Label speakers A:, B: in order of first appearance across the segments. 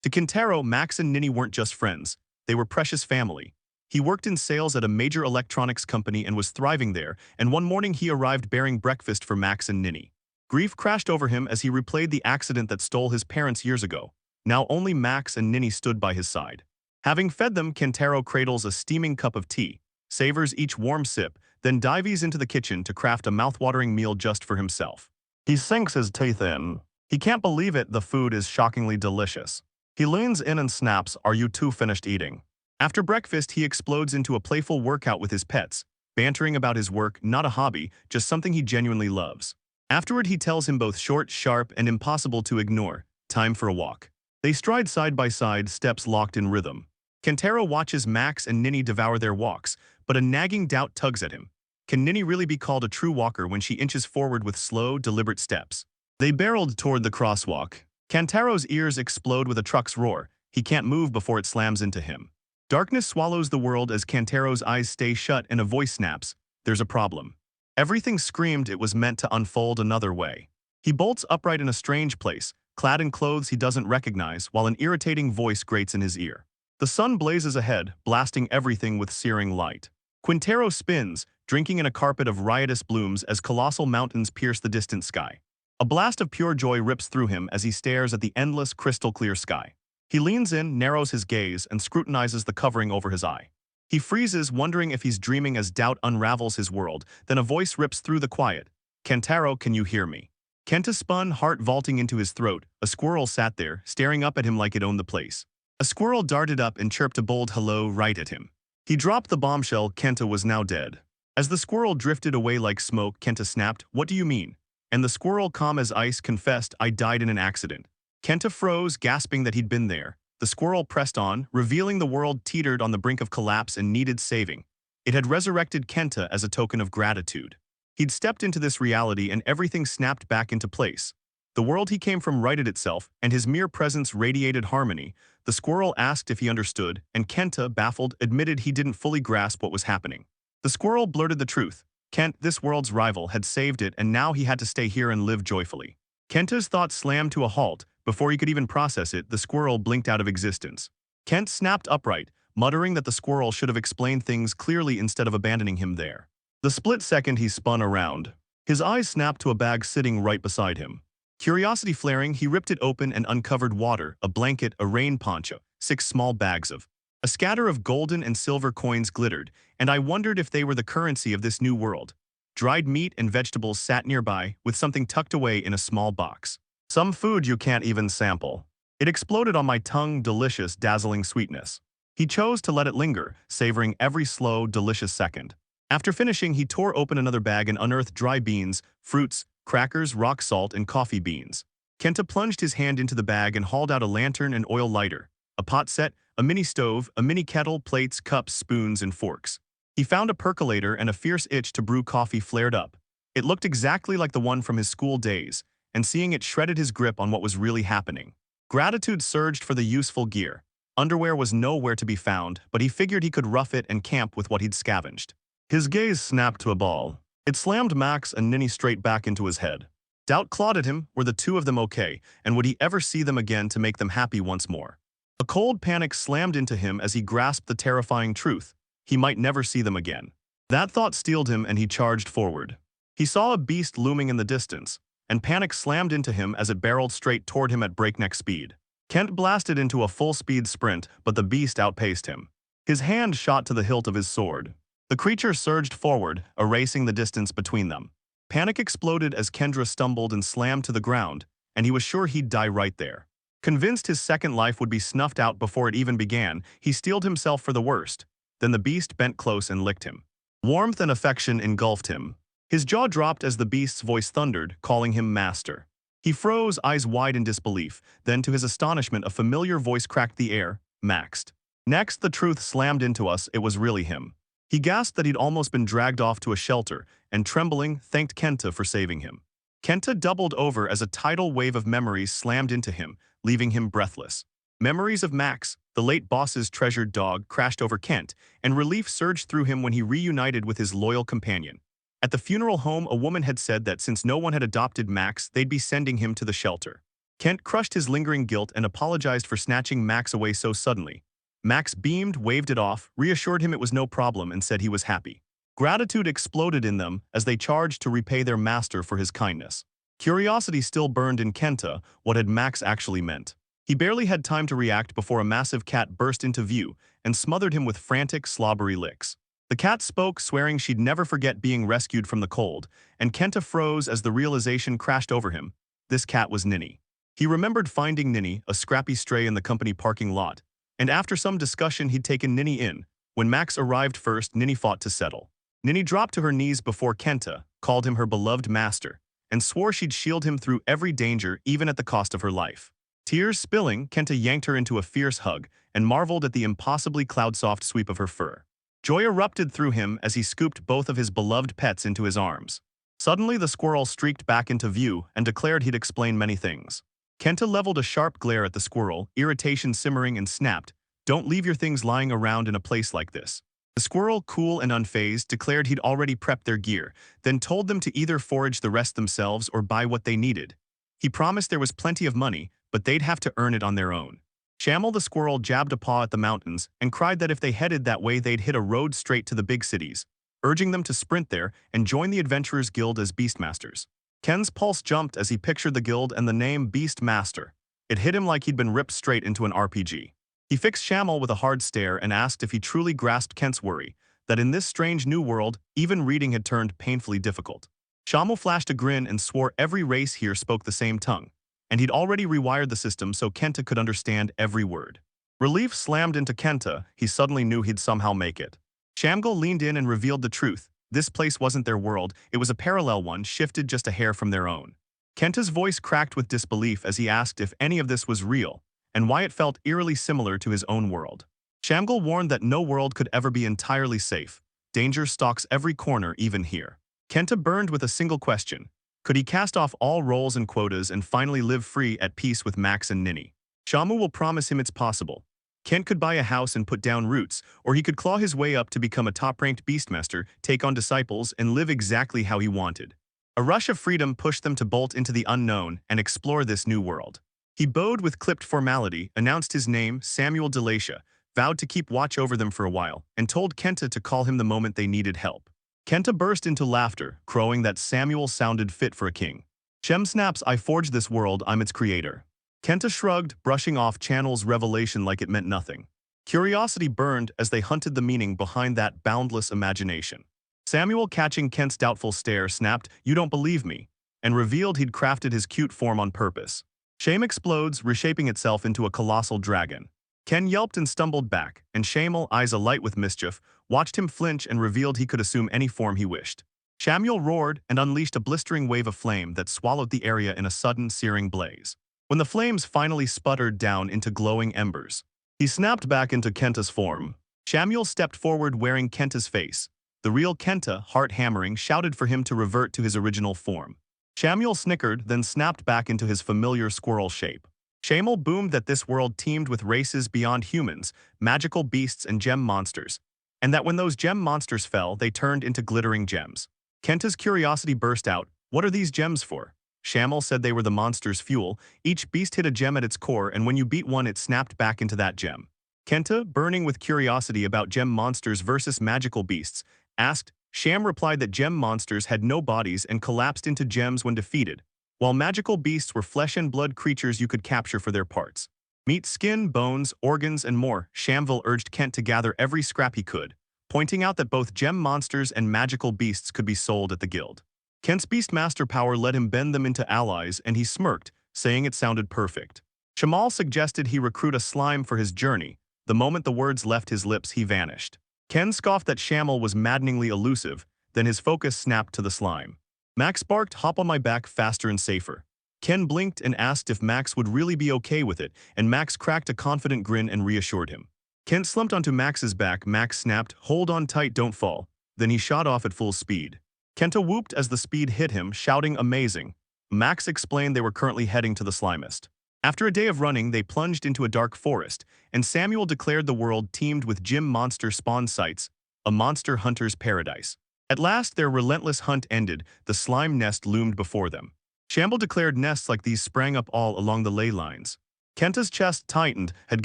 A: To Kentaro, Max and Ninny weren't just friends. They were precious family. He worked in sales at a major electronics company and was thriving there, and one morning he arrived bearing breakfast for Max and Ninny. Grief crashed over him as he replayed the accident that stole his parents years ago. Now only Max and Ninny stood by his side. Having fed them, Kentaro cradles a steaming cup of tea, savors each warm sip, then dives into the kitchen to craft a mouthwatering meal just for himself. He sinks his teeth in. He can't believe it, the food is shockingly delicious. He leans in and snaps, "Are you two finished eating?" After breakfast, he explodes into a playful workout with his pets, bantering about his work, not a hobby, just something he genuinely loves. Afterward, he tells him both short, sharp, and impossible to ignore, time for a walk. They stride side by side, steps locked in rhythm. Kentaro watches Max and Ninny devour their walks, but a nagging doubt tugs at him. Can Ninny really be called a true walker when she inches forward with slow, deliberate steps? They barreled toward the crosswalk. Kantaro's ears explode with a truck's roar. He can't move before it slams into him. Darkness swallows the world as Kantaro's eyes stay shut and a voice snaps, "There's a problem." Everything screamed it was meant to unfold another way. He bolts upright in a strange place, clad in clothes he doesn't recognize, while an irritating voice grates in his ear. The sun blazes ahead, blasting everything with searing light. Quintero spins, drinking in a carpet of riotous blooms as colossal mountains pierce the distant sky. A blast of pure joy rips through him as he stares at the endless, crystal-clear sky. He leans in, narrows his gaze, and scrutinizes the covering over his eye. He freezes, wondering if he's dreaming as doubt unravels his world. Then a voice rips through the quiet. "Kentaro, can you hear me?" Kenta spun, heart vaulting into his throat. A squirrel sat there, staring up at him like it owned the place. A squirrel darted up and chirped a bold hello right at him. He dropped the bombshell. Kenta was now dead. As the squirrel drifted away like smoke, Kenta snapped, "What do you mean?" And the squirrel, calm as ice, confessed, "I died in an accident." Kenta froze, gasping that he'd been there. The squirrel pressed on, revealing the world teetered on the brink of collapse and needed saving. It had resurrected Kenta as a token of gratitude. He'd stepped into this reality and everything snapped back into place. The world he came from righted itself, and his mere presence radiated harmony. The squirrel asked if he understood, and Kenta, baffled, admitted he didn't fully grasp what was happening. The squirrel blurted the truth. Kent, this world's rival, had saved it, and now he had to stay here and live joyfully. Kenta's thoughts slammed to a halt. Before he could even process it, the squirrel blinked out of existence. Kent snapped upright, muttering that the squirrel should have explained things clearly instead of abandoning him there. The split second he spun around. His eyes snapped to a bag sitting right beside him. Curiosity flaring, he ripped it open and uncovered water, a blanket, a rain poncho, 6 small bags of. A scatter of golden and silver coins glittered, and I wondered if they were the currency of this new world. Dried meat and vegetables sat nearby, with something tucked away in a small box. Some food you can't even sample. It exploded on my tongue, delicious, dazzling sweetness. He chose to let it linger, savoring every slow, delicious second. After finishing, he tore open another bag and unearthed dry beans, fruits, crackers, rock salt, and coffee beans. Kenta plunged his hand into the bag and hauled out a lantern and oil lighter, a pot set, a mini stove, a mini kettle, plates, cups, spoons, and forks. He found a percolator, and a fierce itch to brew coffee flared up. It looked exactly like the one from his school days, and seeing it shredded his grip on what was really happening. Gratitude surged for the useful gear. Underwear was nowhere to be found, but he figured he could rough it and camp with what he'd scavenged. His gaze snapped to a ball. It slammed Max and Ninny straight back into his head. Doubt clawed at him. Were the two of them okay, and would he ever see them again to make them happy once more? A cold panic slammed into him as he grasped the terrifying truth. He might never see them again. That thought steeled him and he charged forward. He saw a beast looming in the distance, and panic slammed into him as it barreled straight toward him at breakneck speed. Kent blasted into a full-speed sprint, but the beast outpaced him. His hand shot to the hilt of his sword. The creature surged forward, erasing the distance between them. Panic exploded as Kendra stumbled and slammed to the ground, and he was sure he'd die right there. Convinced his second life would be snuffed out before it even began, he steeled himself for the worst. Then the beast bent close and licked him. Warmth and affection engulfed him. His jaw dropped as the beast's voice thundered, calling him master. He froze, eyes wide in disbelief. Then, to his astonishment, a familiar voice cracked the air, "Maxed." Next, the truth slammed into us. It was really him. He gasped that he'd almost been dragged off to a shelter, and trembling, thanked Kenta for saving him. Kenta doubled over as a tidal wave of memories slammed into him, leaving him breathless. Memories of Max, the late boss's treasured dog, crashed over Kent, and relief surged through him when he reunited with his loyal companion. At the funeral home, a woman had said that since no one had adopted Max, they'd be sending him to the shelter. Kent crushed his lingering guilt and apologized for snatching Max away so suddenly. Max beamed, waved it off, reassured him it was no problem, and said he was happy. Gratitude exploded in them as they charged to repay their master for his kindness. Curiosity still burned in Kenta. What had Max actually meant? He barely had time to react before a massive cat burst into view and smothered him with frantic, slobbery licks. The cat spoke, swearing she'd never forget being rescued from the cold, and Kenta froze as the realization crashed over him. This cat was Ninny. He remembered finding Ninny, a scrappy stray in the company parking lot, and after some discussion he'd taken Ninny in. When Max arrived first, Ninny fought to settle. Ninny dropped to her knees before Kenta, called him her beloved master, and swore she'd shield him through every danger, even at the cost of her life. Tears spilling, Kenta yanked her into a fierce hug and marveled at the impossibly cloud-soft sweep of her fur. Joy erupted through him as he scooped both of his beloved pets into his arms. Suddenly, the squirrel streaked back into view and declared he'd explain many things. Kenta leveled a sharp glare at the squirrel, irritation simmering, and snapped, "Don't leave your things lying around in a place like this." The squirrel, cool and unfazed, declared he'd already prepped their gear, then told them to either forage the rest themselves or buy what they needed. He promised there was plenty of money, but they'd have to earn it on their own. Shamel the squirrel jabbed a paw at the mountains and cried that if they headed that way they'd hit a road straight to the big cities, urging them to sprint there and join the Adventurers Guild as Beastmasters. Ken's pulse jumped as he pictured the guild and the name Beastmaster. It hit him like he'd been ripped straight into an RPG. He fixed Shamel with a hard stare and asked if he truly grasped Kent's worry, that in this strange new world, even reading had turned painfully difficult. Shamel flashed a grin and swore every race here spoke the same tongue, and he'd already rewired the system so Kenta could understand every word. Relief slammed into Kenta. He suddenly knew he'd somehow make it. Shamgal leaned in and revealed the truth. This place wasn't their world, it was a parallel one, shifted just a hair from their own. Kenta's voice cracked with disbelief as he asked if any of this was real, and why it felt eerily similar to his own world. Shamgal warned that no world could ever be entirely safe. Danger stalks every corner, even here. Kenta burned with a single question. Could he cast off all roles and quotas and finally live free at peace with Max and Ninny? Shamu will promise him it's possible. Kent could buy a house and put down roots, or he could claw his way up to become a top-ranked beastmaster, take on disciples, and live exactly how he wanted. A rush of freedom pushed them to bolt into the unknown and explore this new world. He bowed with clipped formality, announced his name, Samuel Delasha, vowed to keep watch over them for a while, and told Kenta to call him the moment they needed help. Kenta burst into laughter, crowing that Samuel sounded fit for a king. Shem snaps, "I forged this world, I'm its creator." Kenta shrugged, brushing off Channel's revelation like it meant nothing. Curiosity burned as they hunted the meaning behind that boundless imagination. Samuel, catching Kent's doubtful stare, snapped, "You don't believe me," and revealed he'd crafted his cute form on purpose. Shame explodes, reshaping itself into a colossal dragon. Ken yelped and stumbled back, and Shamel, eyes alight with mischief, watched him flinch and revealed he could assume any form he wished. Shamuel roared and unleashed a blistering wave of flame that swallowed the area in a sudden, searing blaze. When the flames finally sputtered down into glowing embers, he snapped back into Kenta's form. Shamuel stepped forward wearing Kenta's face. The real Kenta, heart hammering, shouted for him to revert to his original form. Shamuel snickered, then snapped back into his familiar squirrel shape. Shamel boomed that this world teemed with races beyond humans, magical beasts and gem monsters, and that when those gem monsters fell, they turned into glittering gems. Kenta's curiosity burst out, "What are these gems for?" Shamel said they were the monster's fuel. Each beast hid a gem at its core, and when you beat one, it snapped back into that gem. Kenta, burning with curiosity about gem monsters versus magical beasts, asked. Sham replied that gem monsters had no bodies and collapsed into gems when defeated, while magical beasts were flesh and blood creatures you could capture for their parts. Meat, skin, bones, organs, and more. Shamville urged Kent to gather every scrap he could, pointing out that both gem monsters and magical beasts could be sold at the guild. Kent's beastmaster power let him bend them into allies, and he smirked, saying it sounded perfect. Shamal suggested he recruit a slime for his journey. The moment the words left his lips, he vanished. Ken scoffed that Shamel was maddeningly elusive, then his focus snapped to the slime. Max barked, "Hop on my back, faster and safer." Ken blinked and asked if Max would really be okay with it, and Max cracked a confident grin and reassured him. Kent slumped onto Max's back. Max snapped, "Hold on tight, don't fall." Then he shot off at full speed. Kenta whooped as the speed hit him, shouting, "Amazing." Max explained they were currently heading to the Slimest. After a day of running, they plunged into a dark forest, and Samuel declared the world teemed with gym monster spawn sites, a monster hunter's paradise. At last, their relentless hunt ended. The slime nest loomed before them. Shamble declared nests like these sprang up all along the ley lines. Kenta's chest tightened, had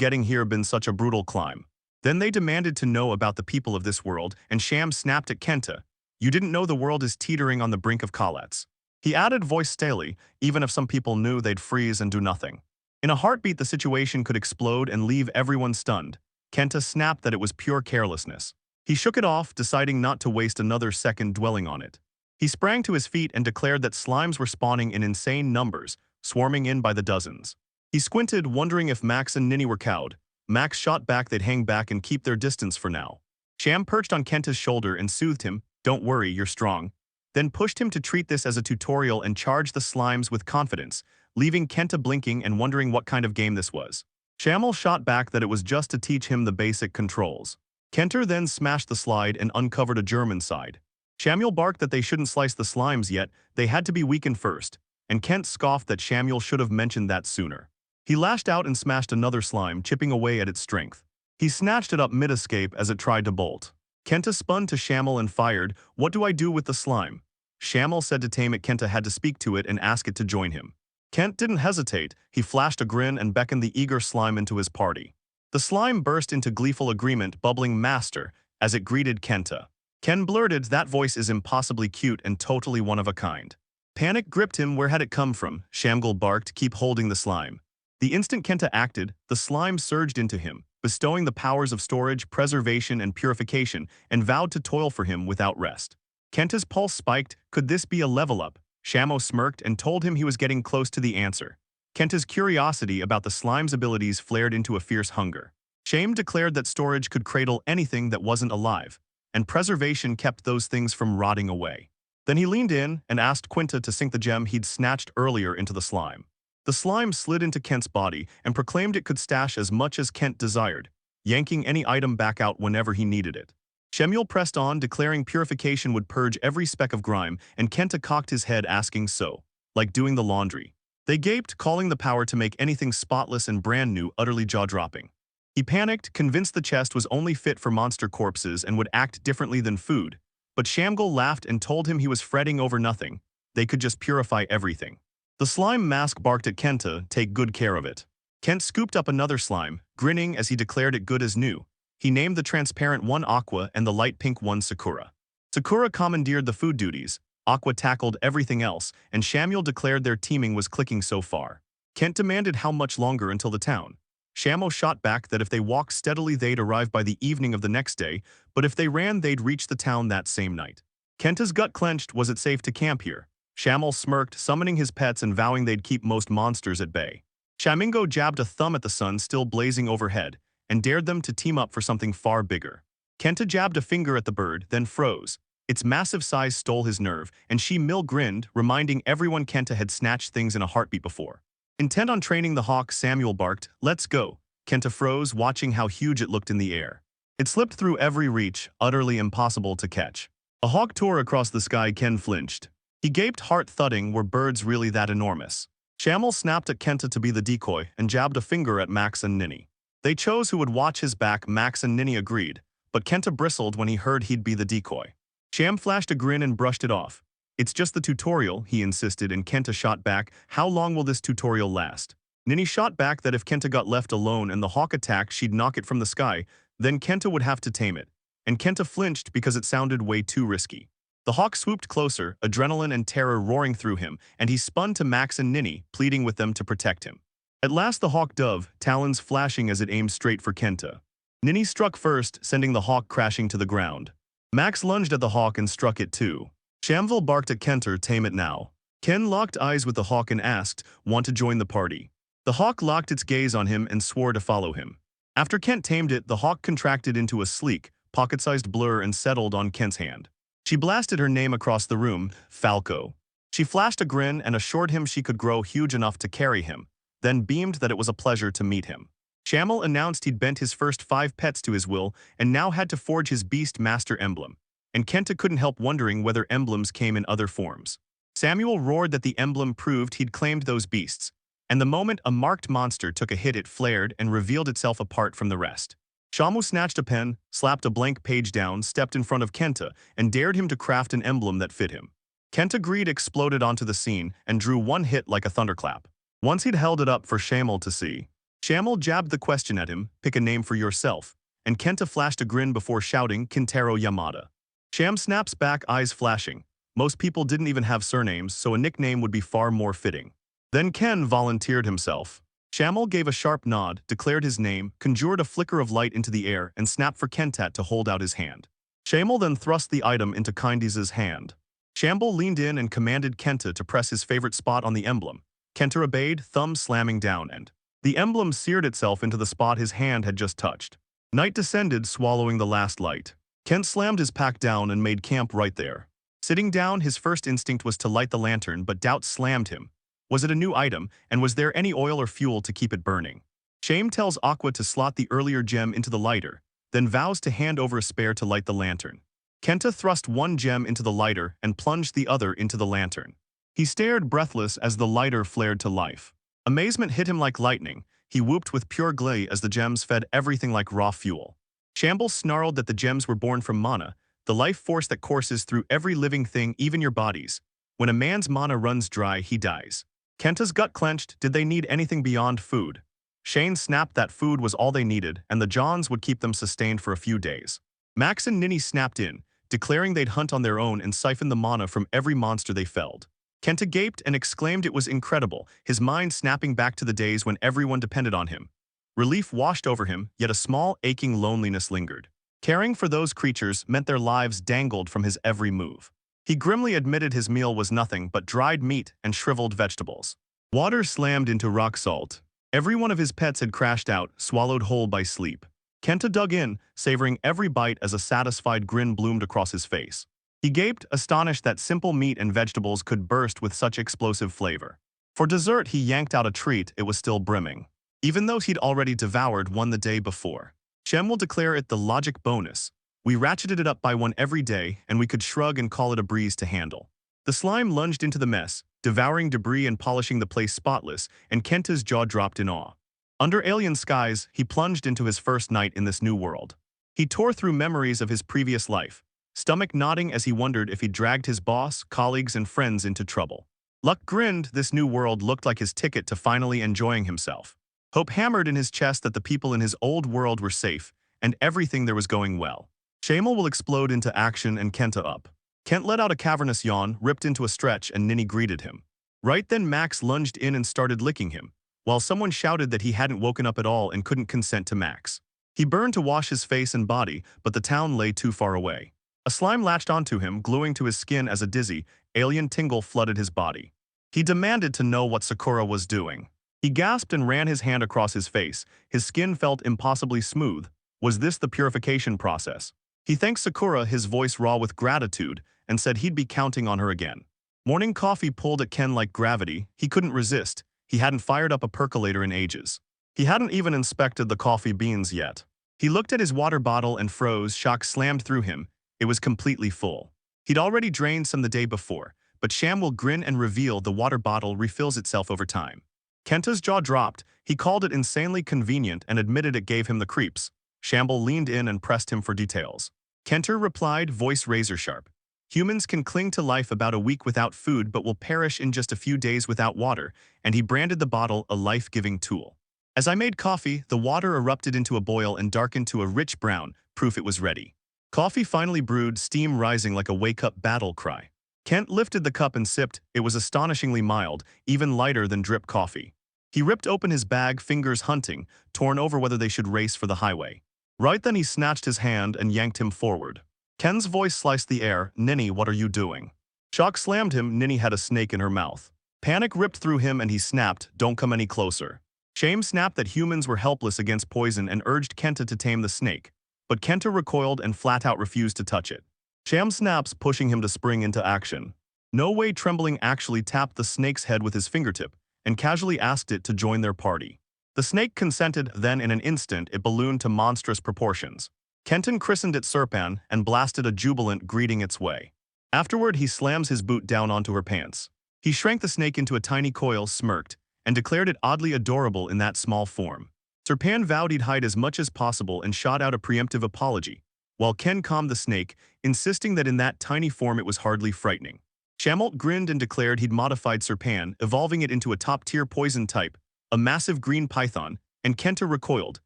A: getting here been such a brutal climb. Then they demanded to know about the people of this world, and Sham snapped at Kenta. You didn't know the world is teetering on the brink of collapse. He added, voice stalely, even if some people knew they'd freeze and do nothing. In a heartbeat, the situation could explode and leave everyone stunned. Kenta snapped that it was pure carelessness. He shook it off, deciding not to waste another second dwelling on it. He sprang to his feet and declared that slimes were spawning in insane numbers, swarming in by the dozens. He squinted, wondering if Max and Ninny were cowed. Max shot back they'd hang back and keep their distance for now. Sham perched on Kenta's shoulder and soothed him, don't worry, you're strong. Then pushed him to treat this as a tutorial and charge the slimes with confidence, leaving Kenta blinking and wondering what kind of game this was. Shamel shot back that it was just to teach him the basic controls. Kenter then smashed the slide and uncovered a German side. Shamuel barked that they shouldn't slice the slimes yet, they had to be weakened first, and Kent scoffed that Shamuel should have mentioned that sooner. He lashed out and smashed another slime, chipping away at its strength. He snatched it up mid-escape as it tried to bolt. Kenta spun to Shamel and fired, what do I do with the slime? Shamel said to tame it Kenta had to speak to it and ask it to join him. Kent didn't hesitate, he flashed a grin and beckoned the eager slime into his party. The slime burst into gleeful agreement, bubbling master, as it greeted Kenta. Ken blurted, that voice is impossibly cute and totally one of a kind. Panic gripped him, where had it come from? Shamgal barked, keep holding the slime. The instant Kenta acted, the slime surged into him, bestowing the powers of storage, preservation, and purification, and vowed to toil for him without rest. Kenta's pulse spiked, could this be a level up? Shamo smirked and told him he was getting close to the answer. Kenta's curiosity about the slime's abilities flared into a fierce hunger. Shame declared that storage could cradle anything that wasn't alive, and preservation kept those things from rotting away. Then he leaned in and asked Quinta to sink the gem he'd snatched earlier into the slime. The slime slid into Kent's body and proclaimed it could stash as much as Kent desired, yanking any item back out whenever he needed it. Shemuel pressed on, declaring purification would purge every speck of grime, and Kenta cocked his head asking so, like doing the laundry. They gaped, calling the power to make anything spotless and brand new utterly jaw-dropping. He panicked, convinced the chest was only fit for monster corpses and would act differently than food, but Shamgal laughed and told him he was fretting over nothing. They could just purify everything. The slime mask barked at Kenta, take good care of it. Kent scooped up another slime, grinning as he declared it good as new. He named the transparent one Aqua and the light pink one Sakura. Sakura commandeered the food duties, Aqua tackled everything else, and Shamuel declared their teaming was clicking so far. Kent demanded how much longer until the town. Shamo shot back that if they walked steadily they'd arrive by the evening of the next day, but if they ran they'd reach the town that same night. Kenta's gut clenched, was it safe to camp here? Shamel smirked, summoning his pets and vowing they'd keep most monsters at bay. Shamingo jabbed a thumb at the sun still blazing overhead, and dared them to team up for something far bigger. Kenta jabbed a finger at the bird, then froze. Its massive size stole his nerve, and She-Mill grinned, reminding everyone Kenta had snatched things in a heartbeat before. Intent on training the hawk, Samuel barked, let's go. Kenta froze, watching how huge it looked in the air. It slipped through every reach, utterly impossible to catch. A hawk tore across the sky. Ken flinched. He gaped, heart thudding, were birds really that enormous? Shamel snapped at Kenta to be the decoy and jabbed a finger at Max and Ninny. They chose who would watch his back. Max and Ninny agreed, but Kenta bristled when he heard he'd be the decoy. Sham flashed a grin and brushed it off. It's just the tutorial, he insisted, and Kenta shot back, how long will this tutorial last? Ninny shot back that if Kenta got left alone and the hawk attacked she'd knock it from the sky, then Kenta would have to tame it. And Kenta flinched because it sounded way too risky. The hawk swooped closer, adrenaline and terror roaring through him, and he spun to Max and Ninny, pleading with them to protect him. At last the hawk dove, talons flashing as it aimed straight for Kenta. Ninny struck first, sending the hawk crashing to the ground. Max lunged at the hawk and struck it too. Shamville barked at Kenter, tame it now. Ken locked eyes with the hawk and asked, want to join the party? The hawk locked its gaze on him and swore to follow him. After Kent tamed it, the hawk contracted into a sleek, pocket-sized blur and settled on Kent's hand. She blasted her name across the room, Falco. She flashed a grin and assured him she could grow huge enough to carry him, then beamed that it was a pleasure to meet him. Shamel announced he'd bent his first 5 pets to his will and now had to forge his beast master emblem. And Kenta couldn't help wondering whether emblems came in other forms. Samuel roared that the emblem proved he'd claimed those beasts, and the moment a marked monster took a hit it flared and revealed itself apart from the rest. Shamu snatched a pen, slapped a blank page down, stepped in front of Kenta, and dared him to craft an emblem that fit him. Kenta greed exploded onto the scene and drew one hit like a thunderclap. Once he'd held it up for Shamel to see, Shamel jabbed the question at him, pick a name for yourself, and Kenta flashed a grin before shouting Kintaro Yamada. Sham snaps back, eyes flashing. Most people didn't even have surnames, so a nickname would be far more fitting. Then Ken volunteered himself. Shamel gave a sharp nod, declared his name, conjured a flicker of light into the air, and snapped for Kentat to hold out his hand. Shamel then thrust the item into Kindiz's hand. Shamble leaned in and commanded Kenta to press his favorite spot on the emblem. Kenta obeyed, thumb slamming down, and the emblem seared itself into the spot his hand had just touched. Night descended, swallowing the last light. Kent slammed his pack down and made camp right there. Sitting down, his first instinct was to light the lantern, but doubt slammed him. Was it a new item, and was there any oil or fuel to keep it burning? Shame tells Aqua to slot the earlier gem into the lighter, then vows to hand over a spare to light the lantern. Kenta thrust one gem into the lighter and plunged the other into the lantern. He stared breathless as the lighter flared to life. Amazement hit him like lightning. He whooped with pure glee as the gems fed everything like raw fuel. Shambles snarled that the gems were born from mana, the life force that courses through every living thing, even your bodies. When a man's mana runs dry, he dies. Kenta's gut clenched. Did they need anything beyond food? Shane snapped that food was all they needed, and the Johns would keep them sustained for a few days. Max and Ninny snapped in, declaring they'd hunt on their own and siphon the mana from every monster they felled. Kenta gaped and exclaimed it was incredible, his mind snapping back to the days when everyone depended on him. Relief washed over him, yet a small, aching loneliness lingered. Caring for those creatures meant their lives dangled from his every move. He grimly admitted his meal was nothing but dried meat and shriveled vegetables. Water slammed into rock salt. Every one of his pets had crashed out, swallowed whole by sleep. Kenta dug in, savoring every bite as a satisfied grin bloomed across his face. He gaped, astonished that simple meat and vegetables could burst with such explosive flavor. For dessert, he yanked out a treat. It was still brimming, even though he'd already devoured one the day before. Shem will declare it the logic bonus. We ratcheted it up by one every day, and we could shrug and call it a breeze to handle. The slime lunged into the mess, devouring debris and polishing the place spotless, and Kenta's jaw dropped in awe. Under alien skies, he plunged into his first night in this new world. He tore through memories of his previous life, stomach nodding as he wondered if he'd dragged his boss, colleagues, and friends into trouble. Luck grinned. This new world looked like his ticket to finally enjoying himself. Hope hammered in his chest that the people in his old world were safe, and everything there was going well. Shamal will explode into action and Kenta up. Kent let out a cavernous yawn, ripped into a stretch, and Ninny greeted him. Right then Max lunged in and started licking him, while someone shouted that he hadn't woken up at all and couldn't consent to Max. He burned to wash his face and body, but the town lay too far away. A slime latched onto him, gluing to his skin as a dizzy, alien tingle flooded his body. He demanded to know what Sakura was doing. He gasped and ran his hand across his face. His skin felt impossibly smooth. Was this the purification process? He thanked Sakura, his voice raw with gratitude, and said he'd be counting on her again. Morning coffee pulled at Ken like gravity. He couldn't resist. He hadn't fired up a percolator in ages. He hadn't even inspected the coffee beans yet. He looked at his water bottle and froze. Shock slammed through him. It was completely full. He'd already drained some the day before, but Sham will grin and reveal the water bottle refills itself over time. Kenta's jaw dropped. He called it insanely convenient and admitted it gave him the creeps. Shamble leaned in and pressed him for details. Kenter replied, voice razor-sharp. Humans can cling to life about a week without food but will perish in just a few days without water, and he branded the bottle a life-giving tool. As I made coffee, the water erupted into a boil and darkened to a rich brown, proof it was ready. Coffee finally brewed, steam rising like a wake-up battle cry. Kent lifted the cup and sipped. It was astonishingly mild, even lighter than drip coffee. He ripped open his bag, fingers hunting, torn over whether they should race for the highway. Right then he snatched his hand and yanked him forward. Ken's voice sliced the air. Ninny, what are you doing? Shock slammed him. Ninny had a snake in her mouth. Panic ripped through him and he snapped, don't come any closer. Shame snapped that humans were helpless against poison and urged Kenta to tame the snake. But Kenta recoiled and flat-out refused to touch it. Sham snaps, pushing him to spring into action. No way. Trembling actually tapped the snake's head with his fingertip and casually asked it to join their party. The snake consented, then in an instant it ballooned to monstrous proportions. Kenton christened it Serpan and blasted a jubilant greeting its way. Afterward he slams his boot down onto her pants. He shrank the snake into a tiny coil, smirked, and declared it oddly adorable in that small form. Serpan vowed he'd hide as much as possible and shot out a preemptive apology, while Ken calmed the snake, insisting that in that tiny form it was hardly frightening. Shamalt grinned and declared he'd modified Serpan, evolving it into a top-tier poison type, a massive green python, and Kenta recoiled,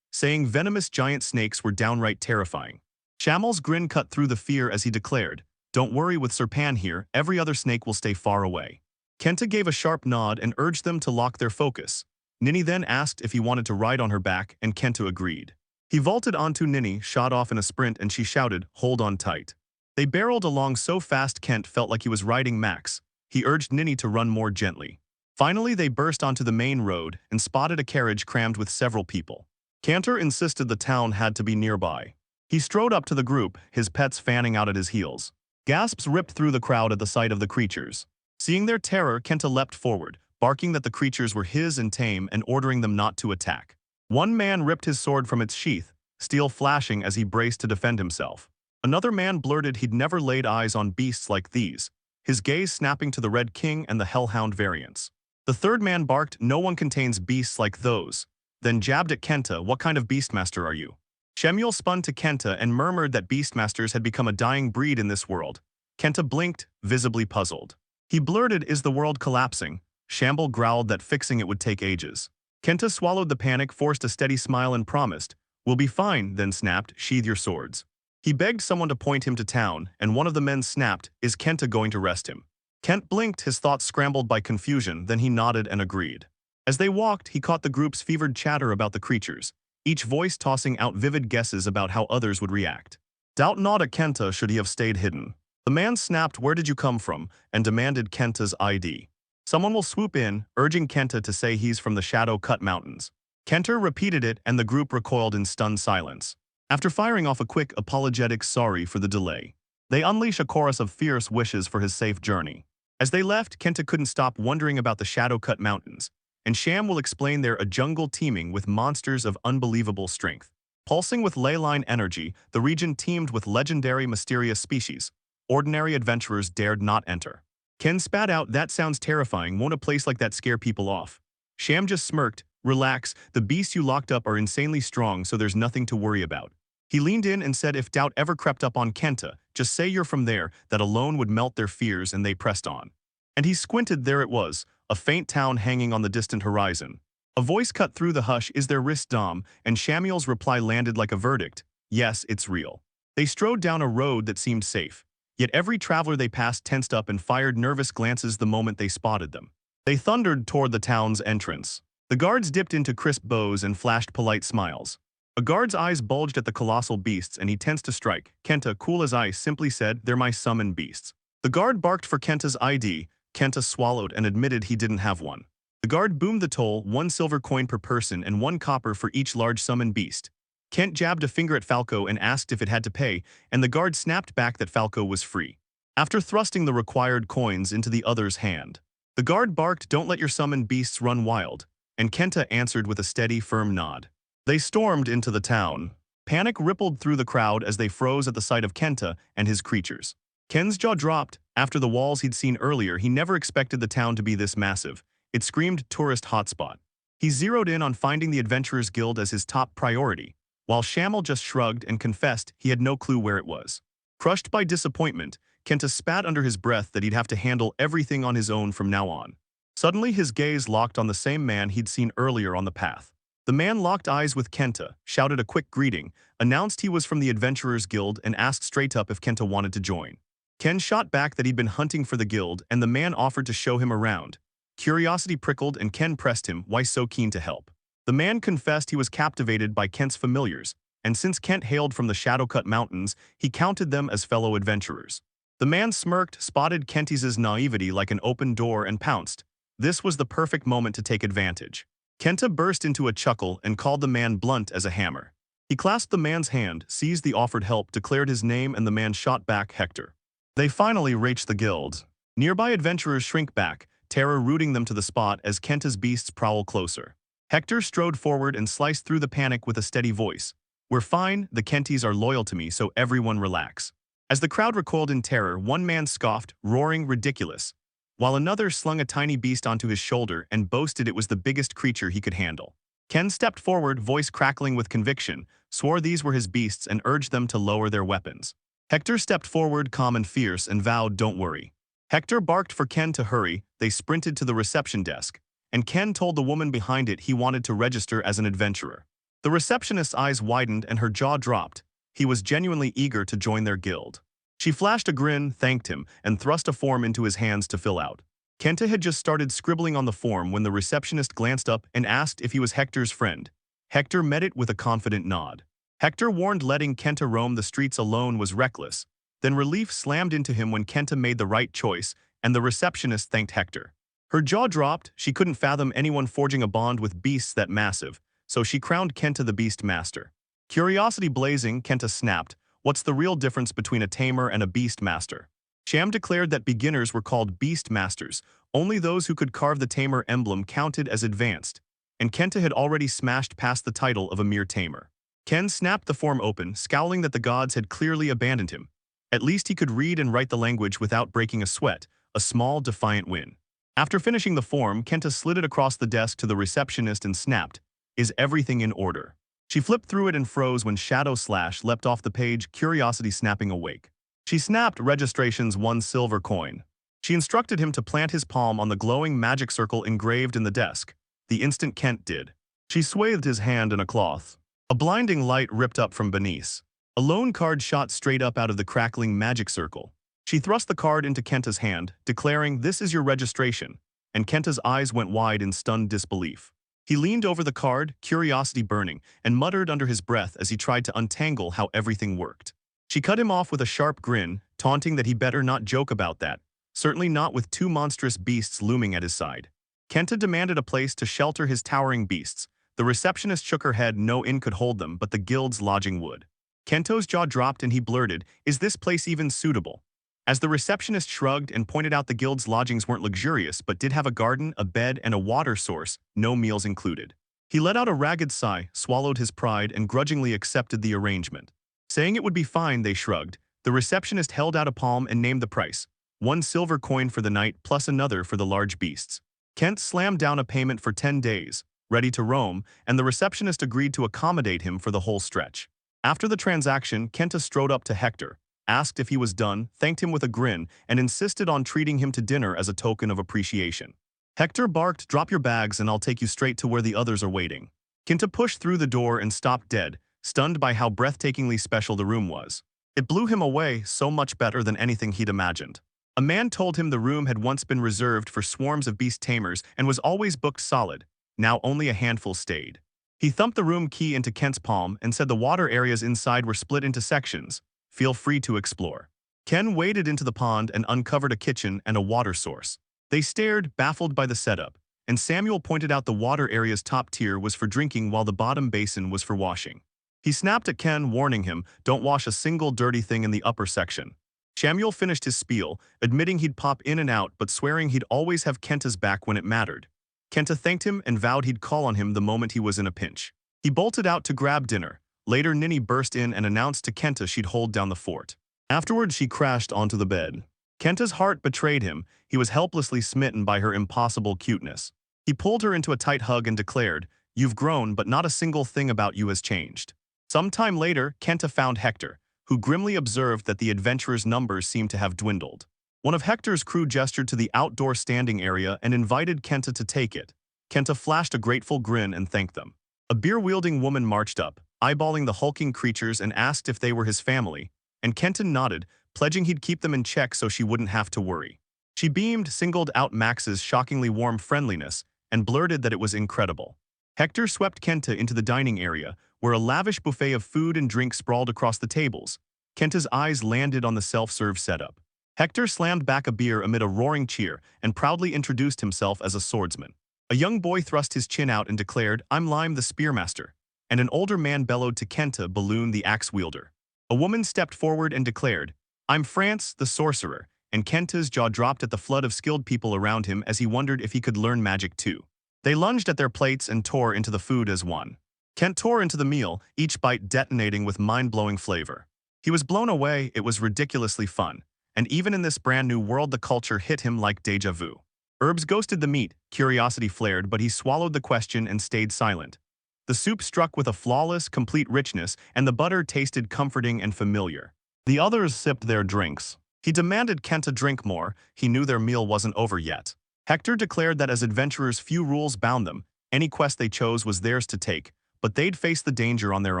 A: saying venomous giant snakes were downright terrifying. Shamal's grin cut through the fear as he declared, "Don't worry, with Serpan here, every other snake will stay far away." Kenta gave a sharp nod and urged them to lock their focus. Nini then asked if he wanted to ride on her back, and Kenta agreed. He vaulted onto Nini, shot off in a sprint, and she shouted, "Hold on tight." They barreled along so fast Kent felt like he was riding Max. He urged Nini to run more gently. Finally, they burst onto the main road and spotted a carriage crammed with several people. Cantor insisted the town had to be nearby. He strode up to the group, his pets fanning out at his heels. Gasps ripped through the crowd at the sight of the creatures. Seeing their terror, Kenta leapt forward, barking that the creatures were his and tame and ordering them not to attack. One man ripped his sword from its sheath, steel flashing as he braced to defend himself. Another man blurted he'd never laid eyes on beasts like these, his gaze snapping to the Red King and the Hellhound variants. The third man barked, "No one contains beasts like those," then jabbed at Kenta, "What kind of beastmaster are you?" Shemuel spun to Kenta and murmured that beastmasters had become a dying breed in this world. Kenta blinked, visibly puzzled. He blurted, "Is the world collapsing?" Shamble growled that fixing it would take ages. Kenta swallowed the panic, forced a steady smile and promised, "We'll be fine," then snapped, "Sheathe your swords." He begged someone to point him to town, and one of the men snapped, "Is Kenta going to rest him?" Kent blinked, his thoughts scrambled by confusion, then he nodded and agreed. As they walked, he caught the group's fevered chatter about the creatures, each voice tossing out vivid guesses about how others would react. Doubt not at Kenta should he have stayed hidden. The man snapped, "Where did you come from?" and demanded Kenta's ID. Someone will swoop in, urging Kenta to say he's from the Shadow-Cut Mountains. Kenta repeated it, and the group recoiled in stunned silence. After firing off a quick, apologetic sorry for the delay, they unleash a chorus of fierce wishes for his safe journey. As they left, Kenta couldn't stop wondering about the Shadow-Cut Mountains, and Sham will explain they're a jungle teeming with monsters of unbelievable strength. Pulsing with ley-line energy, the region teemed with legendary mysterious species. Ordinary adventurers dared not enter. Ken spat out, "That sounds terrifying. Won't a place like that scare people off?" Sham just smirked, "Relax, the beasts you locked up are insanely strong, so there's nothing to worry about." He leaned in and said if doubt ever crept up on Kenta, just say you're from there, that alone would melt their fears, and they pressed on. And he squinted, there it was, a faint town hanging on the distant horizon. A voice cut through the hush, "Is there risk, Dom?" and Shamuel's reply landed like a verdict, "Yes, it's real." They strode down a road that seemed safe, yet every traveler they passed tensed up and fired nervous glances the moment they spotted them. They thundered toward the town's entrance. The guards dipped into crisp bows and flashed polite smiles. A guard's eyes bulged at the colossal beasts and he tensed to strike. Kenta, cool as ice, simply said, "They're my summoned beasts." The guard barked for Kenta's ID. Kenta swallowed and admitted he didn't have one. The guard boomed the toll, 1 silver coin per person and 1 copper for each large summoned beast. Kent jabbed a finger at Falco and asked if it had to pay, and the guard snapped back that Falco was free, after thrusting the required coins into the other's hand. The guard barked, "Don't let your summoned beasts run wild," and Kenta answered with a steady, firm nod. They stormed into the town. Panic rippled through the crowd as they froze at the sight of Kenta and his creatures. Ken's jaw dropped. After the walls he'd seen earlier, he never expected the town to be this massive. It screamed tourist hotspot. He zeroed in on finding the Adventurers Guild as his top priority, while Shamel just shrugged and confessed he had no clue where it was. Crushed by disappointment, Kenta spat under his breath that he'd have to handle everything on his own from now on. Suddenly his gaze locked on the same man he'd seen earlier on the path. The man locked eyes with Kenta, shouted a quick greeting, announced he was from the Adventurers Guild, and asked straight up if Kenta wanted to join. Ken shot back that he'd been hunting for the guild, and the man offered to show him around. Curiosity prickled and Ken pressed him, why so keen to help. The man confessed he was captivated by Kent's familiars, and since Kent hailed from the Shadow-Cut Mountains, he counted them as fellow adventurers. The man smirked, spotted Kentis's naivety like an open door, and pounced. This was the perfect moment to take advantage. Kenta burst into a chuckle and called the man blunt as a hammer. He clasped the man's hand, seized the offered help, declared his name, and the man shot back, "Hector." They finally reached the guild. Nearby adventurers shrink back, terror rooting them to the spot as Kenta's beasts prowl closer. Hector strode forward and sliced through the panic with a steady voice. "We're fine, the Kenties are loyal to me, so everyone relax." As the crowd recoiled in terror, one man scoffed, roaring, "Ridiculous," while another slung a tiny beast onto his shoulder and boasted it was the biggest creature he could handle. Ken stepped forward, voice crackling with conviction, swore these were his beasts and urged them to lower their weapons. Hector stepped forward, calm and fierce, and vowed, "Don't worry. Hector barked for Ken to hurry. They sprinted to the reception desk, and Ken told the woman behind it he wanted to register as an adventurer. The receptionist's eyes widened and her jaw dropped. He was genuinely eager to join their guild. She flashed a grin, thanked him, and thrust a form into his hands to fill out. Kenta had just started scribbling on the form when the receptionist glanced up and asked if he was Hector's friend. Hector met it with a confident nod. Hector warned letting Kenta roam the streets alone was reckless. Then relief slammed into him when Kenta made the right choice, and the receptionist thanked Hector. Her jaw dropped. She couldn't fathom anyone forging a bond with beasts that massive, so she crowned Kenta the Beast Master. Curiosity blazing, Kenta snapped, "What's the real difference between a tamer and a beast master?" Sham declared that beginners were called beast masters. Only those who could carve the tamer emblem counted as advanced, and Kenta had already smashed past the title of a mere tamer. Ken snapped the form open, scowling that the gods had clearly abandoned him. At least he could read and write the language without breaking a sweat, a small, defiant win. After finishing the form, Kenta slid it across the desk to the receptionist and snapped, "Is everything in order?" She flipped through it and froze when Shadow Slash leapt off the page, curiosity snapping awake. She snapped registration's 1 silver coin. She instructed him to plant his palm on the glowing magic circle engraved in the desk. The instant Kent did, she swathed his hand in a cloth. A blinding light ripped up from beneath. A lone card shot straight up out of the crackling magic circle. She thrust the card into Kenta's hand, declaring, "This is your registration," and Kenta's eyes went wide in stunned disbelief. He leaned over the card, curiosity burning, and muttered under his breath as he tried to untangle how everything worked. She cut him off with a sharp grin, taunting that he better not joke about that, certainly not with 2 monstrous beasts looming at his side. Kenta demanded a place to shelter his towering beasts. The receptionist shook her head. No inn could hold them, but the guild's lodging would. Kento's jaw dropped and he blurted, "Is this place even suitable?" As the receptionist shrugged and pointed out the guild's lodgings weren't luxurious but did have a garden, a bed, and a water source, no meals included. He let out a ragged sigh, swallowed his pride, and grudgingly accepted the arrangement. Saying it would be fine, they shrugged. The receptionist held out a palm and named the price. 1 silver coin for the night plus another for the large beasts. Kent slammed down a payment for 10 days, ready to roam, and the receptionist agreed to accommodate him for the whole stretch. After the transaction, Kenta strode up to Hector, asked if he was done, thanked him with a grin, and insisted on treating him to dinner as a token of appreciation. Hector barked, "Drop your bags and I'll take you straight to where the others are waiting." Kenta pushed through the door and stopped dead, stunned by how breathtakingly special the room was. It blew him away, so much better than anything he'd imagined. A man told him the room had once been reserved for swarms of beast tamers and was always booked solid. Now only a handful stayed. He thumped the room key into Kent's palm and said the water areas inside were split into sections. Feel free to explore. Ken waded into the pond and uncovered a kitchen and a water source. They stared, baffled by the setup, and Samuel pointed out the water area's top tier was for drinking while the bottom basin was for washing. He snapped at Ken, warning him, "Don't wash a single dirty thing in the upper section." Samuel finished his spiel, admitting he'd pop in and out but swearing he'd always have Kenta's back when it mattered. Kenta thanked him and vowed he'd call on him the moment he was in a pinch. He bolted out to grab dinner. Later, Ninny burst in and announced to Kenta she'd hold down the fort. Afterward, she crashed onto the bed. Kenta's heart betrayed him. He was helplessly smitten by her impossible cuteness. He pulled her into a tight hug and declared, "You've grown, but not a single thing about you has changed." Sometime later, Kenta found Hector, who grimly observed that the adventurers' numbers seemed to have dwindled. One of Hector's crew gestured to the outdoor standing area and invited Kenta to take it. Kenta flashed a grateful grin and thanked them. A beer-wielding woman marched up, eyeballing the hulking creatures and asked if they were his family, and Kenton nodded, pledging he'd keep them in check so she wouldn't have to worry. She beamed, singled out Max's shockingly warm friendliness, and blurted that it was incredible. Hector swept Kenta into the dining area, where a lavish buffet of food and drink sprawled across the tables. Kenta's eyes landed on the self-serve setup. Hector slammed back a beer amid a roaring cheer and proudly introduced himself as a swordsman. A young boy thrust his chin out and declared, "I'm Lime the Spearmaster," and an older man bellowed to Kenta, Balloon the Axe Wielder. A woman stepped forward and declared, "I'm France the Sorcerer," and Kenta's jaw dropped at the flood of skilled people around him as he wondered if he could learn magic too. They lunged at their plates and tore into the food as one. Kent tore into the meal, each bite detonating with mind-blowing flavor. He was blown away. It was ridiculously fun. And even in this brand new world, the culture hit him like deja vu. Herbs ghosted the meat, curiosity flared, but he swallowed the question and stayed silent. The soup struck with a flawless, complete richness, and the butter tasted comforting and familiar. The others sipped their drinks. He demanded Kenta drink more. He knew their meal wasn't over yet. Hector declared that as adventurers few rules bound them, any quest they chose was theirs to take, but they'd face the danger on their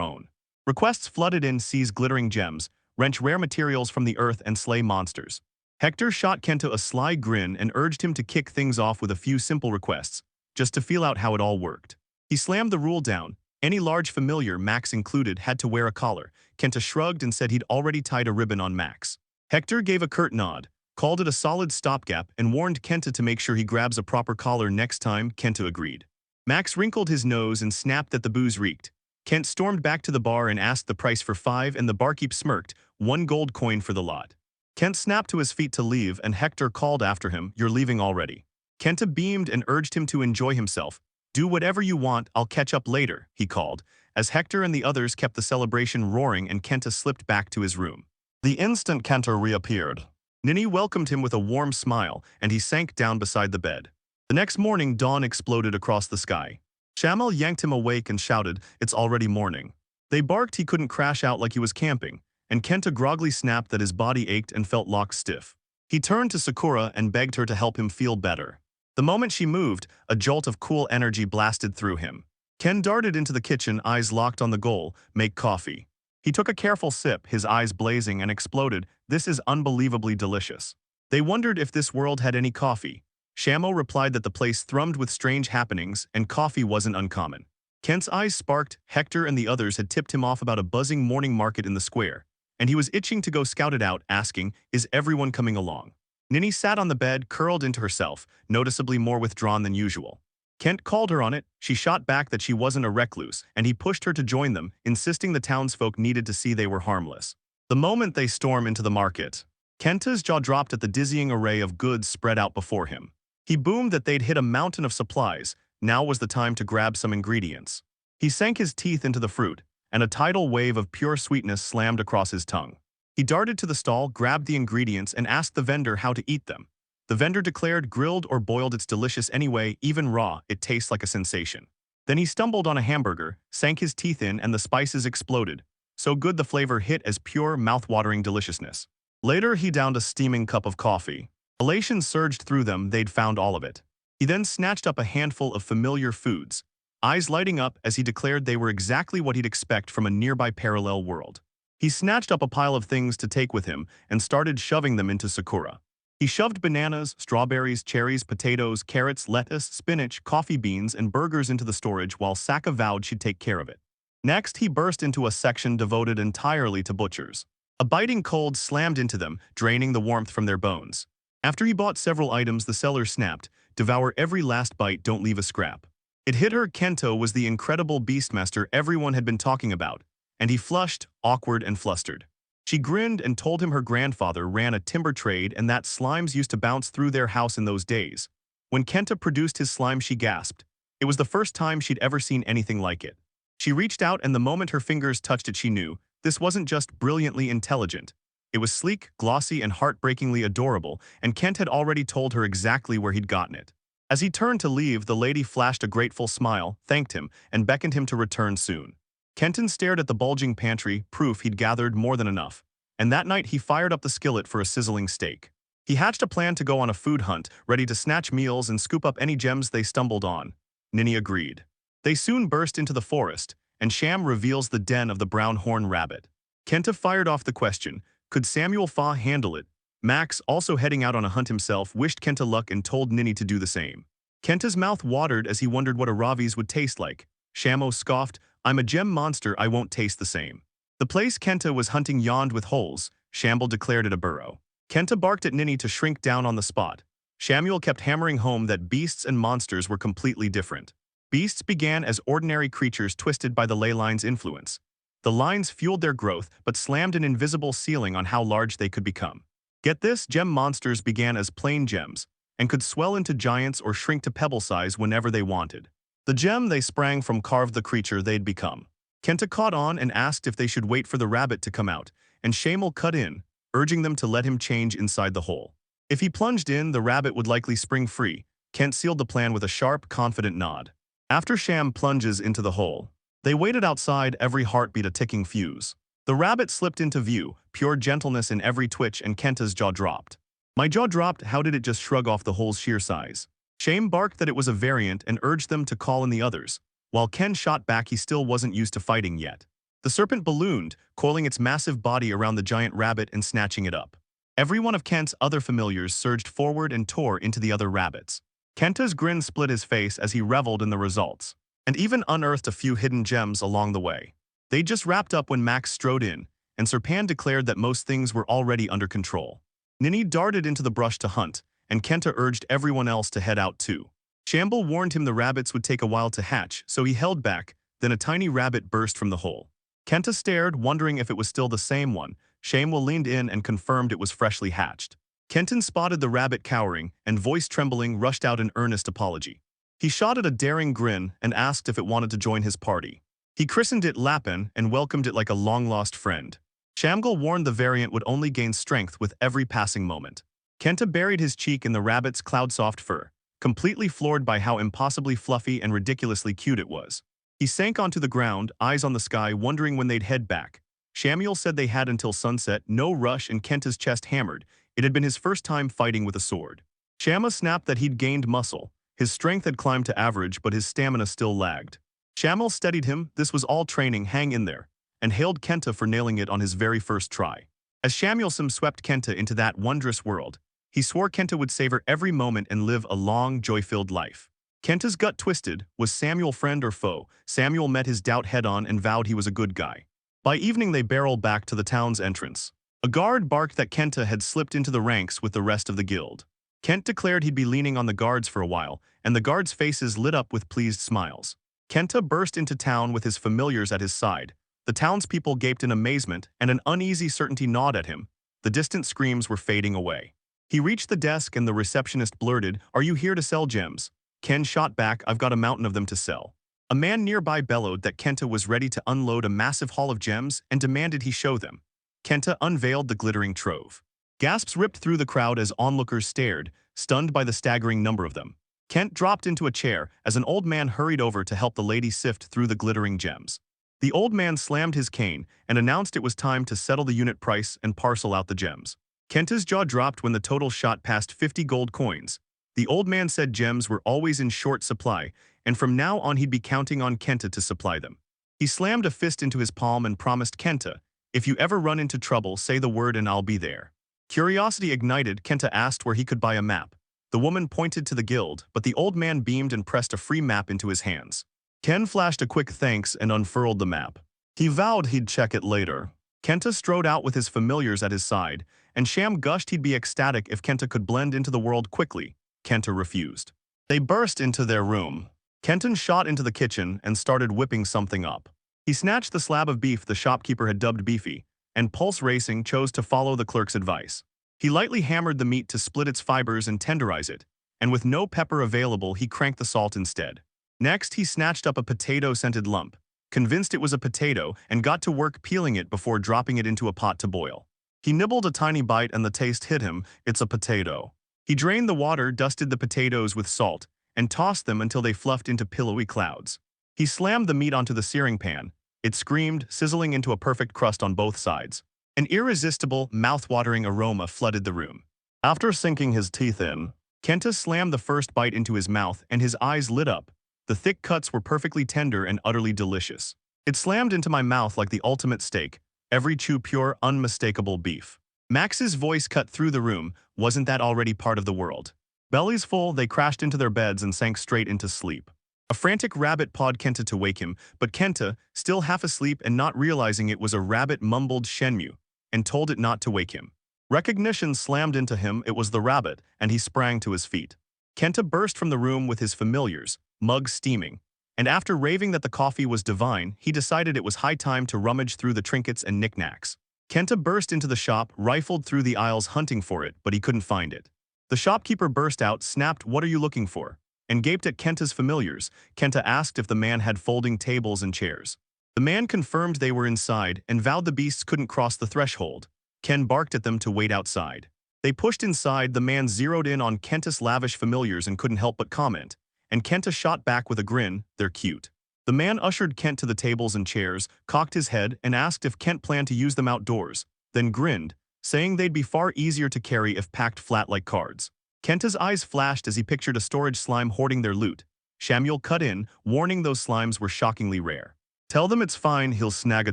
A: own. Requests flooded in, seize glittering gems, wrench rare materials from the earth and slay monsters. Hector shot Kenta a sly grin and urged him to kick things off with a few simple requests, just to feel out how it all worked. He slammed the rule down. Any large familiar, Max included, had to wear a collar. Kenta shrugged and said he'd already tied a ribbon on Max. Hector gave a curt nod, called it a solid stopgap, and warned Kenta to make sure he grabs a proper collar next time. Kenta agreed. Max wrinkled his nose and snapped that the booze reeked. Kent stormed back to the bar and asked the price for 5, and the barkeep smirked, 1 gold coin for the lot. Kent snapped to his feet to leave, and Hector called after him, "You're leaving already." Kenta beamed and urged him to enjoy himself. "Do whatever you want, I'll catch up later," he called, as Hector and the others kept the celebration roaring and Kenta slipped back to his room. The instant Kenta reappeared, Nini welcomed him with a warm smile, and he sank down beside the bed. The next morning, dawn exploded across the sky. Shamal yanked him awake and shouted, "It's already morning." They barked he couldn't crash out like he was camping, and Kenta groggily snapped that his body ached and felt lock stiff. He turned to Sakura and begged her to help him feel better. The moment she moved, a jolt of cool energy blasted through him. Ken darted into the kitchen, eyes locked on the goal, make coffee. He took a careful sip, his eyes blazing, and exploded, "This is unbelievably delicious." They wondered if this world had any coffee. Shamo replied that the place thrummed with strange happenings, and coffee wasn't uncommon. Kent's eyes sparked. Hector and the others had tipped him off about a buzzing morning market in the square, and he was itching to go scout it out, asking, "Is everyone coming along?" Nini sat on the bed, curled into herself, noticeably more withdrawn than usual. Kent called her on it. She shot back that she wasn't a recluse, and he pushed her to join them, insisting the townsfolk needed to see they were harmless. The moment they storm into the market, Kenta's jaw dropped at the dizzying array of goods spread out before him. He boomed that they'd hit a mountain of supplies. Now was the time to grab some ingredients. He sank his teeth into the fruit, and a tidal wave of pure sweetness slammed across his tongue. He darted to the stall, grabbed the ingredients, and asked the vendor how to eat them. The vendor declared grilled or boiled, it's delicious anyway, even raw, it tastes like a sensation. Then he stumbled on a hamburger, sank his teeth in, and the spices exploded. So good the flavor hit as pure, mouth-watering deliciousness. Later, he downed a steaming cup of coffee. Elation surged through them, they'd found all of it. He then snatched up a handful of familiar foods, eyes lighting up as he declared they were exactly what he'd expect from a nearby parallel world. He snatched up a pile of things to take with him and started shoving them into Sakura. He shoved bananas, strawberries, cherries, potatoes, carrots, lettuce, spinach, coffee beans, and burgers into the storage while Saka vowed she'd take care of it. Next, he burst into a section devoted entirely to butchers. A biting cold slammed into them, draining the warmth from their bones. After he bought several items, the seller snapped, "Devour every last bite, don't leave a scrap." It hit her. Kento was the incredible beastmaster everyone had been talking about, and he flushed, awkward and flustered. She grinned and told him her grandfather ran a timber trade and that slimes used to bounce through their house in those days. When Kenta produced his slime, she gasped. It was the first time she'd ever seen anything like it. She reached out, and the moment her fingers touched it, she knew this wasn't just brilliantly intelligent. It was sleek, glossy, and heartbreakingly adorable, and Kent had already told her exactly where he'd gotten it. As he turned to leave, the lady flashed a grateful smile, thanked him, and beckoned him to return soon. Kenton stared at the bulging pantry, proof he'd gathered more than enough, and that night he fired up the skillet for a sizzling steak. He hatched a plan to go on a food hunt, ready to snatch meals and scoop up any gems they stumbled on. Nini agreed. They soon burst into the forest, and Sham reveals the den of the brown horn rabbit. Kenta fired off the question, could Samuel Fa handle it? Max, also heading out on a hunt himself, wished Kenta luck and told Nini to do the same. Kenta's mouth watered as he wondered what a Ravi's would taste like. Shamo scoffed, "I'm a gem monster, I won't taste the same." The place Kenta was hunting yawned with holes. Shamble declared it a burrow. Kenta barked at Nini to shrink down on the spot. Shamuel kept hammering home that beasts and monsters were completely different. Beasts began as ordinary creatures twisted by the ley line's influence. The lines fueled their growth but slammed an invisible ceiling on how large they could become. Get this, gem monsters began as plain gems and could swell into giants or shrink to pebble size whenever they wanted. The gem they sprang from carved the creature they'd become. Kenta caught on and asked if they should wait for the rabbit to come out, and Shamal cut in, urging them to let him change inside the hole. If he plunged in, the rabbit would likely spring free. Kent sealed the plan with a sharp, confident nod. After Sham plunges into the hole, they waited outside, every heartbeat a ticking fuse. The rabbit slipped into view, pure gentleness in every twitch, and Kenta's jaw dropped. My jaw dropped. How did it just shrug off the hole's sheer size? Shame barked that it was a variant and urged them to call in the others. While Ken shot back, he still wasn't used to fighting yet. The serpent ballooned, coiling its massive body around the giant rabbit and snatching it up. Every one of Kent's other familiars surged forward and tore into the other rabbits. Kenta's grin split his face as he reveled in the results, and even unearthed a few hidden gems along the way. They just wrapped up when Max strode in, and Serpan declared that most things were already under control. Nini darted into the brush to hunt, and Kenta urged everyone else to head out too. Shamble warned him the rabbits would take a while to hatch, so he held back. Then a tiny rabbit burst from the hole. Kenta stared, wondering if it was still the same one. Shamble leaned in and confirmed it was freshly hatched. Kenton spotted the rabbit cowering, and voice trembling rushed out an earnest apology. He shot at a daring grin and asked if it wanted to join his party. He christened it Lapin and welcomed it like a long-lost friend. Shamgal warned the variant would only gain strength with every passing moment. Kenta buried his cheek in the rabbit's cloud-soft fur, completely floored by how impossibly fluffy and ridiculously cute it was. He sank onto the ground, eyes on the sky, wondering when they'd head back. Shamuel said they had until sunset, no rush, and Kenta's chest hammered. It had been his first time fighting with a sword. Shama snapped that he'd gained muscle. His strength had climbed to average, but his stamina still lagged. Shamuel steadied him, this was all training, hang in there, and hailed Kenta for nailing it on his very first try. As Shamuelsum swept Kenta into that wondrous world, he swore Kenta would savor every moment and live a long, joy-filled life. Kenta's gut twisted. Was Samuel friend or foe? Samuel met his doubt head-on and vowed he was a good guy. By evening they barreled back to the town's entrance. A guard barked that Kenta had slipped into the ranks with the rest of the guild. Kent declared he'd be leaning on the guards for a while, and the guards' faces lit up with pleased smiles. Kenta burst into town with his familiars at his side. The townspeople gaped in amazement, and an uneasy certainty gnawed at him. The distant screams were fading away. He reached the desk and the receptionist blurted, "Are you here to sell gems?" Ken shot back, "I've got a mountain of them to sell." A man nearby bellowed that Kenta was ready to unload a massive haul of gems and demanded he show them. Kenta unveiled the glittering trove. Gasps ripped through the crowd as onlookers stared, stunned by the staggering number of them. Kent dropped into a chair as an old man hurried over to help the lady sift through the glittering gems. The old man slammed his cane and announced it was time to settle the unit price and parcel out the gems. Kenta's jaw dropped when the total shot past 50 gold coins. The old man said gems were always in short supply, and from now on he'd be counting on Kenta to supply them. He slammed a fist into his palm and promised Kenta, "If you ever run into trouble, say the word and I'll be there." Curiosity ignited, Kenta asked where he could buy a map. The woman pointed to the guild, but the old man beamed and pressed a free map into his hands. Ken flashed a quick thanks and unfurled the map. He vowed he'd check it later. Kenta strode out with his familiars at his side, and Sham gushed he'd be ecstatic if Kenta could blend into the world quickly. Kenta refused. They burst into their room. Kenton shot into the kitchen and started whipping something up. He snatched the slab of beef the shopkeeper had dubbed beefy, and pulse racing chose to follow the clerk's advice. He lightly hammered the meat to split its fibers and tenderize it, and with no pepper available he cranked the salt instead. Next he snatched up a potato-scented lump, convinced it was a potato, and got to work peeling it before dropping it into a pot to boil. He nibbled a tiny bite and the taste hit him, it's a potato. He drained the water, dusted the potatoes with salt, and tossed them until they fluffed into pillowy clouds. He slammed the meat onto the searing pan. It screamed, sizzling into a perfect crust on both sides. An irresistible, mouth-watering aroma flooded the room. After sinking his teeth in, Kenta slammed the first bite into his mouth and his eyes lit up. The thick cuts were perfectly tender and utterly delicious. It slammed into my mouth like the ultimate steak, every chew pure, unmistakable beef. Max's voice cut through the room, wasn't that already part of the world? Bellies full, they crashed into their beds and sank straight into sleep. A frantic rabbit pawed Kenta to wake him, but Kenta, still half asleep and not realizing it was a rabbit, mumbled Shenmue, and told it not to wake him. Recognition slammed into him, it was the rabbit, and he sprang to his feet. Kenta burst from the room with his familiars, mugs steaming, and after raving that the coffee was divine, he decided it was high time to rummage through the trinkets and knickknacks. Kenta burst into the shop, rifled through the aisles hunting for it, but he couldn't find it. The shopkeeper burst out, snapped, "What are you looking for?" and gaped at Kenta's familiars. Kenta asked if the man had folding tables and chairs. The man confirmed they were inside and vowed the beasts couldn't cross the threshold. Ken barked at them to wait outside. They pushed inside, the man zeroed in on Kenta's lavish familiars and couldn't help but comment, and Kenta shot back with a grin, "They're cute." The man ushered Kent to the tables and chairs, cocked his head, and asked if Kent planned to use them outdoors, then grinned, saying they'd be far easier to carry if packed flat like cards. Kenta's eyes flashed as he pictured a storage slime hoarding their loot. Samuel cut in, warning those slimes were shockingly rare. Tell them it's fine, he'll snag a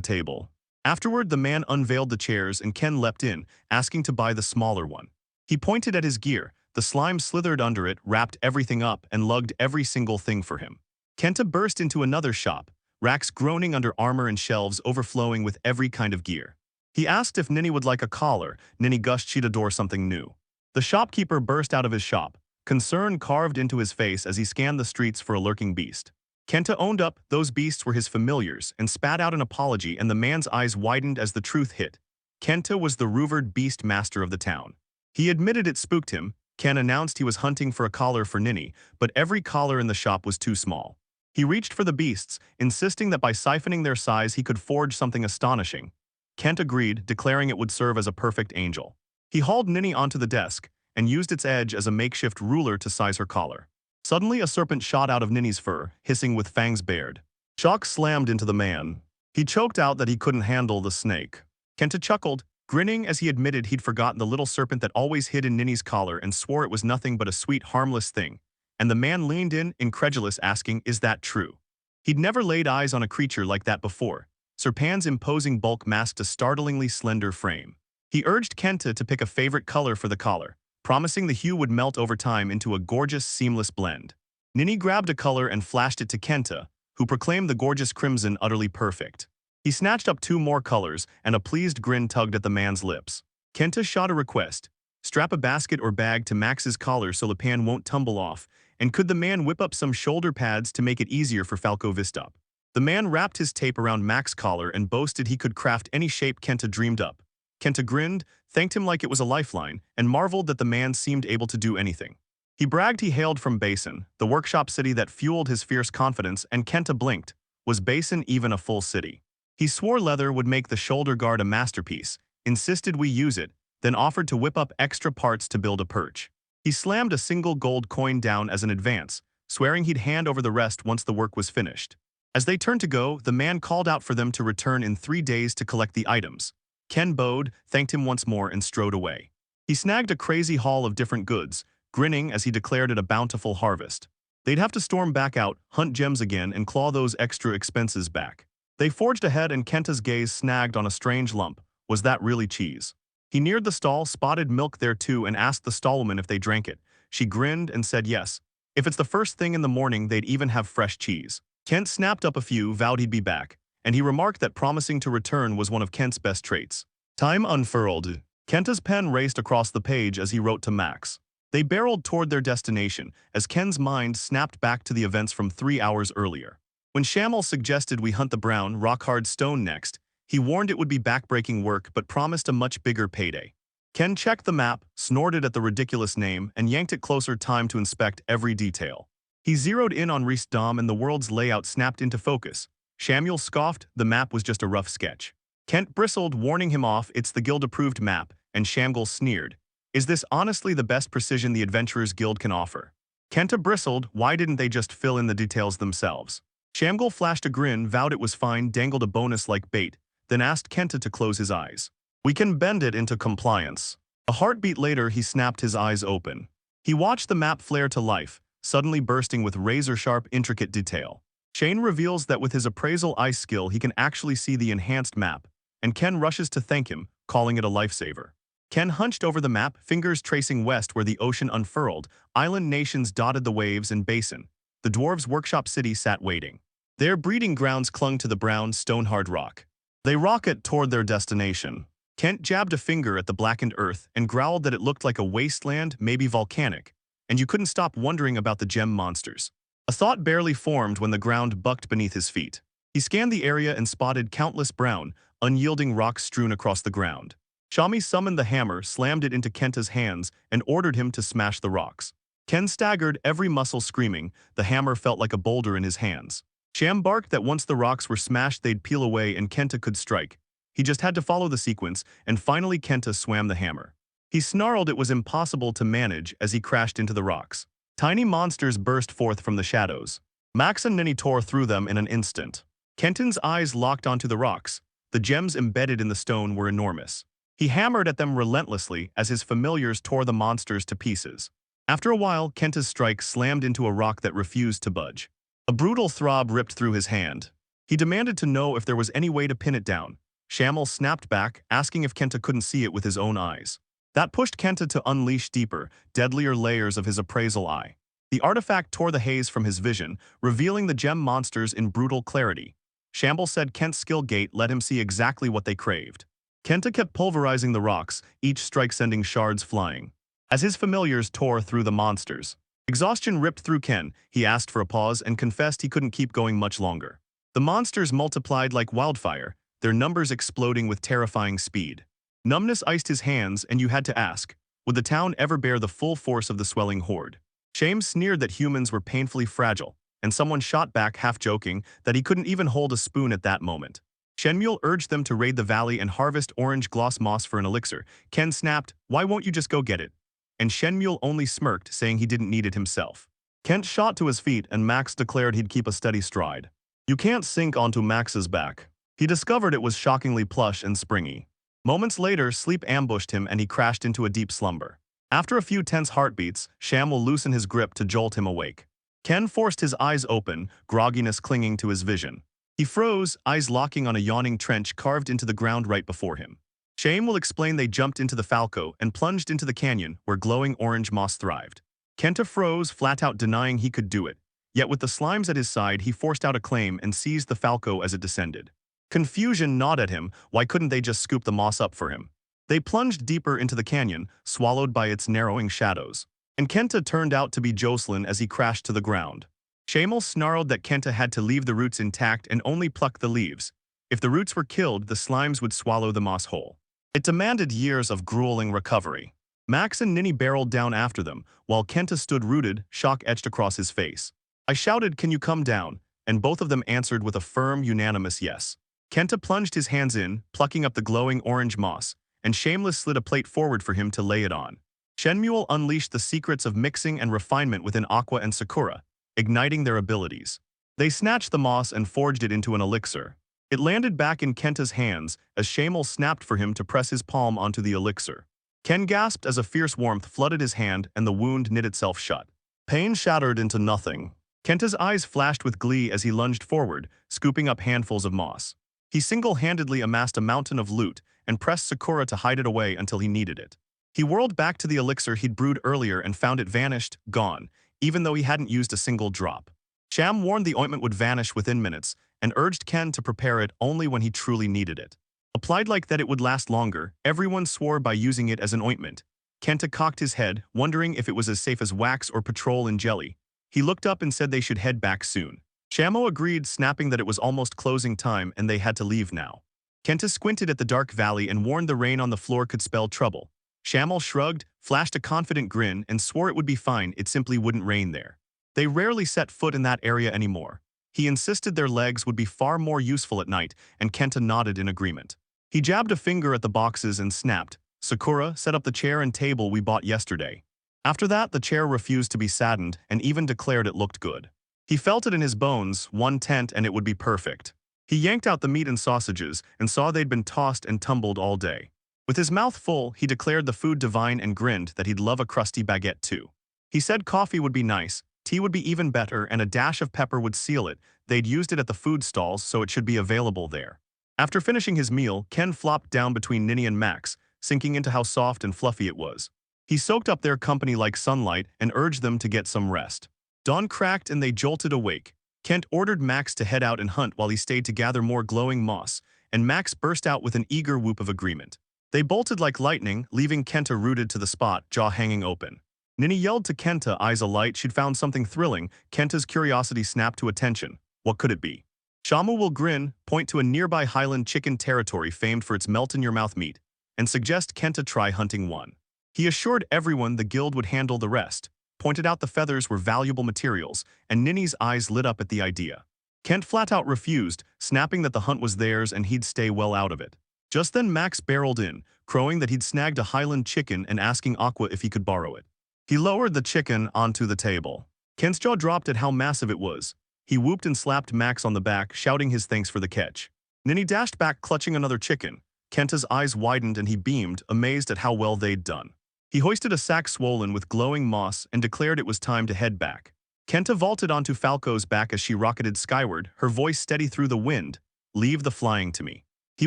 A: table. Afterward, the man unveiled the chairs and Ken leapt in, asking to buy the smaller one. He pointed at his gear. The slime slithered under it, wrapped everything up, and lugged every single thing for him. Kenta burst into another shop, racks groaning under armor and shelves overflowing with every kind of gear. He asked if Ninny would like a collar. Ninny gushed she'd adore something new. The shopkeeper burst out of his shop, concern carved into his face as he scanned the streets for a lurking beast. Kenta owned up those beasts were his familiars and spat out an apology, and the man's eyes widened as the truth hit. Kenta was the rumored beast master of the town. He admitted it spooked him. Ken announced he was hunting for a collar for Ninny, but every collar in the shop was too small. He reached for the beasts, insisting that by siphoning their size he could forge something astonishing. Kent agreed, declaring it would serve as a perfect angel. He hauled Ninny onto the desk and used its edge as a makeshift ruler to size her collar. Suddenly, a serpent shot out of Ninny's fur, hissing with fangs bared. Shock slammed into the man. He choked out that he couldn't handle the snake. Kenta chuckled, grinning as he admitted he'd forgotten the little serpent that always hid in Ninny's collar and swore it was nothing but a sweet, harmless thing. And the man leaned in, incredulous, asking, "Is that true?" He'd never laid eyes on a creature like that before. Serpan's imposing bulk masked a startlingly slender frame. He urged Kenta to pick a favorite color for the collar, promising the hue would melt over time into a gorgeous, seamless blend. Ninny grabbed a color and flashed it to Kenta, who proclaimed the gorgeous crimson utterly perfect. He snatched up 2 more colors, and a pleased grin tugged at the man's lips. Kenta shot a request. Strap a basket or bag to Max's collar so Lepan won't tumble off, and could the man whip up some shoulder pads to make it easier for Falco Vistop? The man wrapped his tape around Max's collar and boasted he could craft any shape Kenta dreamed up. Kenta grinned, thanked him like it was a lifeline, and marveled that the man seemed able to do anything. He bragged he hailed from Basin, the workshop city that fueled his fierce confidence, and Kenta blinked. Was Basin even a full city? He swore leather would make the shoulder guard a masterpiece, insisted we use it, then offered to whip up extra parts to build a perch. He slammed a single gold coin down as an advance, swearing he'd hand over the rest once the work was finished. As they turned to go, the man called out for them to return in 3 days to collect the items. Ken bowed, thanked him once more, and strode away. He snagged a crazy haul of different goods, grinning as he declared it a bountiful harvest. They'd have to storm back out, hunt gems again, and claw those extra expenses back. They forged ahead, and Kenta's gaze snagged on a strange lump. Was that really cheese? He neared the stall, spotted milk there too, and asked the stallwoman if they drank it. She grinned and said yes. If it's the first thing in the morning, they'd even have fresh cheese. Kent snapped up a few, vowed he'd be back, and he remarked that promising to return was one of Kent's best traits. Time unfurled. Kenta's pen raced across the page as he wrote to Max. They barreled toward their destination, as Ken's mind snapped back to the events from 3 hours earlier. When Shamel suggested we hunt the brown, rock-hard stone next, he warned it would be backbreaking work but promised a much bigger payday. Ken checked the map, snorted at the ridiculous name, and yanked it closer, time to inspect every detail. He zeroed in on Reese Dom and the world's layout snapped into focus. Samuel scoffed, the map was just a rough sketch. Kent bristled, warning him off, it's the guild-approved map, and Shamgal sneered. Is this honestly the best precision the Adventurers Guild can offer? Kenta bristled, why didn't they just fill in the details themselves? Shamgal flashed a grin, vowed it was fine, dangled a bonus like bait, then asked Kenta to close his eyes. We can bend it into compliance. A heartbeat later, he snapped his eyes open. He watched the map flare to life, suddenly bursting with razor-sharp, intricate detail. Shane reveals that with his appraisal ice skill, he can actually see the enhanced map, and Ken rushes to thank him, calling it a lifesaver. Ken hunched over the map, fingers tracing west where the ocean unfurled, island nations dotted the waves and basin. The dwarves' workshop city sat waiting. Their breeding grounds clung to the brown, stone-hard rock. They rocket toward their destination. Kent jabbed a finger at the blackened earth and growled that it looked like a wasteland, maybe volcanic, and you couldn't stop wondering about the gem monsters. A thought barely formed when the ground bucked beneath his feet. He scanned the area and spotted countless brown, unyielding rocks strewn across the ground. Shami summoned the hammer, slammed it into Kenta's hands, and ordered him to smash the rocks. Ken staggered, every muscle screaming. The hammer felt like a boulder in his hands. Sham barked that once the rocks were smashed they'd peel away and Kenta could strike. He just had to follow the sequence, and finally Kenta swam the hammer. He snarled it was impossible to manage as he crashed into the rocks. Tiny monsters burst forth from the shadows. Max and Nini tore through them in an instant. Kenton's eyes locked onto the rocks. The gems embedded in the stone were enormous. He hammered at them relentlessly as his familiars tore the monsters to pieces. After a while, Kenta's strike slammed into a rock that refused to budge. A brutal throb ripped through his hand. He demanded to know if there was any way to pin it down. Shamel snapped back, asking if Kenta couldn't see it with his own eyes. That pushed Kenta to unleash deeper, deadlier layers of his appraisal eye. The artifact tore the haze from his vision, revealing the gem monsters in brutal clarity. Shamble said Kent's skill gate let him see exactly what they craved. Kenta kept pulverizing the rocks, each strike sending shards flying. As his familiars tore through the monsters, exhaustion ripped through Ken. He asked for a pause and confessed he couldn't keep going much longer. The monsters multiplied like wildfire, their numbers exploding with terrifying speed. Numbness iced his hands, and you had to ask, would the town ever bear the full force of the swelling horde? Shame sneered that humans were painfully fragile, and someone shot back half-joking that he couldn't even hold a spoon at that moment. Shenmule urged them to raid the valley and harvest orange gloss moss for an elixir. Ken snapped, "Why won't you just go get it?" And Shenmule only smirked, saying he didn't need it himself. Kent shot to his feet, and Max declared he'd keep a steady stride. You can't sink onto Max's back. He discovered it was shockingly plush and springy. Moments later, sleep ambushed him and he crashed into a deep slumber. After a few tense heartbeats, Sham will loosen his grip to jolt him awake. Ken forced his eyes open, grogginess clinging to his vision. He froze, eyes locking on a yawning trench carved into the ground right before him. Shame will explain they jumped into the falco and plunged into the canyon where glowing orange moss thrived. Kenta froze, flat out denying he could do it. Yet with the slimes at his side, he forced out a claim and seized the falco as it descended. Confusion gnawed at him. Why couldn't they just scoop the moss up for him? They plunged deeper into the canyon, swallowed by its narrowing shadows. And Kenta turned out to be Jocelyn as he crashed to the ground. Shamel snarled that Kenta had to leave the roots intact and only pluck the leaves. If the roots were killed, the slimes would swallow the moss whole. It demanded years of grueling recovery. Max and Nini barreled down after them, while Kenta stood rooted, shock etched across his face. I shouted, "Can you come down?" And both of them answered with a firm, unanimous yes. Kenta plunged his hands in, plucking up the glowing orange moss, and Shameless slid a plate forward for him to lay it on. Shenmule unleashed the secrets of mixing and refinement within Aqua and Sakura, igniting their abilities. They snatched the moss and forged it into an elixir. It landed back in Kenta's hands as Shamel snapped for him to press his palm onto the elixir. Ken gasped as a fierce warmth flooded his hand and the wound knit itself shut. Pain shattered into nothing. Kenta's eyes flashed with glee as he lunged forward, scooping up handfuls of moss. He single-handedly amassed a mountain of loot and pressed Sakura to hide it away until he needed it. He whirled back to the elixir he'd brewed earlier and found it vanished, gone, even though he hadn't used a single drop. Sham warned the ointment would vanish within minutes and urged Ken to prepare it only when he truly needed it. Applied like that, it would last longer. Everyone swore by using it as an ointment. Kenta cocked his head, wondering if it was as safe as wax or petrol in jelly. He looked up and said they should head back soon. Shamo agreed, snapping that it was almost closing time and they had to leave now. Kenta squinted at the dark valley and warned the rain on the floor could spell trouble. Shamel shrugged, flashed a confident grin, and swore it would be fine, it simply wouldn't rain there. They rarely set foot in that area anymore. He insisted their legs would be far more useful at night, and Kenta nodded in agreement. He jabbed a finger at the boxes and snapped, "Sakura, set up the chair and table we bought yesterday." After that, the chair refused to be saddened and even declared it looked good. He felt it in his bones, one tent and it would be perfect. He yanked out the meat and sausages and saw they'd been tossed and tumbled all day. With his mouth full, he declared the food divine and grinned that he'd love a crusty baguette too. He said coffee would be nice, tea would be even better, and a dash of pepper would seal it. They'd used it at the food stalls, so it should be available there. After finishing his meal, Ken flopped down between Nini and Max, sinking into how soft and fluffy it was. He soaked up their company like sunlight and urged them to get some rest. Dawn cracked and they jolted awake. Kent ordered Max to head out and hunt while he stayed to gather more glowing moss, and Max burst out with an eager whoop of agreement. They bolted like lightning, leaving Kenta rooted to the spot, jaw hanging open. Nini yelled to Kenta, eyes alight. She'd found something thrilling. Kenta's curiosity snapped to attention. What could it be? Shamu will grin, point to a nearby highland chicken territory famed for its melt-in-your-mouth meat, and suggest Kenta try hunting one. He assured everyone the guild would handle the rest, pointed out the feathers were valuable materials, and Nini's eyes lit up at the idea. Kent flat-out refused, snapping that the hunt was theirs and he'd stay well out of it. Just then Max barreled in, crowing that he'd snagged a highland chicken and asking Aqua if he could borrow it. He lowered the chicken onto the table. Kent's jaw dropped at how massive it was. He whooped and slapped Max on the back, shouting his thanks for the catch. Ninny dashed back, clutching another chicken. Kenta's eyes widened and he beamed, amazed at how well they'd done. He hoisted a sack swollen with glowing moss and declared it was time to head back. Kenta vaulted onto Falco's back as she rocketed skyward, her voice steady through the wind. "Leave the flying to me." He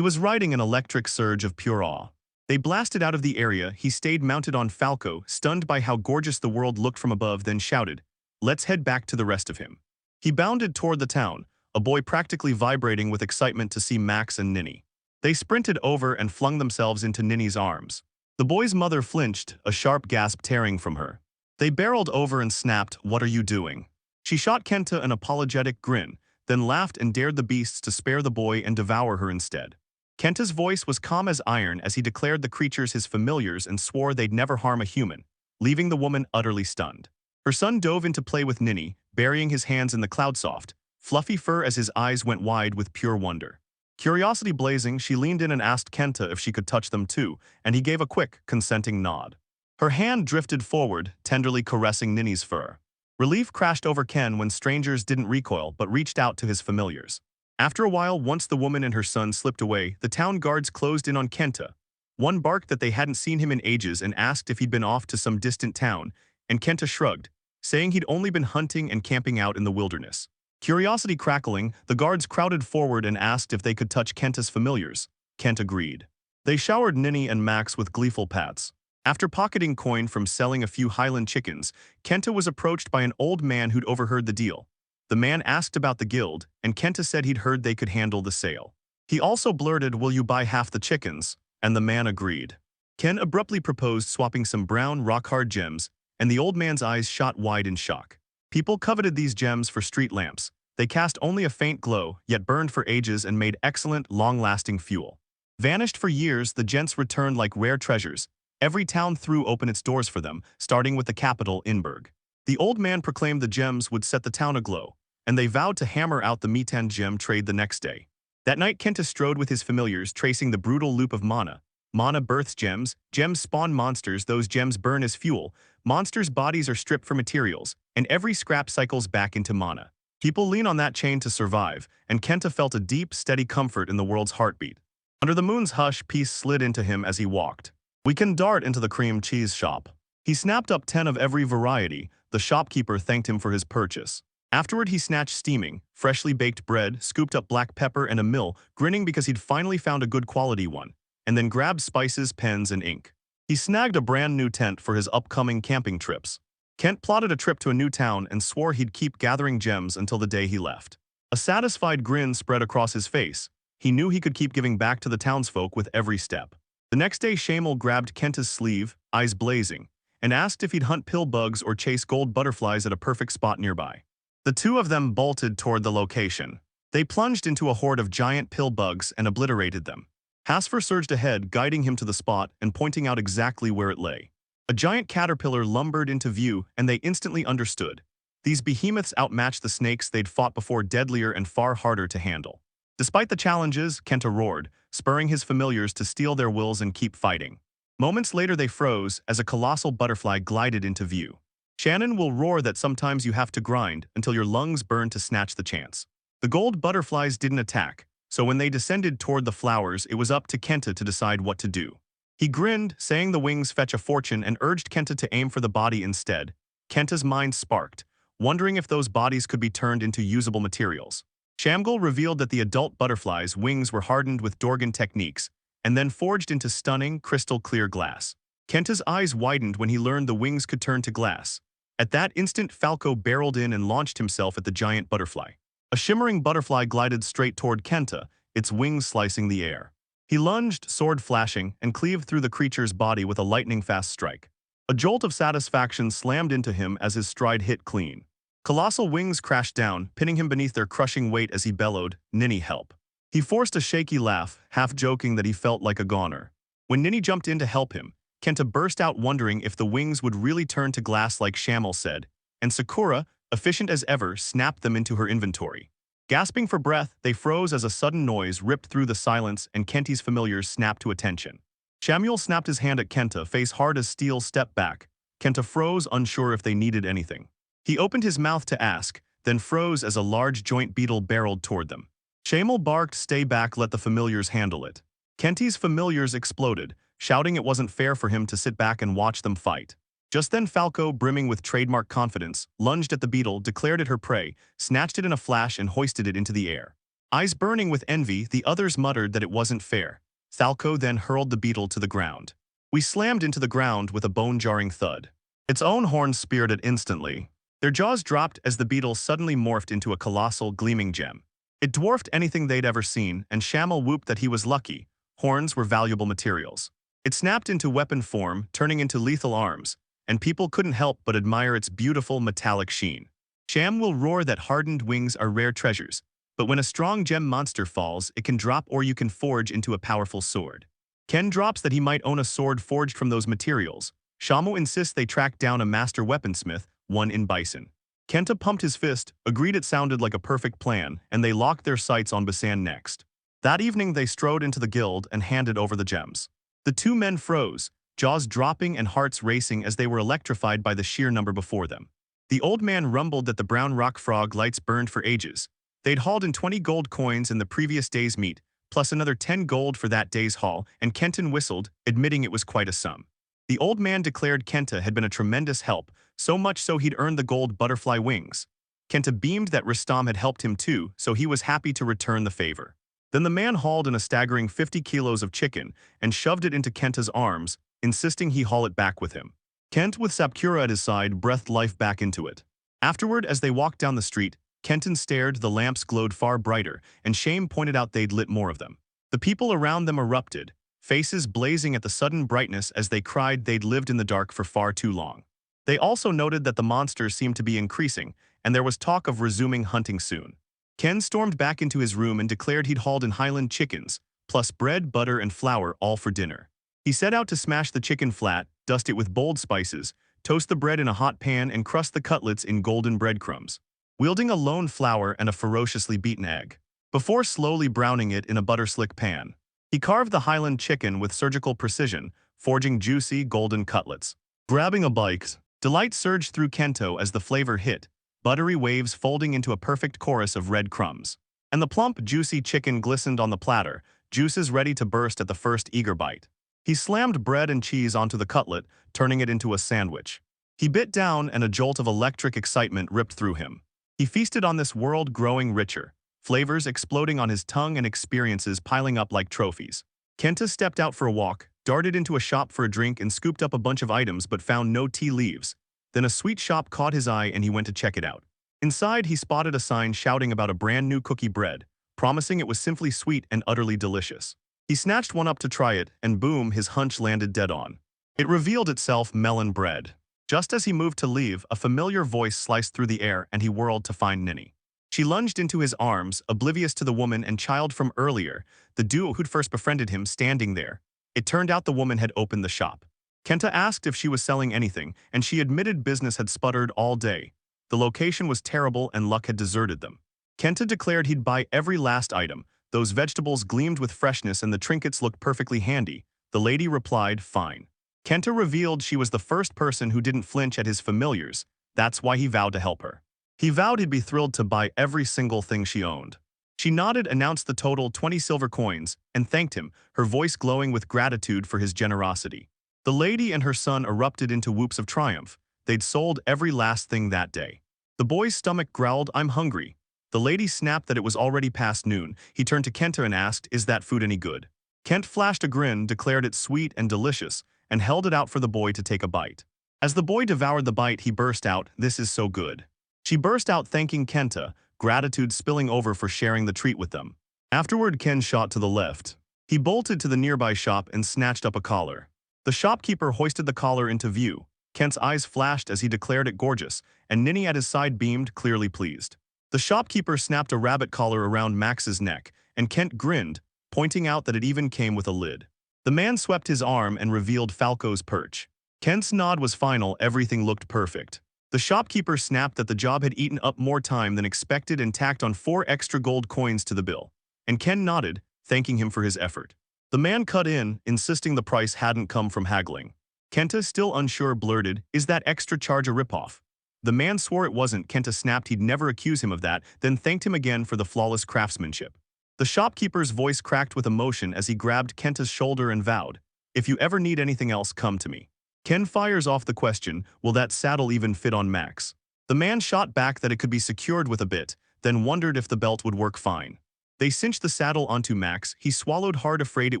A: was riding an electric surge of pure awe. They blasted out of the area. He stayed mounted on Falco, stunned by how gorgeous the world looked from above, then shouted, "Let's head back to the rest of him." He bounded toward the town, a boy practically vibrating with excitement to see Max and Ninny. They sprinted over and flung themselves into Ninny's arms. The boy's mother flinched, a sharp gasp tearing from her. They barreled over and snapped, "What are you doing?" She shot Kenta an apologetic grin, then laughed and dared the beasts to spare the boy and devour her instead. Kenta's voice was calm as iron as he declared the creatures his familiars and swore they'd never harm a human, leaving the woman utterly stunned. Her son dove into play with Ninny, burying his hands in the cloud-soft, fluffy fur as his eyes went wide with pure wonder. Curiosity blazing, she leaned in and asked Kenta if she could touch them too, and he gave a quick, consenting nod. Her hand drifted forward, tenderly caressing Ninny's fur. Relief crashed over Ken when strangers didn't recoil but reached out to his familiars. After a while, once the woman and her son slipped away, the town guards closed in on Kenta. One barked that they hadn't seen him in ages and asked if he'd been off to some distant town, and Kenta shrugged, saying he'd only been hunting and camping out in the wilderness. Curiosity crackling, the guards crowded forward and asked if they could touch Kenta's familiars. Kent agreed. They showered Ninny and Max with gleeful pats. After pocketing coin from selling a few Highland chickens, Kenta was approached by an old man who'd overheard the deal. The man asked about the guild, and Kenta said he'd heard they could handle the sale. He also blurted, "Will you buy half the chickens?" And the man agreed. Ken abruptly proposed swapping some brown, rock-hard gems, and the old man's eyes shot wide in shock. People coveted these gems for street lamps. They cast only a faint glow, yet burned for ages and made excellent, long-lasting fuel. Vanished for years, the gents returned like rare treasures. Every town threw open its doors for them, starting with the capital, Inberg. The old man proclaimed the gems would set the town aglow, and they vowed to hammer out the Mitan gem trade the next day. That night, Kenta strode with his familiars, tracing the brutal loop of mana. Mana births gems, gems spawn monsters, those gems burn as fuel, monsters' bodies are stripped for materials, and every scrap cycles back into mana. People lean on that chain to survive, and Kenta felt a deep, steady comfort in the world's heartbeat. Under the moon's hush, peace slid into him as he walked. "We can dart into the cream cheese shop." He snapped up 10 of every variety. The shopkeeper thanked him for his purchase. Afterward, he snatched steaming, freshly baked bread, scooped up black pepper and a mill, grinning because he'd finally found a good quality one, and then grabbed spices, pens, and ink. He snagged a brand new tent for his upcoming camping trips. Kent plotted a trip to a new town and swore he'd keep gathering gems until the day he left. A satisfied grin spread across his face. He knew he could keep giving back to the townsfolk with every step. The next day, Shamel grabbed Kenta's sleeve, eyes blazing, and asked if he'd hunt pill bugs or chase gold butterflies at a perfect spot nearby. The two of them bolted toward the location. They plunged into a horde of giant pill bugs and obliterated them. Hasfer surged ahead, guiding him to the spot and pointing out exactly where it lay. A giant caterpillar lumbered into view, and they instantly understood. These behemoths outmatched the snakes they'd fought before, deadlier and far harder to handle. Despite the challenges, Kenta roared, spurring his familiars to steel their wills and keep fighting. Moments later, they froze as a colossal butterfly glided into view. Shannon will roar that sometimes you have to grind until your lungs burn to snatch the chance. The gold butterflies didn't attack, so when they descended toward the flowers, it was up to Kenta to decide what to do. He grinned, saying the wings fetch a fortune, and urged Kenta to aim for the body instead. Kenta's mind sparked, wondering if those bodies could be turned into usable materials. Shamgal revealed that the adult butterfly's wings were hardened with Dorgan techniques, and then forged into stunning, crystal-clear glass. Kenta's eyes widened when he learned the wings could turn to glass. At that instant, Falco barreled in and launched himself at the giant butterfly. A shimmering butterfly glided straight toward Kenta, its wings slicing the air. He lunged, sword flashing, and cleaved through the creature's body with a lightning-fast strike. A jolt of satisfaction slammed into him as his stride hit clean. Colossal wings crashed down, pinning him beneath their crushing weight as he bellowed, "Ninny, help." He forced a shaky laugh, half joking that he felt like a goner. When Ninny jumped in to help him, Kenta burst out wondering if the wings would really turn to glass like Shamel said, and Sakura, efficient as ever, snapped them into her inventory. Gasping for breath, they froze as a sudden noise ripped through the silence and Kenti's familiars snapped to attention. Shamuel snapped his hand at Kenta, face hard as steel, stepped back. Kenta froze, unsure if they needed anything. He opened his mouth to ask, then froze as a large joint beetle barreled toward them. Shamal barked, "Stay back, let the familiars handle it." Kenti's familiars exploded, shouting it wasn't fair for him to sit back and watch them fight. Just then Falco, brimming with trademark confidence, lunged at the beetle, declared it her prey, snatched it in a flash and hoisted it into the air. Eyes burning with envy, the others muttered that it wasn't fair. Falco then hurled the beetle to the ground. We slammed into the ground with a bone-jarring thud. Its own horns speared it instantly. Their jaws dropped as the beetle suddenly morphed into a colossal, gleaming gem. It dwarfed anything they'd ever seen, and Shamal whooped that he was lucky. Horns were valuable materials. It snapped into weapon form, turning into lethal arms, and people couldn't help but admire its beautiful metallic sheen. Sham will roar that hardened wings are rare treasures, but when a strong gem monster falls, it can drop or you can forge into a powerful sword. Ken drops that he might own a sword forged from those materials. Shamu insists they track down a master weaponsmith, one in Bison. Kenta pumped his fist, agreed it sounded like a perfect plan, and they locked their sights on Basan next. That evening they strode into the guild and handed over the gems. The two men froze, jaws dropping and hearts racing as they were electrified by the sheer number before them. The old man rumbled that the brown rock frog lights burned for ages. They'd hauled in 20 gold coins in the previous day's meet, plus another 10 gold for that day's haul, and Kenton whistled, admitting it was quite a sum. The old man declared Kenta had been a tremendous help, so much so he'd earned the gold butterfly wings. Kenta beamed that Rustam had helped him too, so he was happy to return the favor. Then the man hauled in a staggering 50 kilos of chicken and shoved it into Kenta's arms, insisting he haul it back with him. Kent, with Sapkura at his side, breathed life back into it. Afterward, as they walked down the street, Kenton stared, the lamps glowed far brighter, and Shame pointed out they'd lit more of them. The people around them erupted, faces blazing at the sudden brightness as they cried they'd lived in the dark for far too long. They also noted that the monsters seemed to be increasing, and there was talk of resuming hunting soon. Ken stormed back into his room and declared he'd hauled in Highland chickens, plus bread, butter, and flour, all for dinner. He set out to smash the chicken flat, dust it with bold spices, toast the bread in a hot pan, and crust the cutlets in golden breadcrumbs, wielding a lone flour and a ferociously beaten egg. Before slowly browning it in a butter-slick pan, he carved the Highland chicken with surgical precision, forging juicy, golden cutlets. Grabbing a bite, delight surged through Kento as the flavor hit, buttery waves folding into a perfect chorus of red crumbs. And the plump, juicy chicken glistened on the platter, juices ready to burst at the first eager bite. He slammed bread and cheese onto the cutlet, turning it into a sandwich. He bit down and a jolt of electric excitement ripped through him. He feasted on this world growing richer, flavors exploding on his tongue and experiences piling up like trophies. Kenta stepped out for a walk, darted into a shop for a drink and scooped up a bunch of items but found no tea leaves. Then a sweet shop caught his eye and he went to check it out. Inside he spotted a sign shouting about a brand new cookie bread, promising it was simply sweet and utterly delicious. He snatched one up to try it, and boom, his hunch landed dead on. It revealed itself melon bread. Just as he moved to leave, a familiar voice sliced through the air and he whirled to find Ninny. She lunged into his arms, oblivious to the woman and child from earlier, the duo who'd first befriended him standing there. It turned out the woman had opened the shop. Kenta asked if she was selling anything, and she admitted business had sputtered all day. The location was terrible and luck had deserted them. Kenta declared he'd buy every last item. Those vegetables gleamed with freshness and the trinkets looked perfectly handy. The lady replied, fine. Kenta revealed she was the first person who didn't flinch at his familiars. That's why he vowed to help her. He vowed he'd be thrilled to buy every single thing she owned. She nodded, announced the total 20 silver coins, and thanked him, her voice glowing with gratitude for his generosity. The lady and her son erupted into whoops of triumph. They'd sold every last thing that day. The boy's stomach growled, I'm hungry. The lady snapped that it was already past noon. He turned to Kenta and asked, is that food any good? Kent flashed a grin, declared it sweet and delicious, and held it out for the boy to take a bite. As the boy devoured the bite, he burst out, this is so good. She burst out thanking Kenta, gratitude spilling over for sharing the treat with them. Afterward, Ken shot to the left. He bolted to the nearby shop and snatched up a collar. The shopkeeper hoisted the collar into view. Kent's eyes flashed as he declared it gorgeous, and Ninny at his side beamed, clearly pleased. The shopkeeper snapped a rabbit collar around Max's neck, and Kent grinned, pointing out that it even came with a lid. The man swept his arm and revealed Falco's perch. Kent's nod was final, everything looked perfect. The shopkeeper snapped that the job had eaten up more time than expected and tacked on 4 extra gold coins to the bill. And Ken nodded, thanking him for his effort. The man cut in, insisting the price hadn't come from haggling. Kenta, still unsure, blurted, is that extra charge a ripoff? The man swore it wasn't. Kenta snapped he'd never accuse him of that, then thanked him again for the flawless craftsmanship. The shopkeeper's voice cracked with emotion as he grabbed Kenta's shoulder and vowed, "If you ever need anything else, come to me." Ken fires off the question, "Will that saddle even fit on Max?" The man shot back that it could be secured with a bit, then wondered if the belt would work fine. They cinched the saddle onto Max. He swallowed hard, afraid it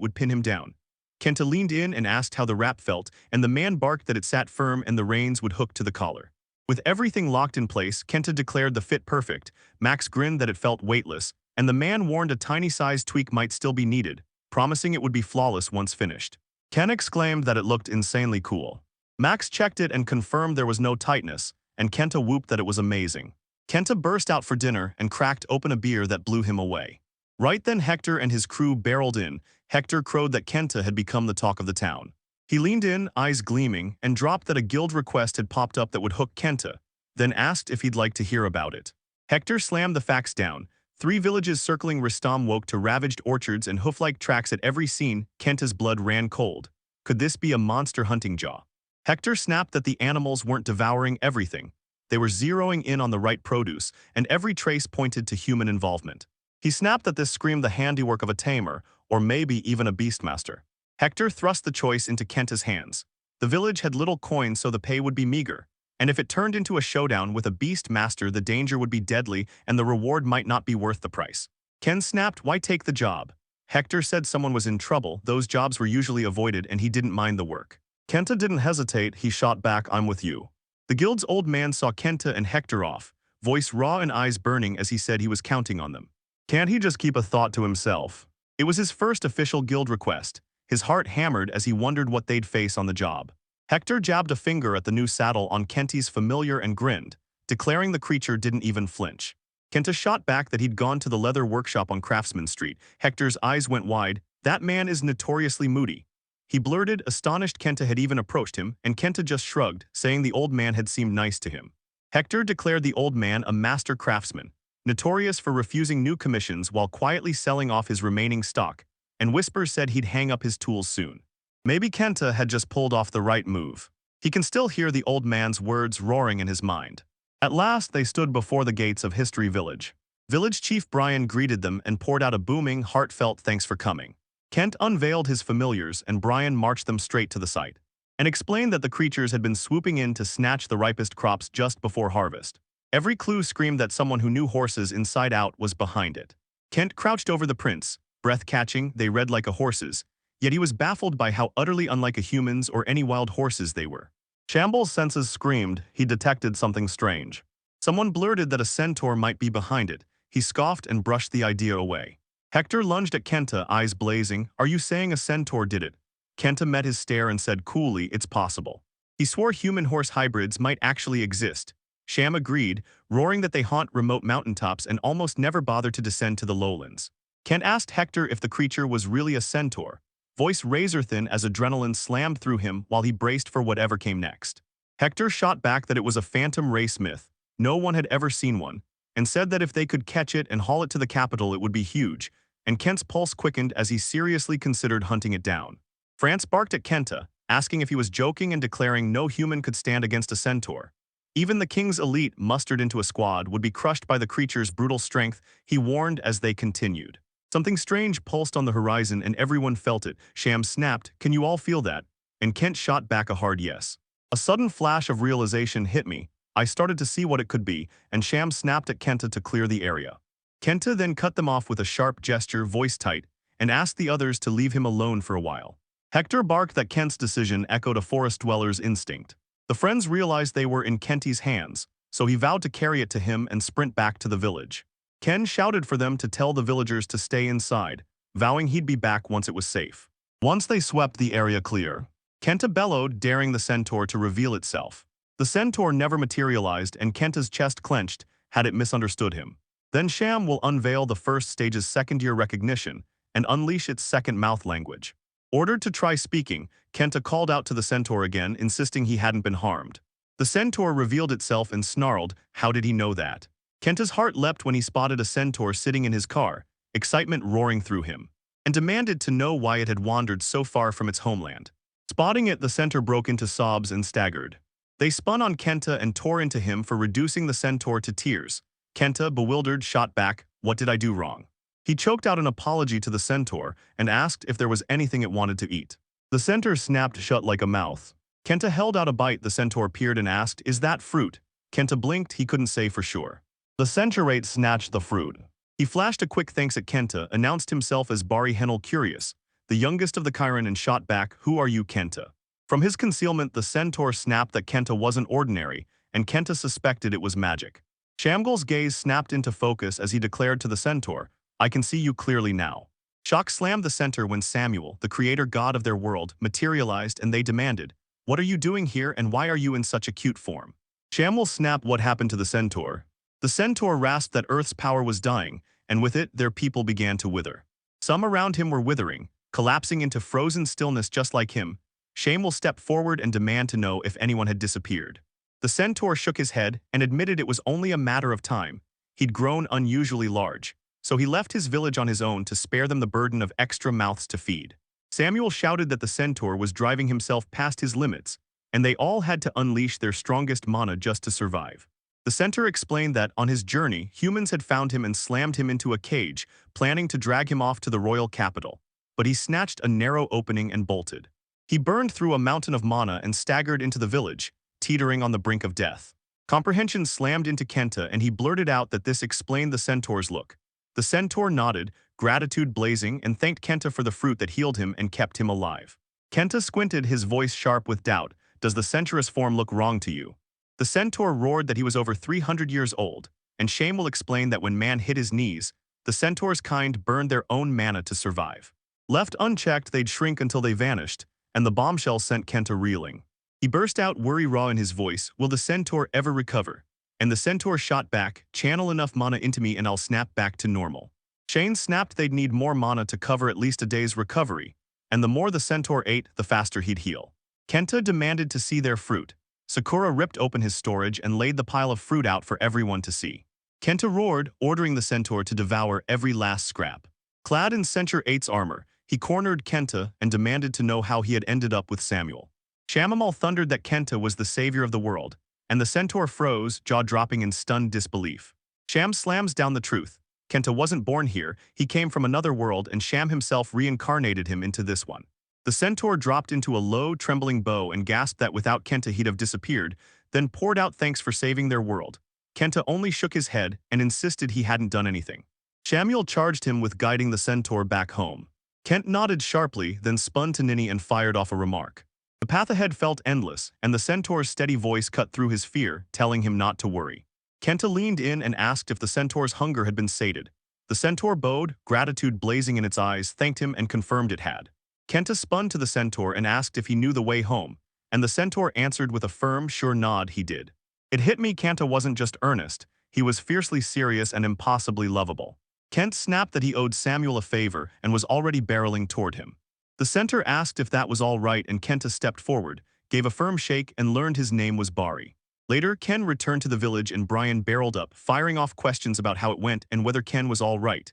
A: would pin him down. Kenta leaned in and asked how the wrap felt, and the man barked that it sat firm and the reins would hook to the collar. With everything locked in place, Kenta declared the fit perfect. Max grinned that it felt weightless, and the man warned a tiny size tweak might still be needed, promising it would be flawless once finished. Ken exclaimed that it looked insanely cool. Max checked it and confirmed there was no tightness, and Kenta whooped that it was amazing. Kenta burst out for dinner and cracked open a beer that blew him away. Right then Hector and his crew barreled in. Hector crowed that Kenta had become the talk of the town. He leaned in, eyes gleaming, and dropped that a guild request had popped up that would hook Kenta, then asked if he'd like to hear about it. Hector slammed the facts down. 3 villages circling Ristam woke to ravaged orchards and hoof-like tracks at every scene. Kenta's blood ran cold. Could this be a monster hunting jaw? Hector snapped that the animals weren't devouring everything. They were zeroing in on the right produce, and every trace pointed to human involvement. He snapped that this screamed the handiwork of a tamer, or maybe even a beastmaster. Hector thrust the choice into Kenta's hands. The village had little coin, so the pay would be meager. And if it turned into a showdown with a beast master, the danger would be deadly and the reward might not be worth the price. Ken snapped, "Why take the job?" Hector said someone was in trouble. Those jobs were usually avoided and he didn't mind the work. Kenta didn't hesitate. He shot back, "I'm with you." The guild's old man saw Kenta and Hector off, voice raw and eyes burning as he said he was counting on them. Can't he just keep a thought to himself? It was his first official guild request. His heart hammered as he wondered what they'd face on the job. Hector jabbed a finger at the new saddle on Kenti's familiar and grinned, declaring the creature didn't even flinch. Kenta shot back that he'd gone to the leather workshop on Craftsman Street. Hector's eyes went wide. "That man is notoriously moody." He blurted, astonished Kenta had even approached him, and Kenta just shrugged, saying the old man had seemed nice to him. Hector declared the old man a master craftsman, notorious for refusing new commissions while quietly selling off his remaining stock, and whispers said he'd hang up his tools soon. Maybe Kenta had just pulled off the right move. He can still hear the old man's words roaring in his mind. At last, they stood before the gates of History Village. Village Chief Brian greeted them and poured out a booming, heartfelt thanks for coming. Kent unveiled his familiars and Brian marched them straight to the site and explained that the creatures had been swooping in to snatch the ripest crops just before harvest. Every clue screamed that someone who knew horses inside out was behind it. Kent crouched over the prince, breath-catching. They read like a horse's, yet he was baffled by how utterly unlike a human's or any wild horses they were. Shamble's senses screamed. He detected something strange. Someone blurted that a centaur might be behind it. He scoffed and brushed the idea away. Hector lunged at Kenta, eyes blazing. "Are you saying a centaur did it?" Kenta met his stare and said coolly, "It's possible." He swore human-horse hybrids might actually exist. Sham agreed, roaring that they haunt remote mountaintops and almost never bother to descend to the lowlands. Kent asked Hector if the creature was really a centaur, voice razor-thin as adrenaline slammed through him while he braced for whatever came next. Hector shot back that it was a phantom race myth. No one had ever seen one, and said that if they could catch it and haul it to the capital it would be huge, and Kent's pulse quickened as he seriously considered hunting it down. France barked at Kenta, asking if he was joking and declaring no human could stand against a centaur. Even the king's elite, mustered into a squad, would be crushed by the creature's brutal strength, he warned as they continued. Something strange pulsed on the horizon and everyone felt it. Sham snapped, "Can you all feel that?" And Kent shot back a hard yes. A sudden flash of realization hit me. I started to see what it could be, and Sham snapped at Kenta to clear the area. Kenta then cut them off with a sharp gesture, voice tight, and asked the others to leave him alone for a while. Hector barked that Kent's decision echoed a forest dweller's instinct. The friends realized they were in Kenti's hands, so he vowed to carry it to him and sprint back to the village. Ken shouted for them to tell the villagers to stay inside, vowing he'd be back once it was safe. Once they swept the area clear, Kenta bellowed, daring the centaur to reveal itself. The centaur never materialized and Kenta's chest clenched, had it misunderstood him. Then Sham will unveil the first stage's second-year recognition and unleash its second mouth language. Ordered to try speaking, Kenta called out to the centaur again, insisting he hadn't been harmed. The centaur revealed itself and snarled, "How did he know that?" Kenta's heart leapt when he spotted a centaur sitting in his car, excitement roaring through him, and demanded to know why it had wandered so far from its homeland. Spotting it, the centaur broke into sobs and staggered. They spun on Kenta and tore into him for reducing the centaur to tears. Kenta, bewildered, shot back, "What did I do wrong?" He choked out an apology to the centaur and asked if there was anything it wanted to eat. The centaur snapped shut like a mouth. Kenta held out a bite. The centaur peered and asked, "Is that fruit?" Kenta blinked. He couldn't say for sure. The centaurate snatched the fruit. He flashed a quick thanks at Kenta, announced himself as Bari Curious, the youngest of the Chiron, and shot back, "Who are you, Kenta?" From his concealment, the centaur snapped that Kenta wasn't ordinary, and Kenta suspected it was magic. Shamgal's gaze snapped into focus as he declared to the centaur, "I can see you clearly now." Shock slammed the center when Samuel, the creator god of their world, materialized, and they demanded, "What are you doing here and why are you in such a cute form?" Shamwell snapped what happened to the centaur. The centaur rasped that Earth's power was dying, and with it, their people began to wither. Some around him were withering, collapsing into frozen stillness just like him. Shamwell stepped forward and demanded to know if anyone had disappeared. The centaur shook his head and admitted it was only a matter of time. He'd grown unusually large, so he left his village on his own to spare them the burden of extra mouths to feed. Samuel shouted that the centaur was driving himself past his limits, and they all had to unleash their strongest mana just to survive. The centaur explained that, on his journey, humans had found him and slammed him into a cage, planning to drag him off to the royal capital. But he snatched a narrow opening and bolted. He burned through a mountain of mana and staggered into the village, teetering on the brink of death. Comprehension slammed into Kenta and he blurted out that this explained the centaur's look. The centaur nodded, gratitude blazing, and thanked Kenta for the fruit that healed him and kept him alive. Kenta squinted, his voice sharp with doubt. "Does the centaur's form look wrong to you?" The centaur roared that he was over 300 years old, and Shamewell explained that when man hit his knees, the centaur's kind burned their own mana to survive. Left unchecked, they'd shrink until they vanished, and the bombshell sent Kenta reeling. He burst out, worry raw in his voice, "Will the centaur ever recover?" And the centaur shot back, "Channel enough mana into me and I'll snap back to normal." Shane snapped they'd need more mana to cover at least a day's recovery, and the more the centaur ate, the faster he'd heal. Kenta demanded to see their fruit. Sakura ripped open his storage and laid the pile of fruit out for everyone to see. Kenta roared, ordering the centaur to devour every last scrap. Clad in Centaur 8's armor, he cornered Kenta and demanded to know how he had ended up with Samuel. Shamamal thundered that Kenta was the savior of the world, and the centaur froze, jaw-dropping in stunned disbelief. Sham slams down the truth. Kenta wasn't born here, he came from another world, and Sham himself reincarnated him into this one. The centaur dropped into a low, trembling bow and gasped that without Kenta he'd have disappeared, then poured out thanks for saving their world. Kenta only shook his head and insisted he hadn't done anything. Shamuel charged him with guiding the centaur back home. Kent nodded sharply, then spun to Nini and fired off a remark. The path ahead felt endless, and the centaur's steady voice cut through his fear, telling him not to worry. Kenta leaned in and asked if the centaur's hunger had been sated. The centaur bowed, gratitude blazing in its eyes, thanked him and confirmed it had. Kenta spun to the centaur and asked if he knew the way home, and the centaur answered with a firm, sure nod he did. It hit me Kenta wasn't just earnest, he was fiercely serious and impossibly lovable. Kent snapped that he owed Samuel a favor and was already barreling toward him. The centaur asked if that was all right and Kenta stepped forward, gave a firm shake and learned his name was Bari. Later, Ken returned to the village and Brian barreled up, firing off questions about how it went and whether Ken was all right.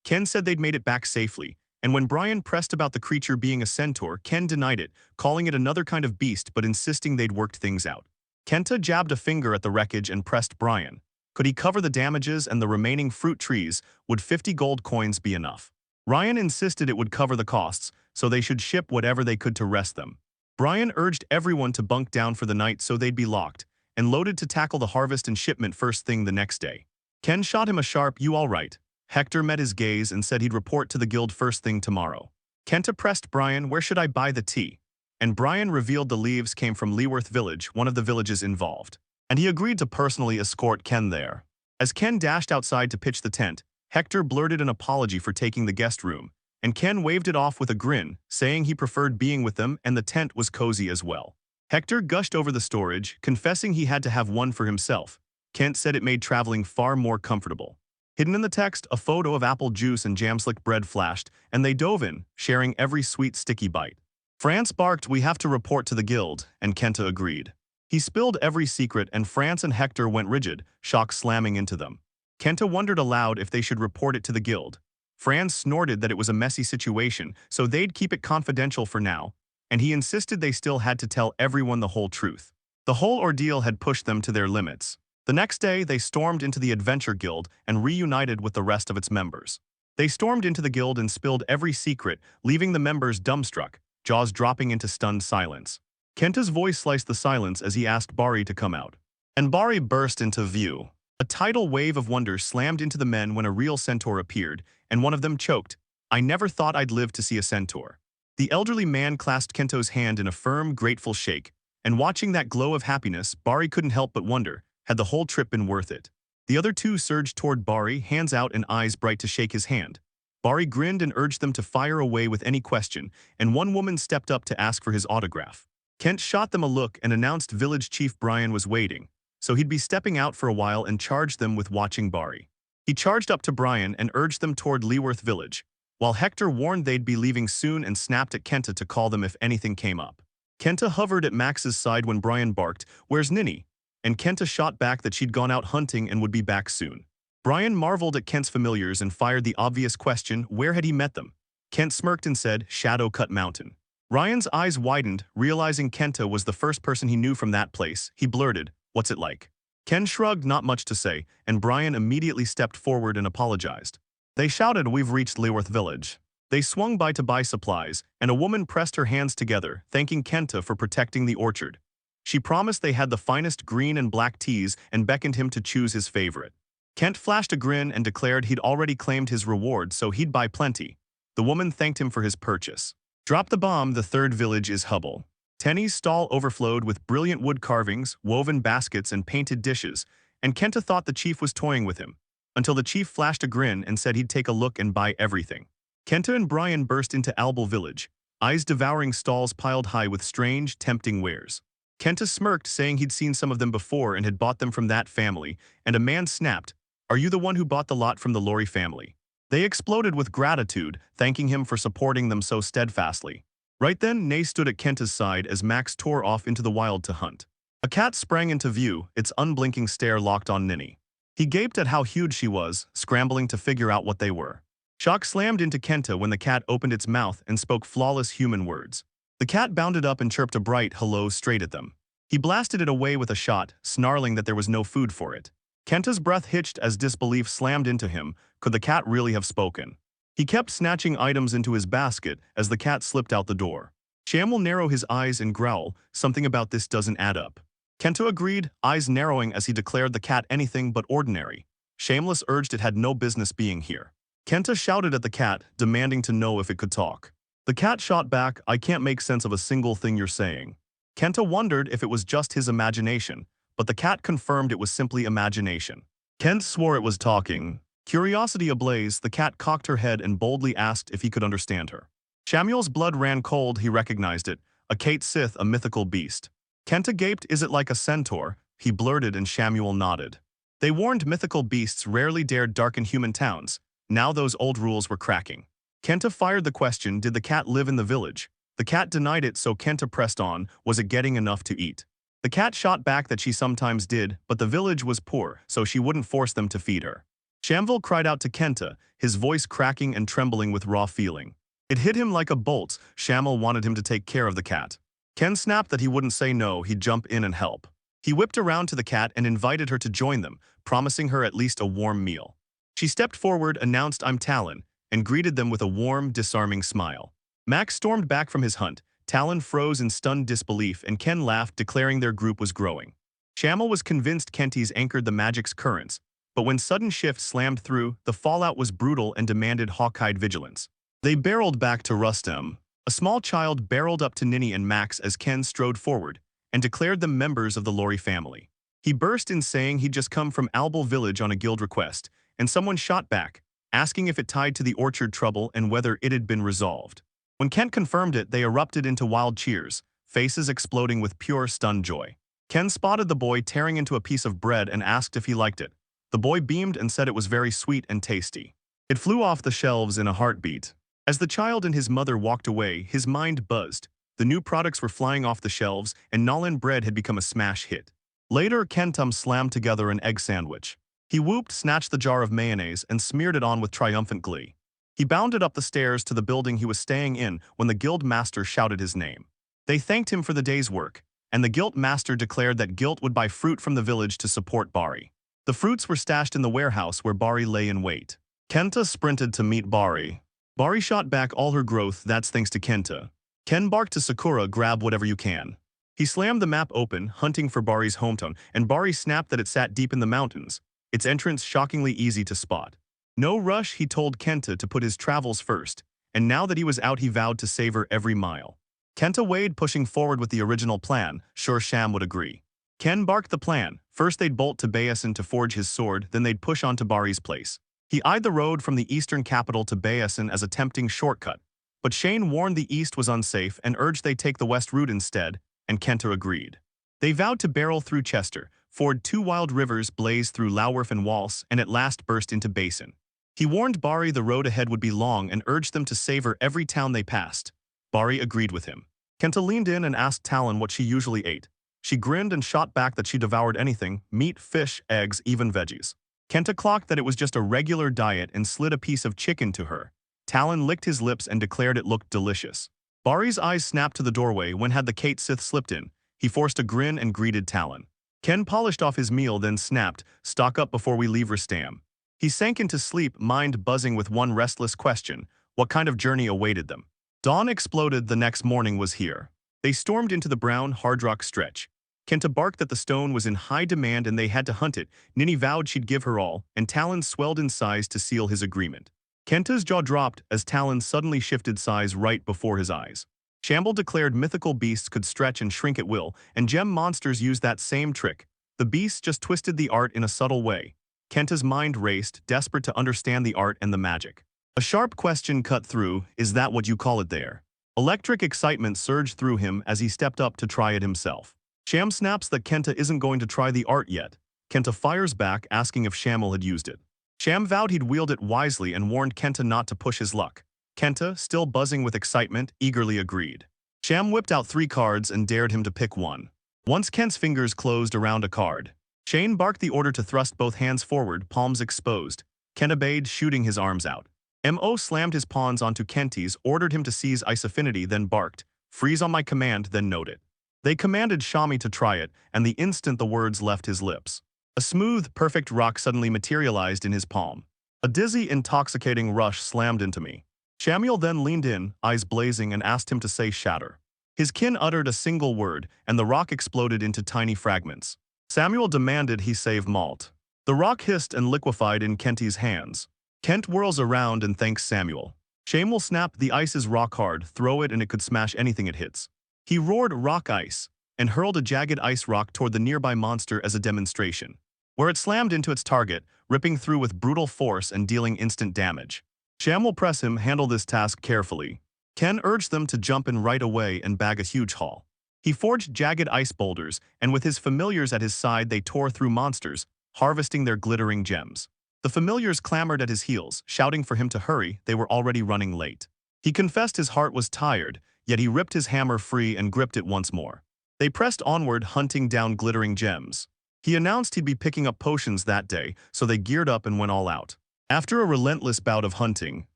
A: Ken said they'd made it back safely, and when Brian pressed about the creature being a centaur, Ken denied it, calling it another kind of beast but insisting they'd worked things out. Kenta jabbed a finger at the wreckage and pressed Brian. Could he cover the damages and the remaining fruit trees? Would 50 gold coins be enough? Ryan insisted it would cover the costs, so they should ship whatever they could to rest them. Brian urged everyone to bunk down for the night so they'd be locked, and loaded to tackle the harvest and shipment first thing the next day. Ken shot him a sharp, "You all right?" Hector met his gaze and said he'd report to the guild first thing tomorrow. Kenta pressed Brian, "Where should I buy the tea?" And Brian revealed the leaves came from Leaworth Village, one of the villages involved. And he agreed to personally escort Ken there. As Ken dashed outside to pitch the tent, Hector blurted an apology for taking the guest room, and Ken waved it off with a grin, saying he preferred being with them and the tent was cozy as well. Hector gushed over the storage, confessing he had to have one for himself. Kent said it made traveling far more comfortable. Hidden in the text, a photo of apple juice and jam-slick bread flashed, and they dove in, sharing every sweet, sticky bite. France barked, "We have to report to the guild," and Kenta agreed. He spilled every secret, and France and Hector went rigid, shock slamming into them. Kenta wondered aloud if they should report it to the guild. France snorted that it was a messy situation, so they'd keep it confidential for now, and he insisted they still had to tell everyone the whole truth. The whole ordeal had pushed them to their limits. The next day, they stormed into the Adventure Guild and reunited with the rest of its members. They stormed into the guild and spilled every secret, leaving the members dumbstruck, jaws dropping into stunned silence. Kenta's voice sliced the silence as he asked Bari to come out. And Bari burst into view. A tidal wave of wonder slammed into the men when a real centaur appeared, and one of them choked. I never thought I'd live to see a centaur. The elderly man clasped Kento's hand in a firm, grateful shake, and watching that glow of happiness, Bari couldn't help but wonder, had the whole trip been worth it? The other two surged toward Bari, hands out and eyes bright to shake his hand. Bari grinned and urged them to fire away with any question, and one woman stepped up to ask for his autograph. Kent shot them a look and announced Village Chief Brian was waiting, so he'd be stepping out for a while and charged them with watching Bari. He charged up to Brian and urged them toward Leaworth Village, while Hector warned they'd be leaving soon and snapped at Kenta to call them if anything came up. Kenta hovered at Max's side when Brian barked, "Where's Ninny?" And Kenta shot back that she'd gone out hunting and would be back soon. Brian marveled at Kent's familiars and fired the obvious question, where had he met them? Kent smirked and said, Shadow Cut Mountain. Ryan's eyes widened, realizing Kenta was the first person he knew from that place. He blurted, "What's it like?" Ken shrugged, not much to say, and Brian immediately stepped forward and apologized. They shouted, "We've reached Leaworth Village." They swung by to buy supplies, and a woman pressed her hands together, thanking Kenta for protecting the orchard. She promised they had the finest green and black teas and beckoned him to choose his favorite. Kent flashed a grin and declared he'd already claimed his reward, so he'd buy plenty. The woman thanked him for his purchase. Drop the bomb, the third village is Hubble. Tenny's stall overflowed with brilliant wood carvings, woven baskets, and painted dishes, and Kenta thought the chief was toying with him, until the chief flashed a grin and said he'd take a look and buy everything. Kenta and Brian burst into Albel Village, eyes devouring stalls piled high with strange, tempting wares. Kenta smirked, saying he'd seen some of them before and had bought them from that family, and a man snapped, "Are you the one who bought the lot from the Lorry family?" They exploded with gratitude, thanking him for supporting them so steadfastly. Right then, Nay stood at Kenta's side as Max tore off into the wild to hunt. A cat sprang into view, its unblinking stare locked on Ninny. He gaped at how huge she was, scrambling to figure out what they were. Shock slammed into Kenta when the cat opened its mouth and spoke flawless human words. The cat bounded up and chirped a bright hello straight at them. He blasted it away with a shot, snarling that there was no food for it. Kenta's breath hitched as disbelief slammed into him. Could the cat really have spoken? He kept snatching items into his basket as the cat slipped out the door. Sham will narrow his eyes and growl, "Something about this doesn't add up." Kenta agreed, eyes narrowing as he declared the cat anything but ordinary. Shameless urged it had no business being here. Kenta shouted at the cat, demanding to know if it could talk. The cat shot back, "I can't make sense of a single thing you're saying." Kenta wondered if it was just his imagination, but the cat confirmed it was simply imagination. Kent swore it was talking. Curiosity ablaze, the cat cocked her head and boldly asked if he could understand her. Shamuel's blood ran cold, he recognized it. A Kate Sith, a mythical beast. Kenta gaped, "Is it like a centaur?" He blurted and Shamuel nodded. They warned mythical beasts rarely dared darken human towns. Now those old rules were cracking. Kenta fired the question, did the cat live in the village? The cat denied it, so Kenta pressed on, was it getting enough to eat? The cat shot back that she sometimes did, but the village was poor, so she wouldn't force them to feed her. Shamville cried out to Kenta, his voice cracking and trembling with raw feeling. It hit him like a bolt. Shamil wanted him to take care of the cat. Ken snapped that he wouldn't say no, he'd jump in and help. He whipped around to the cat and invited her to join them, promising her at least a warm meal. She stepped forward, announced, "I'm Talon," and greeted them with a warm, disarming smile. Max stormed back from his hunt. Talon froze in stunned disbelief, and Ken laughed, declaring their group was growing. Shamil was convinced Kenties anchored the magic's currents, but when sudden shift slammed through, the fallout was brutal and demanded hawk-eyed vigilance. They barreled back to Rustem. A small child barreled up to Ninny and Max as Ken strode forward, and declared them members of the Lorry family. He burst in saying he'd just come from Albel Village on a guild request, and someone shot back, asking if it tied to the orchard trouble and whether it had been resolved. When Kent confirmed it, they erupted into wild cheers, faces exploding with pure, stunned joy. Ken spotted the boy tearing into a piece of bread and asked if he liked it. The boy beamed and said it was very sweet and tasty. It flew off the shelves in a heartbeat. As the child and his mother walked away, his mind buzzed. The new products were flying off the shelves, and Nolan bread had become a smash hit. Later, Kentum slammed together an egg sandwich. He whooped, snatched the jar of mayonnaise, and smeared it on with triumphant glee. He bounded up the stairs to the building he was staying in when the guild master shouted his name. They thanked him for the day's work, and the guilt master declared that guilt would buy fruit from the village to support Bari. The fruits were stashed in the warehouse where Bari lay in wait. Kenta sprinted to meet Bari. Bari shot back all her growth, that's thanks to Kenta. Ken barked to Sakura, grab whatever you can. He slammed the map open, hunting for Bari's hometown, and Bari snapped that it sat deep in the mountains, its entrance shockingly easy to spot. No rush, he told Kenta to put his travels first, and now that he was out he vowed to savor every mile. Kenta weighed, pushing forward with the original plan, sure Sham would agree. Ken barked the plan. First they'd bolt to Baesan to forge his sword, then they'd push on to Bari's place. He eyed the road from the eastern capital to Baesan as a tempting shortcut, but Shane warned the east was unsafe and urged they take the west route instead, and Kenta agreed. They vowed to barrel through Chester, ford 2 wild rivers, blaze through Lauwerf and Walse, and at last burst into Basin. He warned Bari the road ahead would be long and urged them to savor every town they passed. Bari agreed with him. Kenta leaned in and asked Talon what she usually ate. She grinned and shot back that she devoured anything, meat, fish, eggs, even veggies. Kenta clocked that it was just a regular diet and slid a piece of chicken to her. Talon licked his lips and declared it looked delicious. Bari's eyes snapped to the doorway when had the Kate Sith slipped in. He forced a grin and greeted Talon. Ken polished off his meal then snapped, stock up before we leave Ristam. He sank into sleep, mind buzzing with one restless question: what kind of journey awaited them? Dawn exploded. The next morning was here. They stormed into the brown, hard rock stretch. Kenta barked that the stone was in high demand and they had to hunt it. Nini vowed she'd give her all, and Talon swelled in size to seal his agreement. Kenta's jaw dropped as Talon suddenly shifted size right before his eyes. Shamble declared mythical beasts could stretch and shrink at will, and gem monsters used that same trick. The beasts just twisted the art in a subtle way. Kenta's mind raced, desperate to understand the art and the magic. A sharp question cut through: is that what you call it there? Electric excitement surged through him as he stepped up to try it himself. Sham snaps that Kenta isn't going to try the art yet. Kenta fires back, asking if Shamel had used it. Sham vowed he'd wield it wisely and warned Kenta not to push his luck. Kenta, still buzzing with excitement, eagerly agreed. Sham whipped out 3 cards and dared him to pick one. Once Kent's fingers closed around a card, Shane barked the order to thrust both hands forward, palms exposed. Ken obeyed, shooting his arms out. Mo slammed his pawns onto Kenti's, ordered him to seize Ice Affinity, then barked, "Freeze on my command," then note it. They commanded Shami to try it, and the instant the words left his lips, a smooth, perfect rock suddenly materialized in his palm. A dizzy, intoxicating rush slammed into me. Shamuel then leaned in, eyes blazing, and asked him to say shatter. His kin uttered a single word, and the rock exploded into tiny fragments. Samuel demanded he save Malt. The rock hissed and liquefied in Kenti's hands. Kent whirls around and thanks Samuel. Shame will snap, the ice is rock hard, throw it and it could smash anything it hits. He roared rock ice, and hurled a jagged ice rock toward the nearby monster as a demonstration, where it slammed into its target, ripping through with brutal force and dealing instant damage. Sham will press him handle this task carefully. Ken urged them to jump in right away and bag a huge haul. He forged jagged ice boulders, and with his familiars at his side they tore through monsters, harvesting their glittering gems. The familiars clamored at his heels, shouting for him to hurry. They were already running late. He confessed his heart was tired, yet he ripped his hammer free and gripped it once more. They pressed onward, hunting down glittering gems. He announced he'd be picking up potions that day, so they geared up and went all out. After a relentless bout of hunting,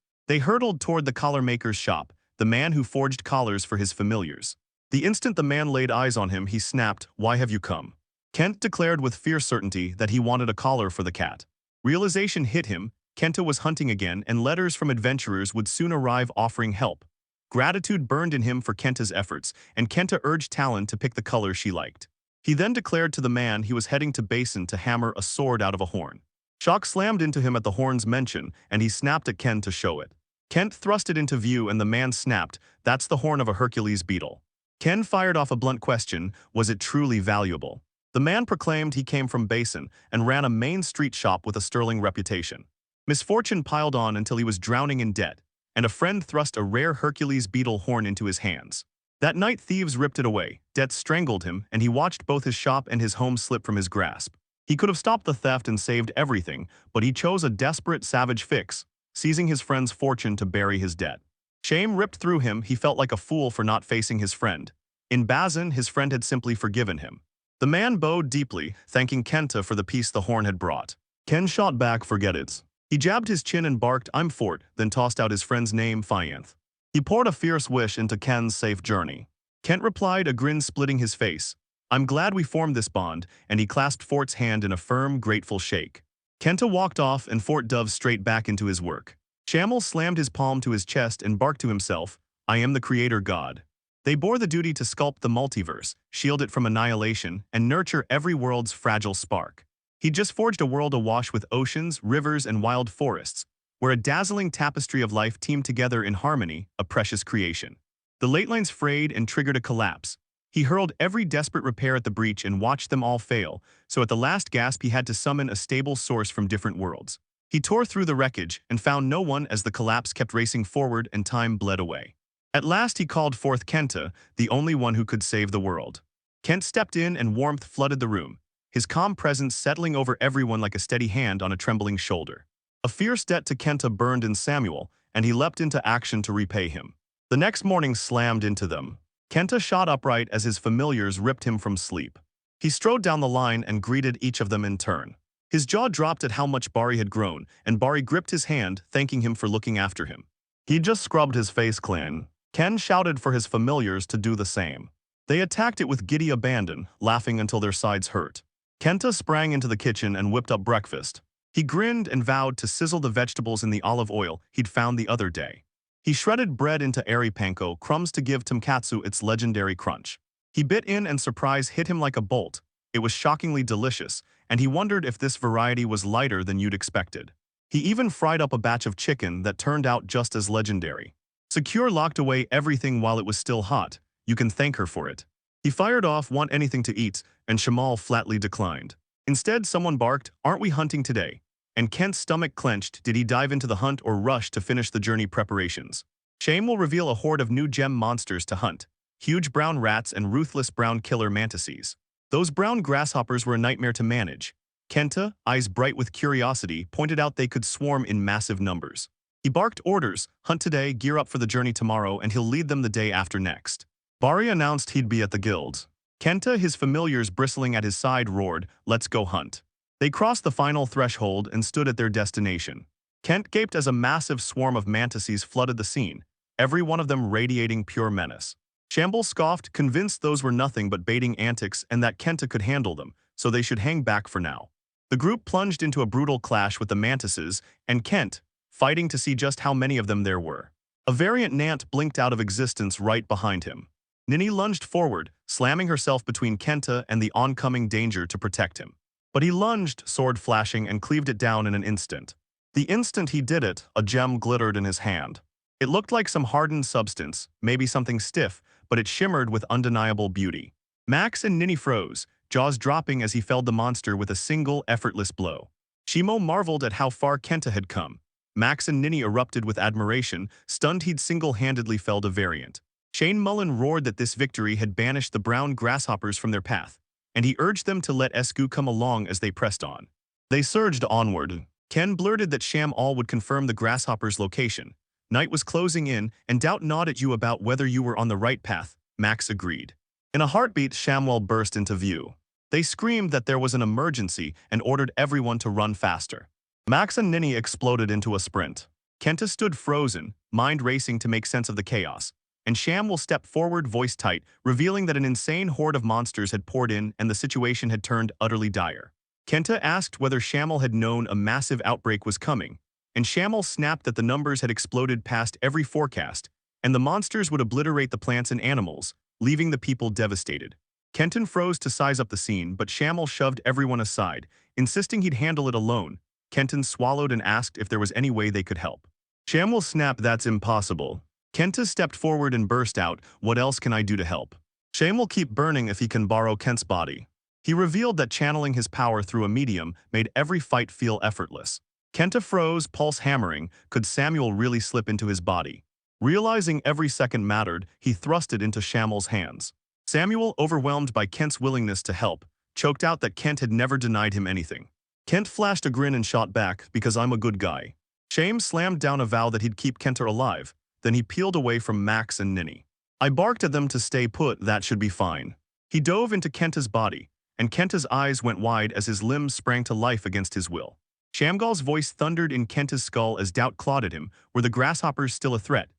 A: they hurtled toward the collar maker's shop, the man who forged collars for his familiars. The instant the man laid eyes on him, he snapped, "Why have you come?" Kent declared with fierce certainty that he wanted a collar for the cat. Realization hit him. Kenta was hunting again, and letters from adventurers would soon arrive offering help. Gratitude burned in him for Kenta's efforts, and Kenta urged Talon to pick the color she liked. He then declared to the man he was heading to Basin to hammer a sword out of a horn. Shock slammed into him at the horn's mention, and he snapped at Ken to show it. Kent thrust it into view and the man snapped, "That's the horn of a Hercules beetle." Ken fired off a blunt question: was it truly valuable? The man proclaimed he came from Basin and ran a main street shop with a sterling reputation. Misfortune piled on until he was drowning in debt, and a friend thrust a rare Hercules beetle horn into his hands. That night thieves ripped it away, debt strangled him, and he watched both his shop and his home slip from his grasp. He could have stopped the theft and saved everything, but he chose a desperate, savage fix, seizing his friend's fortune to bury his debt. Shame ripped through him. He felt like a fool for not facing his friend. In Bazin, his friend had simply forgiven him. The man bowed deeply, thanking Kenta for the peace the horn had brought. Ken shot back, "Forget it." He jabbed his chin and barked, "I'm Fort," then tossed out his friend's name, Fyanth. He poured a fierce wish into Ken's safe journey. Kent replied, a grin splitting his face, I'm glad we formed this bond, and he clasped Fort's hand in a firm, grateful shake. Kenta walked off and Fort dove straight back into his work. Shamel slammed his palm to his chest and barked to himself, I am the creator god. They bore the duty to sculpt the multiverse, shield it from annihilation, and nurture every world's fragile spark. He'd just forged a world awash with oceans, rivers, and wild forests, where a dazzling tapestry of life teemed together in harmony, a precious creation. The late lines frayed and triggered a collapse. He hurled every desperate repair at the breach and watched them all fail, so at the last gasp he had to summon a stable source from different worlds. He tore through the wreckage and found no one as the collapse kept racing forward and time bled away. At last he called forth Kenta, the only one who could save the world. Kent stepped in and warmth flooded the room, his calm presence settling over everyone like a steady hand on a trembling shoulder. A fierce debt to Kenta burned in Samuel, and he leapt into action to repay him. The next morning slammed into them. Kenta shot upright as his familiars ripped him from sleep. He strode down the line and greeted each of them in turn. His jaw dropped at how much Bari had grown, and Bari gripped his hand, thanking him for looking after him. He just scrubbed his face clean. Ken shouted for his familiars to do the same. They attacked it with giddy abandon, laughing until their sides hurt. Kenta sprang into the kitchen and whipped up breakfast. He grinned and vowed to sizzle the vegetables in the olive oil he'd found the other day. He shredded bread into airy panko crumbs to give tonkatsu its legendary crunch. He bit in and surprise hit him like a bolt. It was shockingly delicious, and he wondered if this variety was lighter than you'd expected. He even fried up a batch of chicken that turned out just as legendary. Secure locked away everything while it was still hot. You can thank her for it. He fired off want anything to eat, and Shamal flatly declined. Instead, someone barked, aren't we hunting today? And Kent's stomach clenched. Did he dive into the hunt or rush to finish the journey preparations? Shame will reveal a horde of new gem monsters to hunt. Huge brown rats and ruthless brown killer mantises. Those brown grasshoppers were a nightmare to manage. Kenta, eyes bright with curiosity, pointed out they could swarm in massive numbers. He barked orders, hunt today, gear up for the journey tomorrow, and he'll lead them the day after next. Bari announced he'd be at the guild. Kenta, his familiars bristling at his side, roared, let's go hunt. They crossed the final threshold and stood at their destination. Kent gaped as a massive swarm of mantises flooded the scene, every one of them radiating pure menace. Shamble scoffed, convinced those were nothing but baiting antics and that Kenta could handle them, so they should hang back for now. The group plunged into a brutal clash with the mantises, and Kent, fighting to see just how many of them there were. A variant Nant blinked out of existence right behind him. Nini lunged forward, slamming herself between Kenta and the oncoming danger to protect him. But he lunged, sword flashing, and cleaved it down in an instant. The instant he did it, a gem glittered in his hand. It looked like some hardened substance, maybe something stiff, but it shimmered with undeniable beauty. Max and Nini froze, jaws dropping as he felled the monster with a single, effortless blow. Shimo marveled at how far Kenta had come. Max and Nini erupted with admiration, stunned he'd single-handedly felled a variant. Shane Mullen roared that this victory had banished the brown grasshoppers from their path, and he urged them to let Esku come along as they pressed on. They surged onward. Ken blurted that Sham all would confirm the grasshopper's location. Night was closing in, and doubt gnawed at you about whether you were on the right path, Max agreed. In a heartbeat, Shamwell burst into view. They screamed that there was an emergency and ordered everyone to run faster. Max and Nini exploded into a sprint. Kenta stood frozen, mind racing to make sense of the chaos, and Shamwell stepped forward, voice tight, revealing that an insane horde of monsters had poured in and the situation had turned utterly dire. Kenta asked whether Shamwell had known a massive outbreak was coming, and Shamwell snapped that the numbers had exploded past every forecast, and the monsters would obliterate the plants and animals, leaving the people devastated. Kenton froze to size up the scene, but Shamwell shoved everyone aside, insisting he'd handle it alone. Kenton swallowed and asked if there was any way they could help. Shamwell snapped, that's impossible. Kenta stepped forward and burst out, what else can I do to help? Shame will keep burning if he can borrow Kent's body. He revealed that channeling his power through a medium made every fight feel effortless. Kenta froze, pulse hammering. Could Samuel really slip into his body? Realizing every second mattered, he thrust it into Shamwell's hands. Samuel, overwhelmed by Kent's willingness to help, choked out that Kent had never denied him anything. Kent flashed a grin and shot back, because I'm a good guy. Shame slammed down a vow that he'd keep Kenta alive. Then he peeled away from Max and Nini. I barked at them to stay put, that should be fine. He dove into Kenta's body, and Kenta's eyes went wide as his limbs sprang to life against his will. Shamgal's voice thundered in Kenta's skull as doubt clawed at him. Were the grasshoppers still a threat?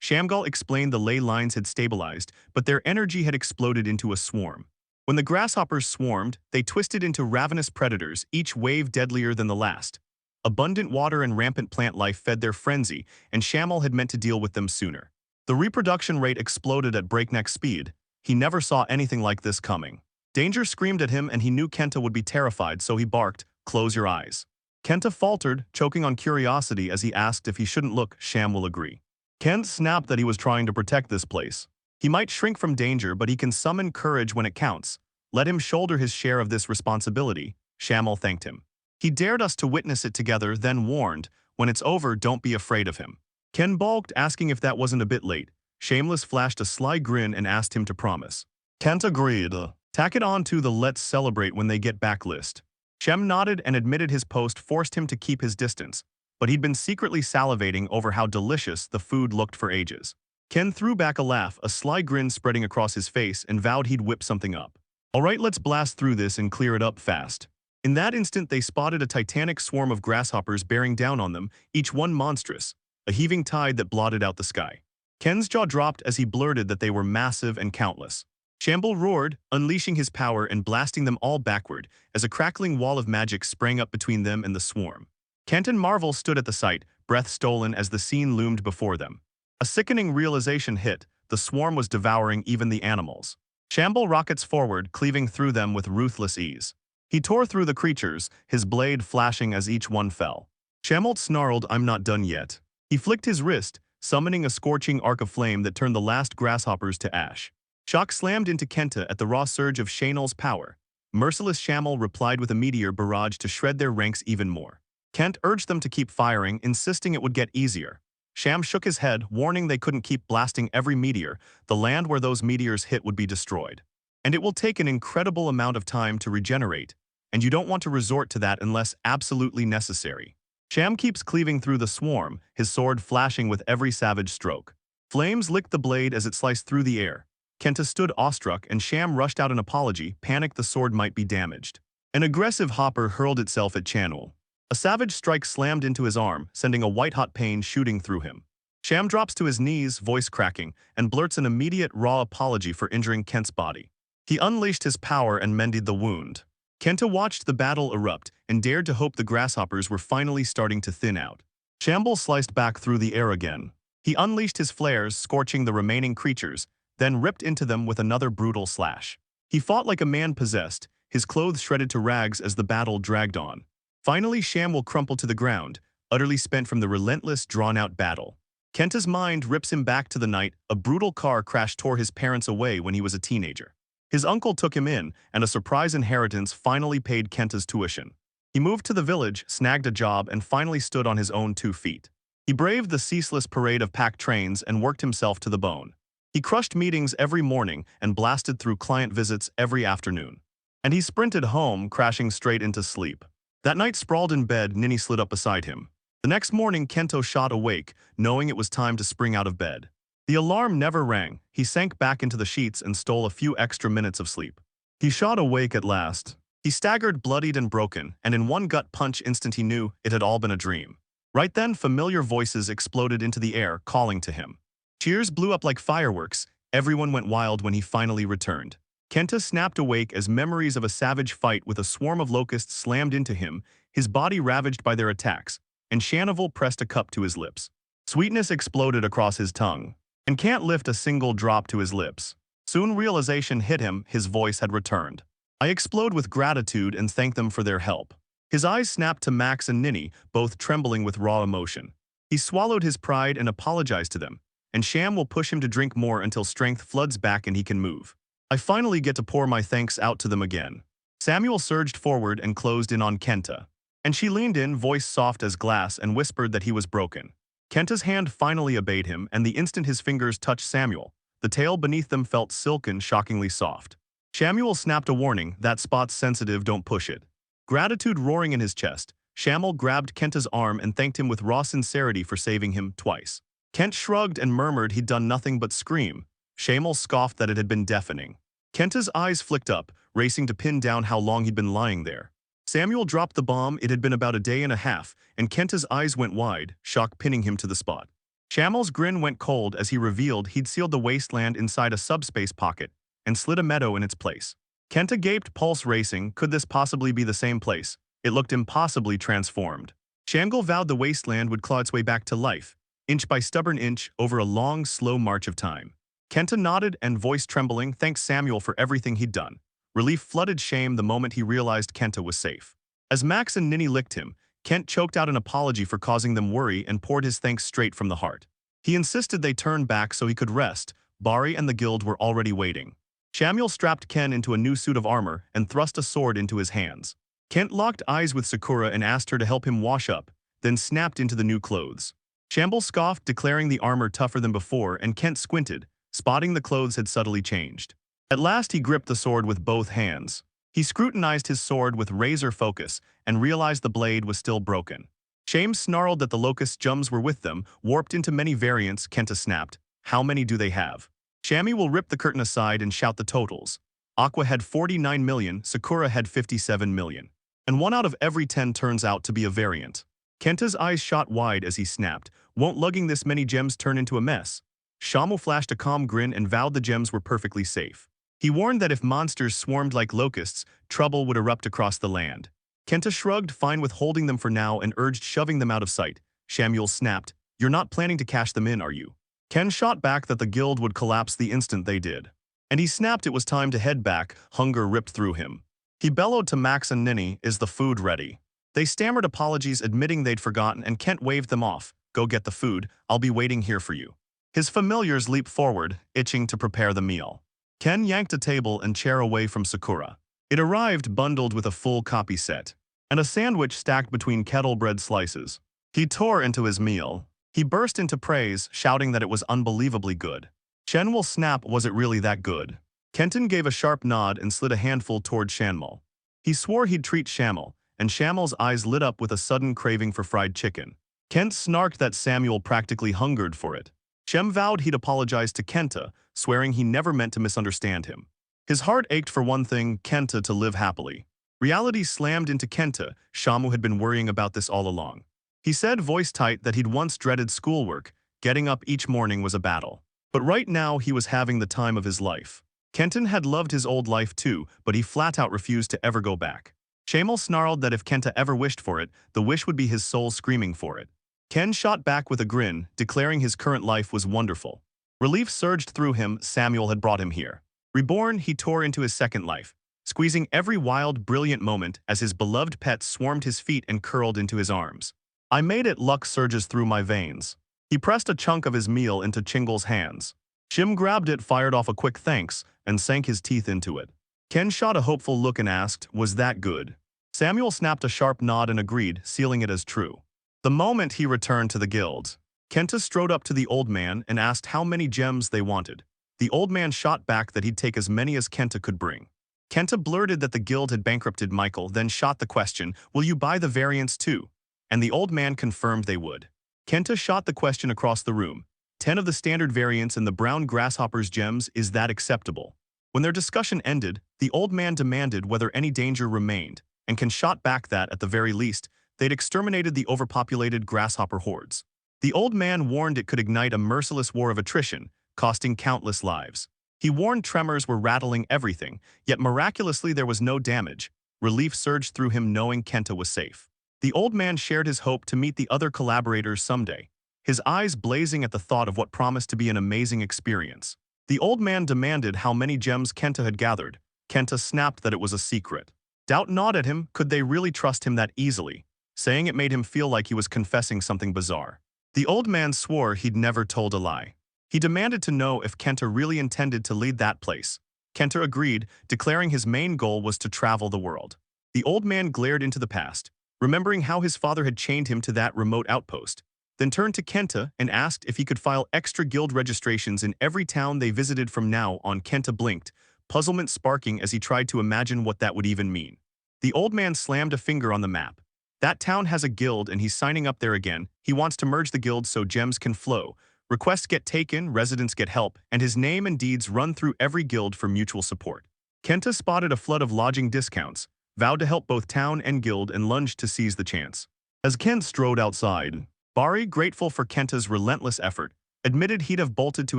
A: Shamgal explained the ley lines had stabilized, but their energy had exploded into a swarm. When the grasshoppers swarmed, they twisted into ravenous predators, each wave deadlier than the last. Abundant water and rampant plant life fed their frenzy, and Shamel had meant to deal with them sooner. The reproduction rate exploded at breakneck speed. He never saw anything like this coming. Danger screamed at him, and he knew Kenta would be terrified, so he barked, "Close your eyes." Kenta faltered, choking on curiosity as he asked if he shouldn't look. Sham will agree. Kent snapped that he was trying to protect this place. He might shrink from danger, but he can summon courage when it counts. Let him shoulder his share of this responsibility. Shamel thanked him. He dared us to witness it together, then warned, "When it's over, don't be afraid of him." Ken balked, asking if that wasn't a bit late. Shameless flashed a sly grin and asked him to promise. Kent agreed. Tack it on to the "let's celebrate when they get back" list. Shem nodded and admitted his post forced him to keep his distance, but he'd been secretly salivating over how delicious the food looked for ages. Ken threw back a laugh, a sly grin spreading across his face, and vowed he'd whip something up. "All right, let's blast through this and clear it up fast." In that instant, they spotted a titanic swarm of grasshoppers bearing down on them, each one monstrous, a heaving tide that blotted out the sky. Ken's jaw dropped as he blurted that they were massive and countless. Shamble roared, unleashing his power and blasting them all backward, as a crackling wall of magic sprang up between them and the swarm. Kent and Marvel stood at the sight, breath stolen as the scene loomed before them. A sickening realization hit: the swarm was devouring even the animals. Shamble rockets forward, cleaving through them with ruthless ease. He tore through the creatures, his blade flashing as each one fell. Shamble snarled, "I'm not done yet." He flicked his wrist, summoning a scorching arc of flame that turned the last grasshoppers to ash. Shock slammed into Kenta at the raw surge of Shanel's power. Merciless Shamel replied with a meteor barrage to shred their ranks even more. Kent urged them to keep firing, insisting it would get easier. Sham shook his head, warning they couldn't keep blasting every meteor. The land where those meteors hit would be destroyed. And it will take an incredible amount of time to regenerate, and you don't want to resort to that unless absolutely necessary. Sham keeps cleaving through the swarm, his sword flashing with every savage stroke. Flames licked the blade as it sliced through the air. Kenta stood awestruck, and Sham rushed out an apology, panicked the sword might be damaged. An aggressive hopper hurled itself at Channel. A savage strike slammed into his arm, sending a white-hot pain shooting through him. Sham drops to his knees, voice cracking, and blurts an immediate raw apology for injuring Kent's body. He unleashed his power and mended the wound. Kenta watched the battle erupt and dared to hope the grasshoppers were finally starting to thin out. Shamble sliced back through the air again. He unleashed his flares, scorching the remaining creatures, then ripped into them with another brutal slash. He fought like a man possessed, his clothes shredded to rags as the battle dragged on. Finally, Shamble crumpled to the ground, utterly spent from the relentless, drawn-out battle. Kenta's mind rips him back to the night a brutal car crash tore his parents away when he was a teenager. His uncle took him in, and a surprise inheritance finally paid Kenta's tuition. He moved to the village, snagged a job, and finally stood on his own 2 feet. He braved the ceaseless parade of packed trains and worked himself to the bone. He crushed meetings every morning and blasted through client visits every afternoon. And he sprinted home, crashing straight into sleep. That night, sprawled in bed, Ninny slid up beside him. The next morning, Kento shot awake, knowing it was time to spring out of bed. The alarm never rang. He sank back into the sheets and stole a few extra minutes of sleep. He shot awake at last. He staggered, bloodied and broken, and in one gut punch instant he knew it had all been a dream. Right then, familiar voices exploded into the air, calling to him. Cheers blew up like fireworks. Everyone went wild when he finally returned. Kenta snapped awake as memories of a savage fight with a swarm of locusts slammed into him, his body ravaged by their attacks, and Shanival pressed a cup to his lips. Sweetness exploded across his tongue, and can't lift a single drop to his lips. Soon realization hit him, his voice had returned. I explode with gratitude and thank them for their help. His eyes snapped to Max and Ninny, both trembling with raw emotion. He swallowed his pride and apologized to them, and Sham will push him to drink more until strength floods back and he can move. I finally get to pour my thanks out to them again. Samuel surged forward and closed in on Kenta. And she leaned in, voice soft as glass, and whispered that he was broken. Kenta's hand finally obeyed him, and the instant his fingers touched Samuel, the tail beneath them felt silken, shockingly soft. Samuel snapped a warning, that spot's sensitive, don't push it. Gratitude roaring in his chest, Shamel grabbed Kenta's arm and thanked him with raw sincerity for saving him twice. Kent shrugged and murmured he'd done nothing but scream. Shamel scoffed that it had been deafening. Kenta's eyes flicked up, racing to pin down how long he'd been lying there. Samuel dropped the bomb. It had been about a day and a half, and Kenta's eyes went wide, shock pinning him to the spot. Shamel's grin went cold as he revealed he'd sealed the wasteland inside a subspace pocket and slid a meadow in its place. Kenta gaped, pulse racing. Could this possibly be the same place? It looked impossibly transformed. Shangle vowed the wasteland would claw its way back to life, inch by stubborn inch, over a long, slow march of time. Kenta nodded and, voice trembling, thanked Samuel for everything he'd done. Relief flooded shame the moment he realized Kenta was safe. As Max and Ninny licked him, Kent choked out an apology for causing them worry and poured his thanks straight from the heart. He insisted they turn back so he could rest. Bari and the guild were already waiting. Samuel strapped Ken into a new suit of armor and thrust a sword into his hands. Kent locked eyes with Sakura and asked her to help him wash up, then snapped into the new clothes. Shamble scoffed, declaring the armor tougher than before, and Kent squinted, spotting the clothes had subtly changed. At last he gripped the sword with both hands. He scrutinized his sword with razor focus and realized the blade was still broken. Shame snarled that the Locust gems were with them, warped into many variants. Kenta snapped, "How many do they have?" Shammy will rip the curtain aside and shout the totals. Aqua had 49 million, Sakura had 57 million. And 1 out of every 10 turns out to be a variant. Kenta's eyes shot wide as he snapped, "Won't lugging this many gems turn into a mess?" Shamu flashed a calm grin and vowed the gems were perfectly safe. He warned that if monsters swarmed like locusts, trouble would erupt across the land. Kenta shrugged, fine with holding them for now, and urged shoving them out of sight. Shamuel snapped, "You're not planning to cash them in, are you?" Ken shot back that the guild would collapse the instant they did. And he snapped it was time to head back. Hunger ripped through him. He bellowed to Max and Ninny, "Is the food ready?" They stammered apologies, admitting they'd forgotten, and Kent waved them off. "Go get the food, I'll be waiting here for you." His familiars leaped forward, itching to prepare the meal. Ken yanked a table and chair away from Sakura. It arrived bundled with a full copy set, and a sandwich stacked between kettle bread slices. He tore into his meal. He burst into praise, shouting that it was unbelievably good. Shen will snap, "Was it really that good?" Kenton gave a sharp nod and slid a handful toward Shanmal. He swore he'd treat Shamal, and Shamal's eyes lit up with a sudden craving for fried chicken. Kent snarked that Samuel practically hungered for it. Shem vowed he'd apologize to Kenta, swearing he never meant to misunderstand him. His heart ached for one thing, Kenta to live happily. Reality slammed into Kenta. Shamu had been worrying about this all along. He said, voice tight, that he'd once dreaded schoolwork. Getting up each morning was a battle. But right now he was having the time of his life. Kenton had loved his old life too, but he flat out refused to ever go back. Shamal snarled that if Kenta ever wished for it, the wish would be his soul screaming for it. Ken shot back with a grin, declaring his current life was wonderful. Relief surged through him. Samuel had brought him here. Reborn, he tore into his second life, squeezing every wild, brilliant moment as his beloved pet swarmed his feet and curled into his arms. "I made it," luck surges through my veins. He pressed a chunk of his meal into Chingle's hands. Shim grabbed it, fired off a quick thanks, and sank his teeth into it. Ken shot a hopeful look and asked, "Was that good?" Samuel snapped a sharp nod and agreed, sealing it as true. The moment he returned to the guild, Kenta strode up to the old man and asked how many gems they wanted. The old man shot back that he'd take as many as Kenta could bring. Kenta blurted that the guild had bankrupted Michael, then shot the question, "Will you buy the variants too?" And the old man confirmed they would. Kenta shot the question across the room. 10 of the standard variants and the brown grasshopper's gems, is that acceptable? When their discussion ended, the old man demanded whether any danger remained, and Ken shot back that, at the very least, they'd exterminated the overpopulated grasshopper hordes. The old man warned it could ignite a merciless war of attrition, costing countless lives. He warned tremors were rattling everything, yet miraculously there was no damage. Relief surged through him knowing Kenta was safe. The old man shared his hope to meet the other collaborators someday, his eyes blazing at the thought of what promised to be an amazing experience. The old man demanded how many gems Kenta had gathered. Kenta snapped that it was a secret. Doubt gnawed at him. Could they really trust him that easily? Saying it made him feel like he was confessing something bizarre. The old man swore he'd never told a lie. He demanded to know if Kenta really intended to lead that place. Kenta agreed, declaring his main goal was to travel the world. The old man glared into the past, remembering how his father had chained him to that remote outpost, then turned to Kenta and asked if he could file extra guild registrations in every town they visited from now on. Kenta blinked, puzzlement sparking as he tried to imagine what that would even mean. The old man slammed a finger on the map. That town has a guild and he's signing up there again. He wants to merge the guild so gems can flow. Requests get taken, residents get help, and his name and deeds run through every guild for mutual support. Kenta spotted a flood of lodging discounts, vowed to help both town and guild, and lunged to seize the chance. As Ken strode outside, Bari, grateful for Kenta's relentless effort, admitted he'd have bolted to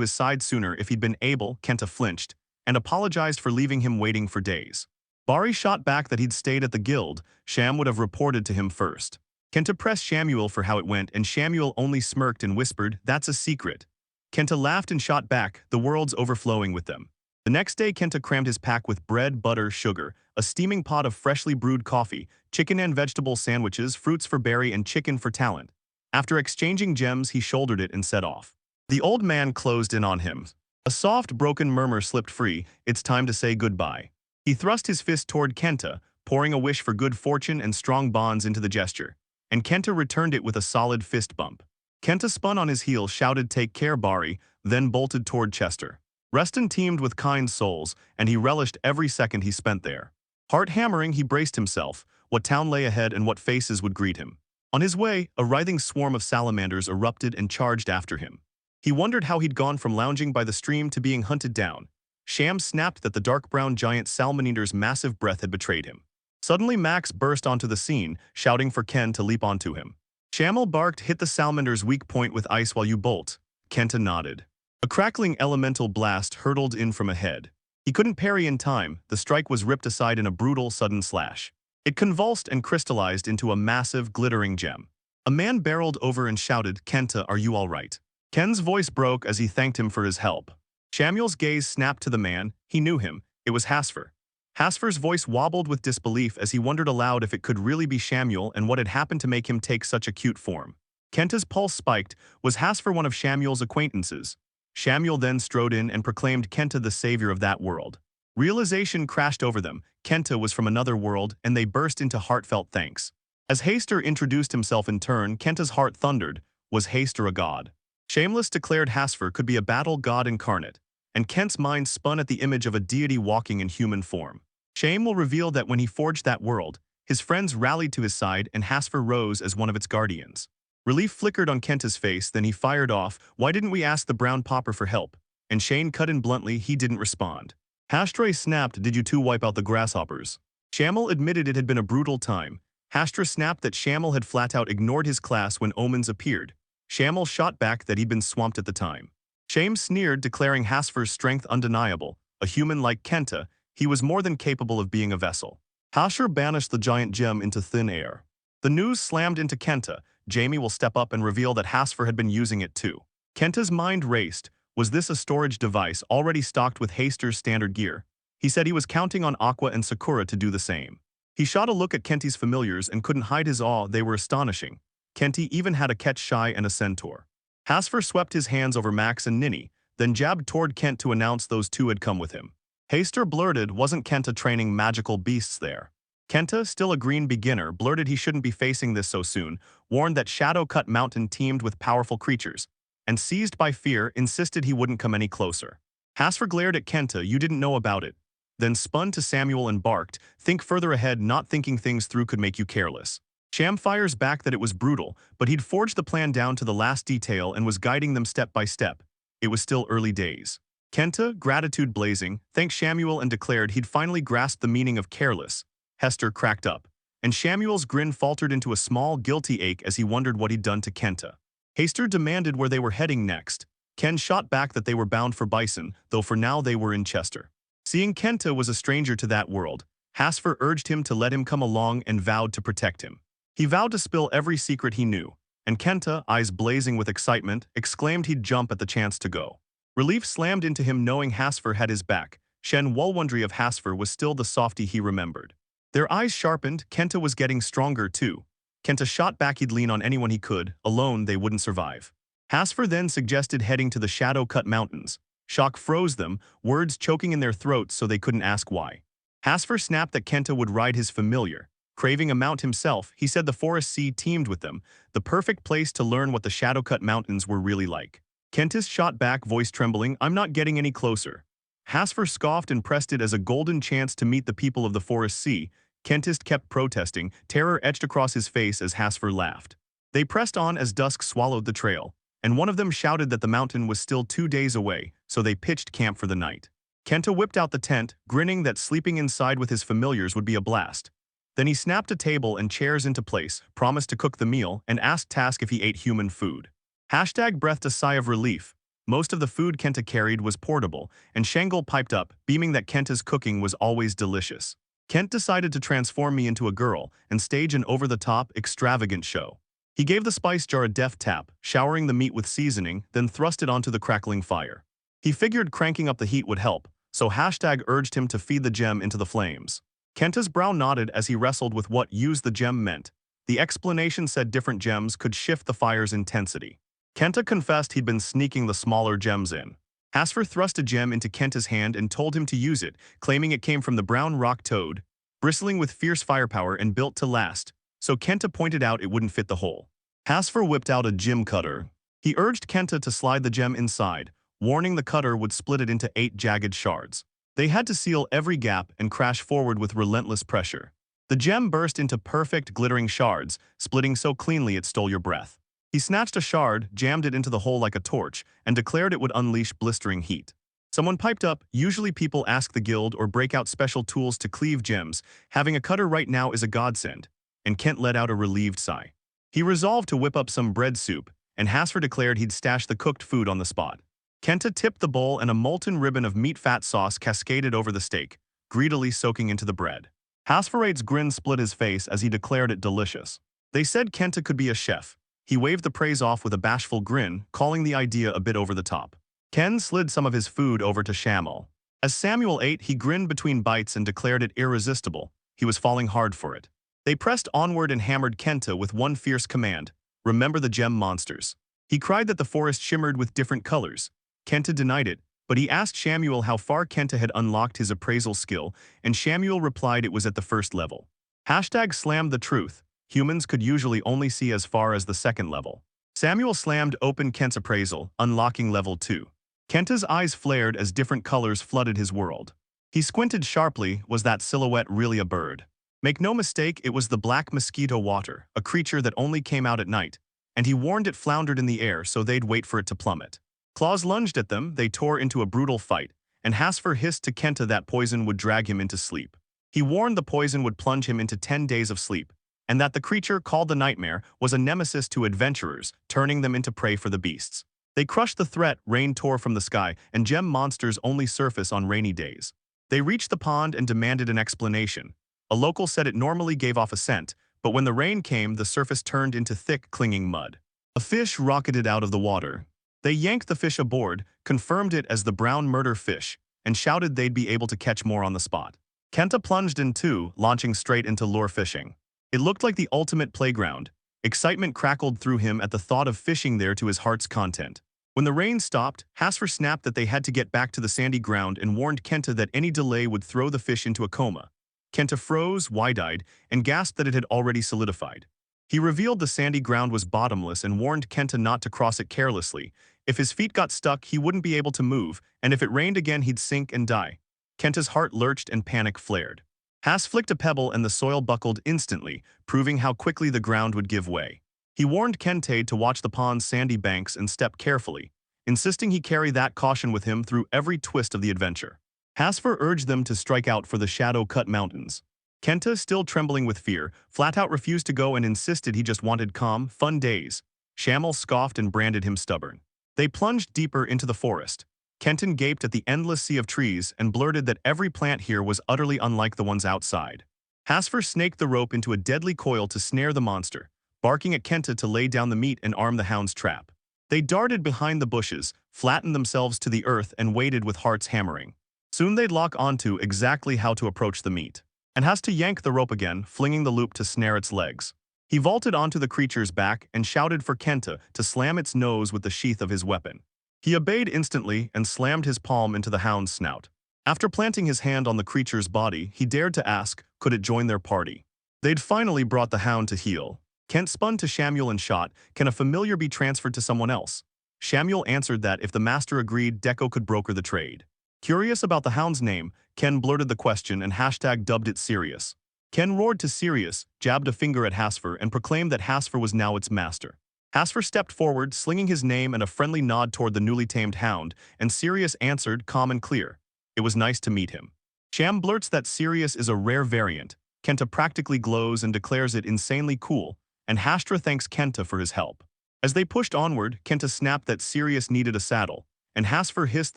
A: his side sooner if he'd been able. Kenta flinched, and apologized for leaving him waiting for days. Bari shot back that he'd stayed at the guild. Sham would have reported to him first. Kenta pressed Shamuel for how it went, and Shamuel only smirked and whispered, "That's a secret." Kenta laughed and shot back, "The world's overflowing with them." The next day, Kenta crammed his pack with bread, butter, sugar, a steaming pot of freshly brewed coffee, chicken and vegetable sandwiches, fruits for Bari, and chicken for Talent. After exchanging gems, he shouldered it and set off. The old man closed in on him. A soft, broken murmur slipped free. "It's time to say goodbye." He thrust his fist toward Kenta, pouring a wish for good fortune and strong bonds into the gesture, and Kenta returned it with a solid fist bump. Kenta spun on his heel, shouted, "Take care, Bari," then bolted toward Chester. Reston teemed with kind souls, and he relished every second he spent there. Heart hammering, he braced himself, what town lay ahead and what faces would greet him. On his way, a writhing swarm of salamanders erupted and charged after him. He wondered how he'd gone from lounging by the stream to being hunted down. Sham snapped that the dark brown giant salamander massive breath had betrayed him. Suddenly Max burst onto the scene, shouting for Ken to leap onto him. Shamel barked, "Hit the salamander's weak point with ice while you bolt." Kenta nodded. A crackling elemental blast hurtled in from ahead. He couldn't parry in time. The strike was ripped aside in a brutal, sudden slash. It convulsed and crystallized into a massive, glittering gem. A man barreled over and shouted, "Kenta, are you all right?" Ken's voice broke as he thanked him for his help. Shamuel's gaze snapped to the man. He knew him. It was Hasfer. Hasfer's voice wobbled with disbelief as he wondered aloud if it could really be Shamuel and what had happened to make him take such a cute form. Kenta's pulse spiked. Was Hasfer one of Shamuel's acquaintances? Shamuel then strode in and proclaimed Kenta the savior of that world. Realization crashed over them. Kenta was from another world, and they burst into heartfelt thanks. As Haster introduced himself in turn, Kenta's heart thundered. Was Haster a god? Shameless declared Hasfer could be a battle god incarnate, and Kent's mind spun at the image of a deity walking in human form. Shame will reveal that when he forged that world, his friends rallied to his side and Hasfer rose as one of its guardians. Relief flickered on Kenta's face, then he fired off, "Why didn't we ask the brown popper for help?" And Shane cut in bluntly. He didn't respond. Hashtra snapped, "Did you two wipe out the grasshoppers?" Shamel admitted it had been a brutal time. Hashtra snapped that Shamel had flat out ignored his class when omens appeared. Shamel shot back that he'd been swamped at the time. Shame sneered, declaring Hasfer's strength undeniable. A human like Kenta, he was more than capable of being a vessel. Hasher banished the giant gem into thin air. The news slammed into Kenta. Jamie will step up and reveal that Hasfer had been using it too. Kenta's mind raced. Was this a storage device already stocked with Haster's standard gear? He said he was counting on Aqua and Sakura to do the same. He shot a look at Kenti's familiars and couldn't hide his awe. They were astonishing. Kenti even had a Ketch Shy and a centaur. Hasfer swept his hands over Max and Ninny, then jabbed toward Kent to announce those two had come with him. Haster blurted, wasn't Kenta training magical beasts there? Kenta, still a green beginner, blurted he shouldn't be facing this so soon, warned that Shadow-Cut Mountain teemed with powerful creatures, and seized by fear, insisted he wouldn't come any closer. Hasfer glared at Kenta, "You didn't know about it," then spun to Samuel and barked, "Think further ahead, not thinking things through could make you careless." Sham fires back that it was brutal, but he'd forged the plan down to the last detail and was guiding them step by step. It was still early days. Kenta, gratitude blazing, thanked Shamuel and declared he'd finally grasped the meaning of careless. Hester cracked up, and Shamuel's grin faltered into a small, guilty ache as he wondered what he'd done to Kenta. Haster demanded where they were heading next. Ken shot back that they were bound for Bison, though for now they were in Chester. Seeing Kenta was a stranger to that world, Hasfer urged him to let him come along and vowed to protect him. He vowed to spill every secret he knew, and Kenta, eyes blazing with excitement, exclaimed he'd jump at the chance to go. Relief slammed into him knowing Hasfer had his back. Shen Wulwundry of Hasfer was still the softy he remembered. Their eyes sharpened. Kenta was getting stronger too. Kenta shot back he'd lean on anyone he could. Alone, they wouldn't survive. Hasfer then suggested heading to the Shadow-Cut Mountains. Shock froze them, words choking in their throats so they couldn't ask why. Hasfer snapped that Kenta would ride his familiar. Craving a mount himself, he said the Forest Sea teemed with them, the perfect place to learn what the Shadow-Cut Mountains were really like. Kentis shot back, voice trembling, "I'm not getting any closer." Hasfer scoffed and pressed it as a golden chance to meet the people of the Forest Sea. Kentist kept protesting, terror etched across his face as Hasfer laughed. They pressed on as dusk swallowed the trail, and one of them shouted that the mountain was still 2 days away, so they pitched camp for the night. Kenta whipped out the tent, grinning that sleeping inside with his familiars would be a blast. Then he snapped a table and chairs into place, promised to cook the meal, and asked Task if he ate human food. Hashtag breathed a sigh of relief. Most of the food Kenta carried was portable, and Shangle piped up, beaming that Kenta's cooking was always delicious. Kent decided to transform me into a girl and stage an over-the-top, extravagant show. He gave the spice jar a deft tap, showering the meat with seasoning, then thrust it onto the crackling fire. He figured cranking up the heat would help, so hashtag urged him to feed the gem into the flames. Kenta's brow nodded as he wrestled with what use the gem meant. The explanation said different gems could shift the fire's intensity. Kenta confessed he'd been sneaking the smaller gems in. Hasfer thrust a gem into Kenta's hand and told him to use it, claiming it came from the brown rock toad, bristling with fierce firepower and built to last, so Kenta pointed out it wouldn't fit the hole. Hasfer whipped out a gem cutter. He urged Kenta to slide the gem inside, warning the cutter would split it into 8 jagged shards. They had to seal every gap and crash forward with relentless pressure. The gem burst into perfect, glittering shards, splitting so cleanly it stole your breath. He snatched a shard, jammed it into the hole like a torch, and declared it would unleash blistering heat. Someone piped up, usually people ask the guild or break out special tools to cleave gems. Having a cutter right now is a godsend. And Kent let out a relieved sigh. He resolved to whip up some bread soup, and Hasfer declared he'd stash the cooked food on the spot. Kenta tipped the bowl and a molten ribbon of meat-fat sauce cascaded over the steak, greedily soaking into the bread. Hasferade's grin split his face as he declared it delicious. They said Kenta could be a chef. He waved the praise off with a bashful grin, calling the idea a bit over the top. Ken slid some of his food over to Shamuel. As Samuel ate, he grinned between bites and declared it irresistible. He was falling hard for it. They pressed onward and hammered Kenta with one fierce command: remember the gem monsters. He cried that the forest shimmered with different colors. Kenta denied it, but he asked Shamuel how far Kenta had unlocked his appraisal skill, and Shamuel replied it was at the first level. Hashtag slammed the truth. Humans could usually only see as far as the second level. Samuel slammed open Kent's appraisal, unlocking level 2. Kenta's eyes flared as different colors flooded his world. He squinted sharply. Was that silhouette really a bird? Make no mistake, it was the black mosquito water, a creature that only came out at night, and he warned it floundered in the air so they'd wait for it to plummet. Claws lunged at them, they tore into a brutal fight, and Hasfer hissed to Kenta that poison would drag him into sleep. He warned the poison would plunge him into 10 days of sleep, and that the creature called the Nightmare was a nemesis to adventurers, turning them into prey for the beasts. They crushed the threat, rain tore from the sky, and gem monsters only surface on rainy days. They reached the pond and demanded an explanation. A local said it normally gave off a scent, but when the rain came, the surface turned into thick, clinging mud. A fish rocketed out of the water. They yanked the fish aboard, confirmed it as the brown murder fish, and shouted they'd be able to catch more on the spot. Kenta plunged in too, launching straight into lure fishing. It looked like the ultimate playground. Excitement crackled through him at the thought of fishing there to his heart's content. When the rain stopped, Hasfer snapped that they had to get back to the sandy ground and warned Kenta that any delay would throw the fish into a coma. Kenta froze, wide-eyed, and gasped that it had already solidified. He revealed the sandy ground was bottomless and warned Kenta not to cross it carelessly. If his feet got stuck, he wouldn't be able to move, and if it rained again, he'd sink and die. Kenta's heart lurched and panic flared. Has flicked a pebble and the soil buckled instantly, proving how quickly the ground would give way. He warned Kente to watch the pond's sandy banks and step carefully, insisting he carry that caution with him through every twist of the adventure. Hasfer urged them to strike out for the shadow-cut mountains. Kenta, still trembling with fear, flat out refused to go and insisted he just wanted calm, fun days. Shamuel scoffed and branded him stubborn. They plunged deeper into the forest. Kenton gaped at the endless sea of trees and blurted that every plant here was utterly unlike the ones outside. Hasfer snaked the rope into a deadly coil to snare the monster, barking at Kenta to lay down the meat and arm the hound's trap. They darted behind the bushes, flattened themselves to the earth and waited with hearts hammering. Soon they'd lock onto exactly how to approach the meat, and has to yank the rope again, flinging the loop to snare its legs. He vaulted onto the creature's back and shouted for Kenta to slam its nose with the sheath of his weapon. He obeyed instantly and slammed his palm into the hound's snout. After planting his hand on the creature's body, he dared to ask, could it join their party? They'd finally brought the hound to heel. Kent spun to Shamuel and shot, can a familiar be transferred to someone else? Shamuel answered that if the master agreed, Deco could broker the trade. Curious about the hound's name, Ken blurted the question and hashtag dubbed it Sirius. Ken roared to Sirius, jabbed a finger at Hasfer, and proclaimed that Hasfer was now its master. Hasfer stepped forward, slinging his name and a friendly nod toward the newly tamed hound, and Sirius answered, calm and clear. It was nice to meet him. Sham blurts that Sirius is a rare variant. Kenta practically glows and declares it insanely cool, and Hashtra thanks Kenta for his help. As they pushed onward, Kenta snapped that Sirius needed a saddle. and Hasfer hissed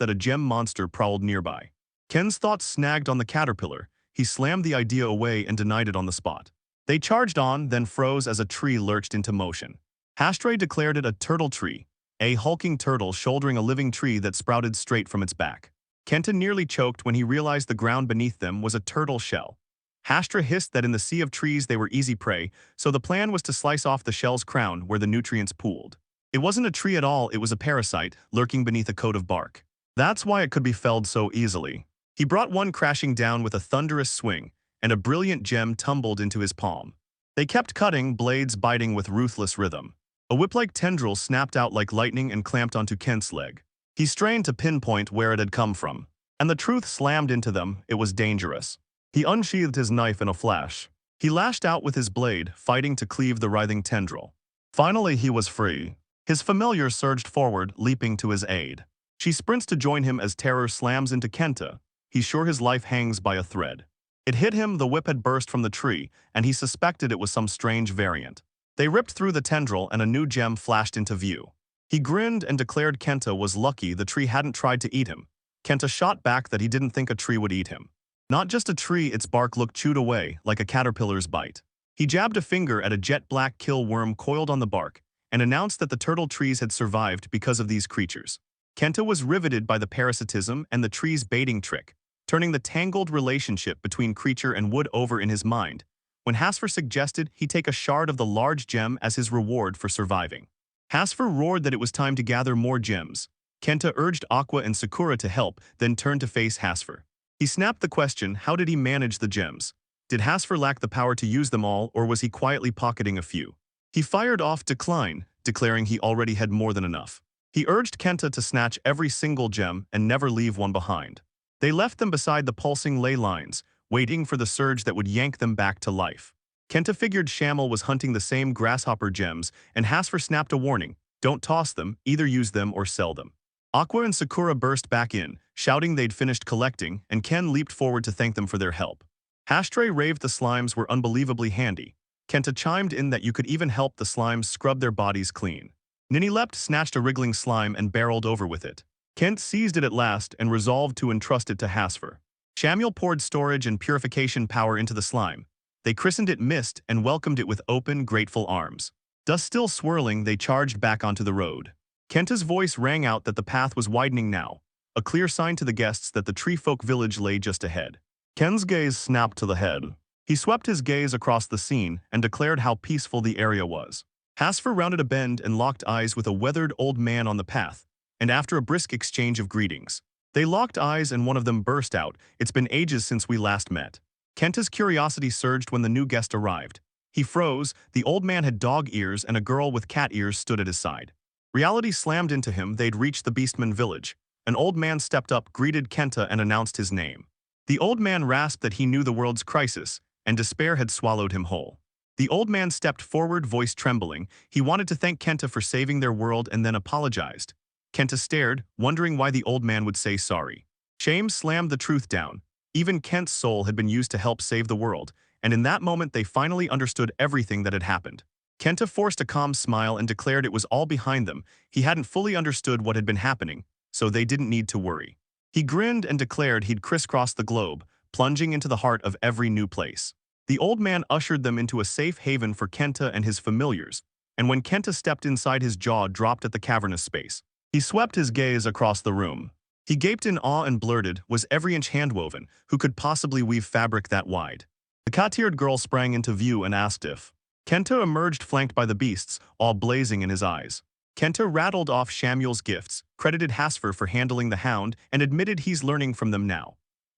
A: that a gem monster prowled nearby. Ken's thoughts snagged on the caterpillar. He slammed the idea away and denied it on the spot. They charged on, then froze as a tree lurched into motion. Hashtray declared it a turtle tree, a hulking turtle shouldering a living tree that sprouted straight from its back. Kenta nearly choked when he realized the ground beneath them was a turtle shell. Hashtra hissed that in the sea of trees they were easy prey, so the plan was to slice off the shell's crown where the nutrients pooled. It wasn't a tree at all, it was a parasite, lurking beneath a coat of bark. That's why it could be felled so easily. He brought one crashing down with a thunderous swing, and a brilliant gem tumbled into his palm. They kept cutting, blades biting with ruthless rhythm. A whip-like tendril snapped out like lightning and clamped onto Kent's leg. He strained to pinpoint where it had come from, and the truth slammed into them. It was dangerous. He unsheathed his knife in a flash. He lashed out with his blade, fighting to cleave the writhing tendril. Finally, he was free. His familiar surged forward, leaping to his aid. She sprints to join him as terror slams into Kenta. He's sure his life hangs by a thread. It hit him, the whip had burst from the tree, and he suspected it was some strange variant. They ripped through the tendril and a new gem flashed into view. He grinned and declared Kenta was lucky the tree hadn't tried to eat him. Kenta shot back that he didn't think a tree would eat him. Not just a tree, its bark looked chewed away, like a caterpillar's bite. He jabbed a finger at a jet-black kill worm coiled on the bark, and announced that the turtle trees had survived because of these creatures. Kenta was riveted by the parasitism and the tree's baiting trick, turning the tangled relationship between creature and wood over in his mind, when Hasfer suggested he take a shard of the large gem as his reward for surviving. Hasfer roared that it was time to gather more gems. Kenta urged Aqua and Sakura to help, then turned to face Hasfer. He snapped the question, how did he manage the gems? Did Hasfer lack the power to use them all, or was he quietly pocketing a few? He fired off decline, declaring he already had more than enough. He urged Kenta to snatch every single gem and never leave one behind. They left them beside the pulsing ley lines, waiting for the surge that would yank them back to life. Kenta figured Shamel was hunting the same grasshopper gems, and Hasfer snapped a warning, don't toss them, either use them or sell them. Aqua and Sakura burst back in, shouting they'd finished collecting, and Ken leaped forward to thank them for their help. Hashtray raved the slimes were unbelievably handy. Kenta chimed in that you could even help the slimes scrub their bodies clean. Ninny leapt, snatched a wriggling slime and barreled over with it. Kent seized it at last and resolved to entrust it to Hasfer. Shamuel poured storage and purification power into the slime. They christened it Mist and welcomed it with open, grateful arms. Dust still swirling, they charged back onto the road. Kenta's voice rang out that the path was widening now, a clear sign to the guests that the tree folk village lay just ahead. Ken's gaze snapped to the head. He swept his gaze across the scene and declared how peaceful the area was. Hasfer rounded a bend and locked eyes with a weathered old man on the path, and after a brisk exchange of greetings, they locked eyes and one of them burst out, "It's been ages since we last met." Kenta's curiosity surged when the new guest arrived. He froze. The old man had dog ears and a girl with cat ears stood at his side. Reality slammed into him. They'd reached the Beastmen village. An old man stepped up, greeted Kenta, and announced his name. The old man rasped that he knew the world's crisis, and despair had swallowed him whole. The old man stepped forward, voice trembling. He wanted to thank Kenta for saving their world and then apologized. Kenta stared, wondering why the old man would say sorry. Shame slammed the truth down. Even Kent's soul had been used to help save the world, and in that moment they finally understood everything that had happened. Kenta forced a calm smile and declared it was all behind them. He hadn't fully understood what had been happening, so they didn't need to worry. He grinned and declared he'd crisscross the globe, plunging into the heart of every new place. The old man ushered them into a safe haven for Kenta and his familiars, and when Kenta stepped inside, his jaw dropped at the cavernous space. He swept his gaze across the room. He gaped in awe and blurted, was every inch handwoven, who could possibly weave fabric that wide? The cat-eared girl sprang into view and asked if. Kenta emerged, flanked by the beasts, all blazing in his eyes. Kenta rattled off Shamuel's gifts, credited Hasfer for handling the hound, and admitted he's learning from them now.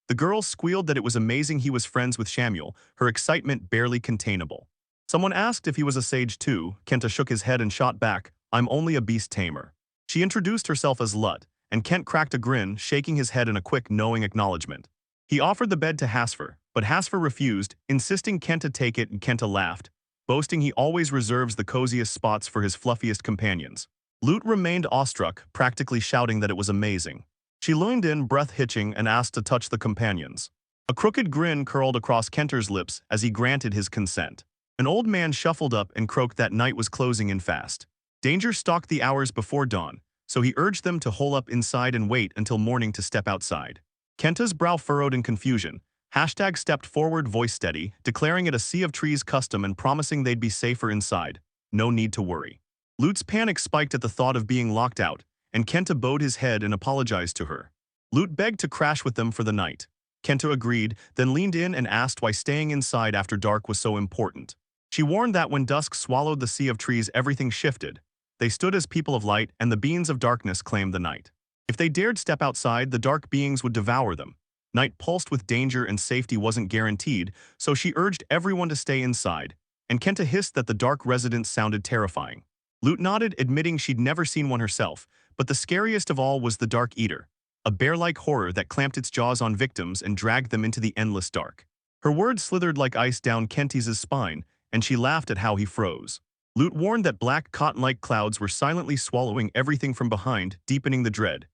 A: The girl squealed that it was amazing he was friends with Shamuel, her excitement barely containable. Someone asked if he was a sage too. Kenta shook his head and shot back, I'm only a beast tamer. She introduced herself as Lut, and Kent cracked a grin, shaking his head in a quick, knowing acknowledgement. He offered the bed to Hasfer, but Hasfer refused, insisting Kenta take it, and Kenta laughed, boasting he always reserves the coziest spots for his fluffiest companions. Lut remained awestruck, practically shouting that it was amazing. She leaned in, breath hitching, and asked to touch the companions. A crooked grin curled across Kenter's lips as he granted his consent. An old man shuffled up and croaked that night was closing in fast. Danger stalked the hours before dawn, so he urged them to hole up inside and wait until morning to step outside. Kenta's brow furrowed in confusion. Hashtag stepped forward, voice steady, declaring it a sea of trees custom and promising they'd be safer inside. No need to worry. Lute's panic spiked at the thought of being locked out, and Kenta bowed his head and apologized to her. Lute begged to crash with them for the night. Kenta agreed, then leaned in and asked why staying inside after dark was so important. She warned that when dusk swallowed the sea of trees, everything shifted. They stood as people of light, and the beings of darkness claimed the night. If they dared step outside, the dark beings would devour them. Night pulsed with danger and safety wasn't guaranteed, so she urged everyone to stay inside, and Kenta hissed that the dark residents sounded terrifying. Lute nodded, admitting she'd never seen one herself, but the scariest of all was the Dark Eater, a bear-like horror that clamped its jaws on victims and dragged them into the endless dark. Her words slithered like ice down Kenti's spine, and she laughed at how he froze. Lute warned that black cotton-like clouds were silently swallowing everything from behind, deepening the dread.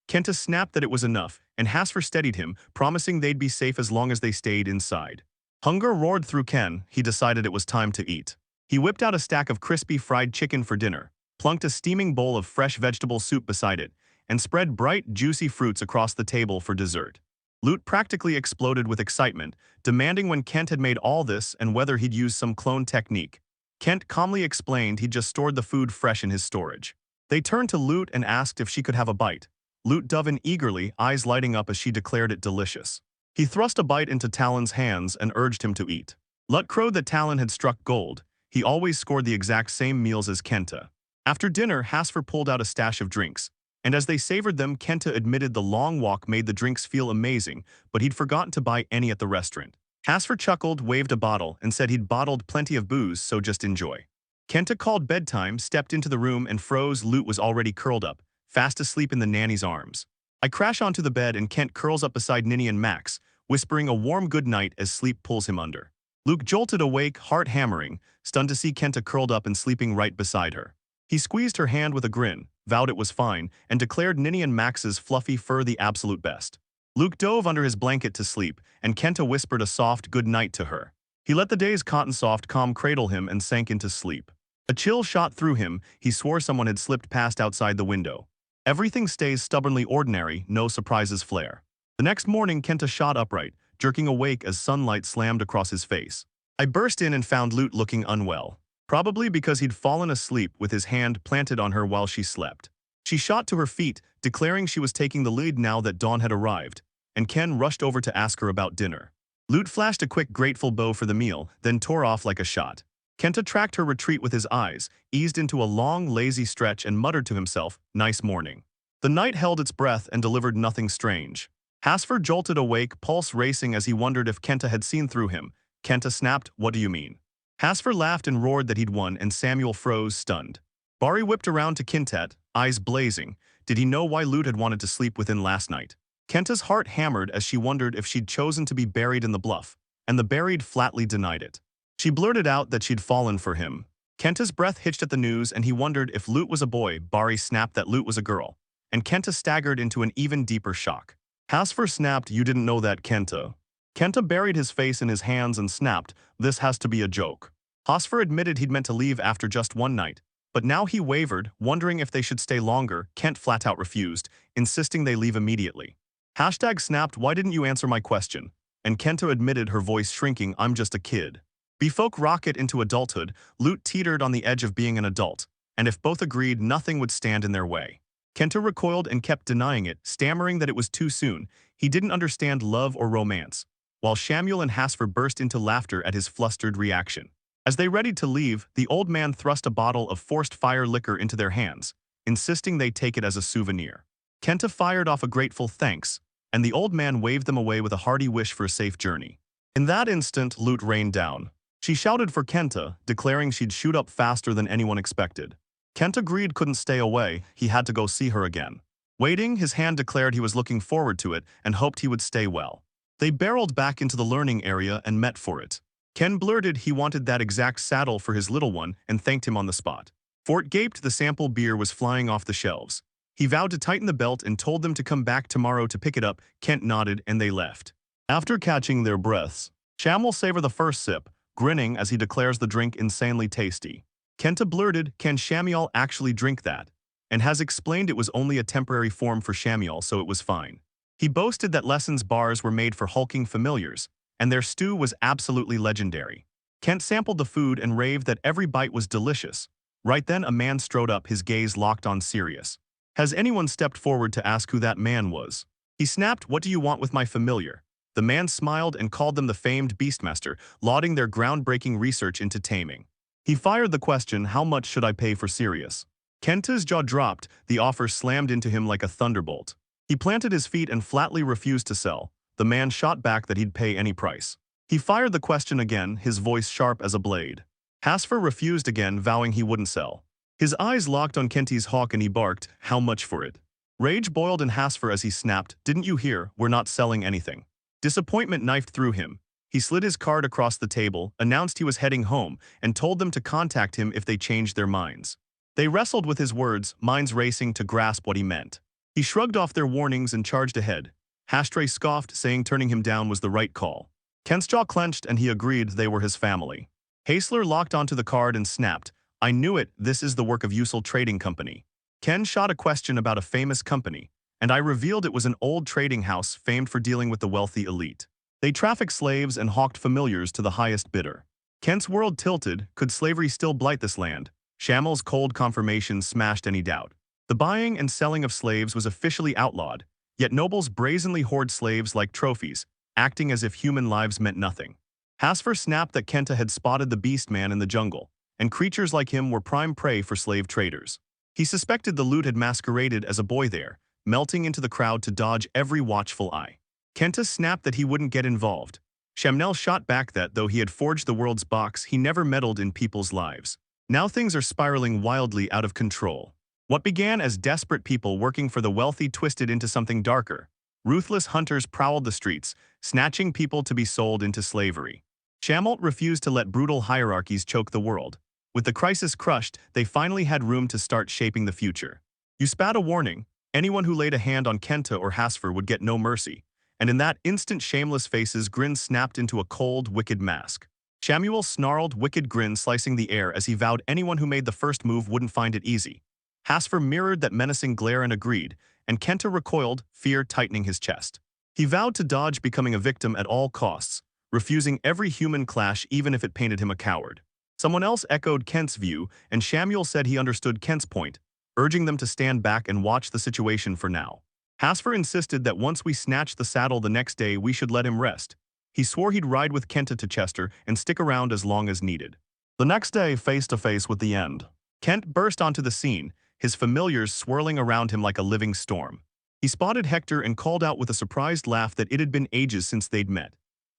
A: Kenta snapped that it was enough, and Hasfer steadied him, promising they'd be safe as long as they stayed inside. Hunger roared through Ken. He decided it was time to eat. He whipped out a stack of crispy fried chicken for dinner, plunked a steaming bowl of fresh vegetable soup beside it, and spread bright, juicy fruits across the table for dessert. Lute practically exploded with excitement, demanding when Kent had made all this and whether he'd used some clone technique. Kent calmly explained he'd just stored the food fresh in his storage. They turned to Lute and asked if she could have a bite. Lute dove in eagerly, eyes lighting up as she declared it delicious. He thrust a bite into Talon's hands and urged him to eat. Lut crowed that Talon had struck gold. He always scored the exact same meals as Kenta. After dinner, Hasfer pulled out a stash of drinks, and as they savored them, Kenta admitted the long walk made the drinks feel amazing, but he'd forgotten to buy any at the restaurant. Hasfer chuckled, waved a bottle, and said he'd bottled plenty of booze, so just enjoy. Kenta called bedtime, stepped into the room, and froze. Lute was already curled up, fast asleep in the nanny's arms. I crash onto the bed and Kent curls up beside Ninny and Max, whispering a warm good night as sleep pulls him under. Luke jolted awake, heart hammering, stunned to see Kenta curled up and sleeping right beside her. He squeezed her hand with a grin, vowed it was fine, and declared Ninny and Max's fluffy fur the absolute best. Luke dove under his blanket to sleep, and Kenta whispered a soft good night to her. He let the day's cotton soft calm cradle him and sank into sleep. A chill shot through him. He swore someone had slipped past outside the window. Everything stays stubbornly ordinary, no surprises flare. The next morning, Kenta shot upright, jerking awake as sunlight slammed across his face. I burst in and found Lute looking unwell, probably because he'd fallen asleep with his hand planted on her while she slept. She shot to her feet, declaring she was taking the lead now that dawn had arrived, and Ken rushed over to ask her about dinner. Lute flashed a quick grateful bow for the meal, then tore off like a shot. Kenta tracked her retreat with his eyes, eased into a long, lazy stretch and muttered to himself, "Nice morning." The night held its breath and delivered nothing strange. Hasfer jolted awake, pulse racing as he wondered if Kenta had seen through him. Kenta snapped, "What do you mean?" Hasfer laughed and roared that he'd won, and Samuel froze, stunned. Bari whipped around to Kintet, eyes blazing. Did he know why Lute had wanted to sleep within last night? Kenta's heart hammered as she wondered if she'd chosen to be buried in the bluff, and the buried flatly denied it. She blurted out that she'd fallen for him. Kenta's breath hitched at the news, and he wondered if Lute was a boy. Bari snapped that Lute was a girl, and Kenta staggered into an even deeper shock. Hasfer snapped, "You didn't know that, Kenta." Kenta buried his face in his hands and snapped, "This has to be a joke." Hasfer admitted he'd meant to leave after just one night, but now he wavered, wondering if they should stay longer. Kent flat out refused, insisting they leave immediately. Hashtag snapped, "Why didn't you answer my question?" And Kenta admitted, her voice shrinking, "I'm just a kid." Befolk rocket into adulthood. Lute teetered on the edge of being an adult, and if both agreed, nothing would stand in their way. Kenta recoiled and kept denying it, stammering that it was too soon. He didn't understand love or romance, while Samuel and Hasfer burst into laughter at his flustered reaction. As they readied to leave, the old man thrust a bottle of forced fire liquor into their hands, insisting they take it as a souvenir. Kenta fired off a grateful thanks, and the old man waved them away with a hearty wish for a safe journey. In that instant, Lute rained down. She shouted for Kenta, declaring she'd shoot up faster than anyone expected. Kenta agreed, couldn't stay away, he had to go see her again. Waiting, his hand declared he was looking forward to it and hoped he would stay well. They barreled back into the learning area and met for it. Ken blurted he wanted that exact saddle for his little one and thanked him on the spot. Fort gaped, the sample beer was flying off the shelves. He vowed to tighten the belt and told them to come back tomorrow to pick it up. Kent nodded and they left. After catching their breaths, Sham will savor the first sip, grinning as he declares the drink insanely tasty. Kenta blurted, "Can Shamiel actually drink that?" and has explained it was only a temporary form for Samuel, so it was fine. He boasted that Lesson's bars were made for hulking familiars, and their stew was absolutely legendary. Kent sampled the food and raved that every bite was delicious. Right then a man strode up, his gaze locked on Sirius. Has anyone stepped forward to ask who that man was? He snapped, "What do you want with my familiar?" The man smiled and called them the famed Beastmaster, lauding their groundbreaking research into taming. He fired the question, "How much should I pay for Sirius?" Kenta's jaw dropped, the offer slammed into him like a thunderbolt. He planted his feet and flatly refused to sell. The man shot back that he'd pay any price. He fired the question again, his voice sharp as a blade. Hasfer refused again, vowing he wouldn't sell. His eyes locked on Kenty's hawk and he barked, "How much for it?" Rage boiled in Hasfer as he snapped, "Didn't you hear? We're not selling anything." Disappointment knifed through him. He slid his card across the table, announced he was heading home, and told them to contact him if they changed their minds. They wrestled with his words, minds racing to grasp what he meant. He shrugged off their warnings and charged ahead. Hashtray scoffed, saying turning him down was the right call. Kent's jaw clenched and he agreed they were his family. Haisler locked onto the card and snapped, "I knew it, this is the work of Usul Trading Company." Ken shot a question about a famous company, and I revealed it was an old trading house famed for dealing with the wealthy elite. They trafficked slaves and hawked familiars to the highest bidder. Kent's world tilted. Could slavery still blight this land? Shamel's cold confirmation smashed any doubt. The buying and selling of slaves was officially outlawed, yet nobles brazenly hoard slaves like trophies, acting as if human lives meant nothing. Hasfer snapped that Kenta had spotted the Beastman in the jungle, and creatures like him were prime prey for slave traders. He suspected the loot had masqueraded as a boy there, melting into the crowd to dodge every watchful eye. Kenta snapped that he wouldn't get involved. Shamnel shot back that, though he had forged the world's box, he never meddled in people's lives. Now things are spiraling wildly out of control. What began as desperate people working for the wealthy twisted into something darker. Ruthless hunters prowled the streets, snatching people to be sold into slavery. Shamalt refused to let brutal hierarchies choke the world. With the crisis crushed, they finally had room to start shaping the future. You spat a warning. Anyone who laid a hand on Kenta or Hasfer would get no mercy. And in that instant, shameless faces' grins snapped into a cold, wicked mask. Shamuel snarled, wicked grin slicing the air as he vowed anyone who made the first move wouldn't find it easy. Hasfer mirrored that menacing glare and agreed, and Kenta recoiled, fear tightening his chest. He vowed to dodge becoming a victim at all costs, refusing every human clash even if it painted him a coward. Someone else echoed Kent's view, and Shamuel said he understood Kent's point, urging them to stand back and watch the situation for now. Hasfer insisted that once we snatched the saddle the next day we should let him rest. He swore he'd ride with Kenta to Chester and stick around as long as needed. The next day, face to face with the end. Kent burst onto the scene, his familiars swirling around him like a living storm. He spotted Hector and called out with a surprised laugh that it had been ages since they'd met.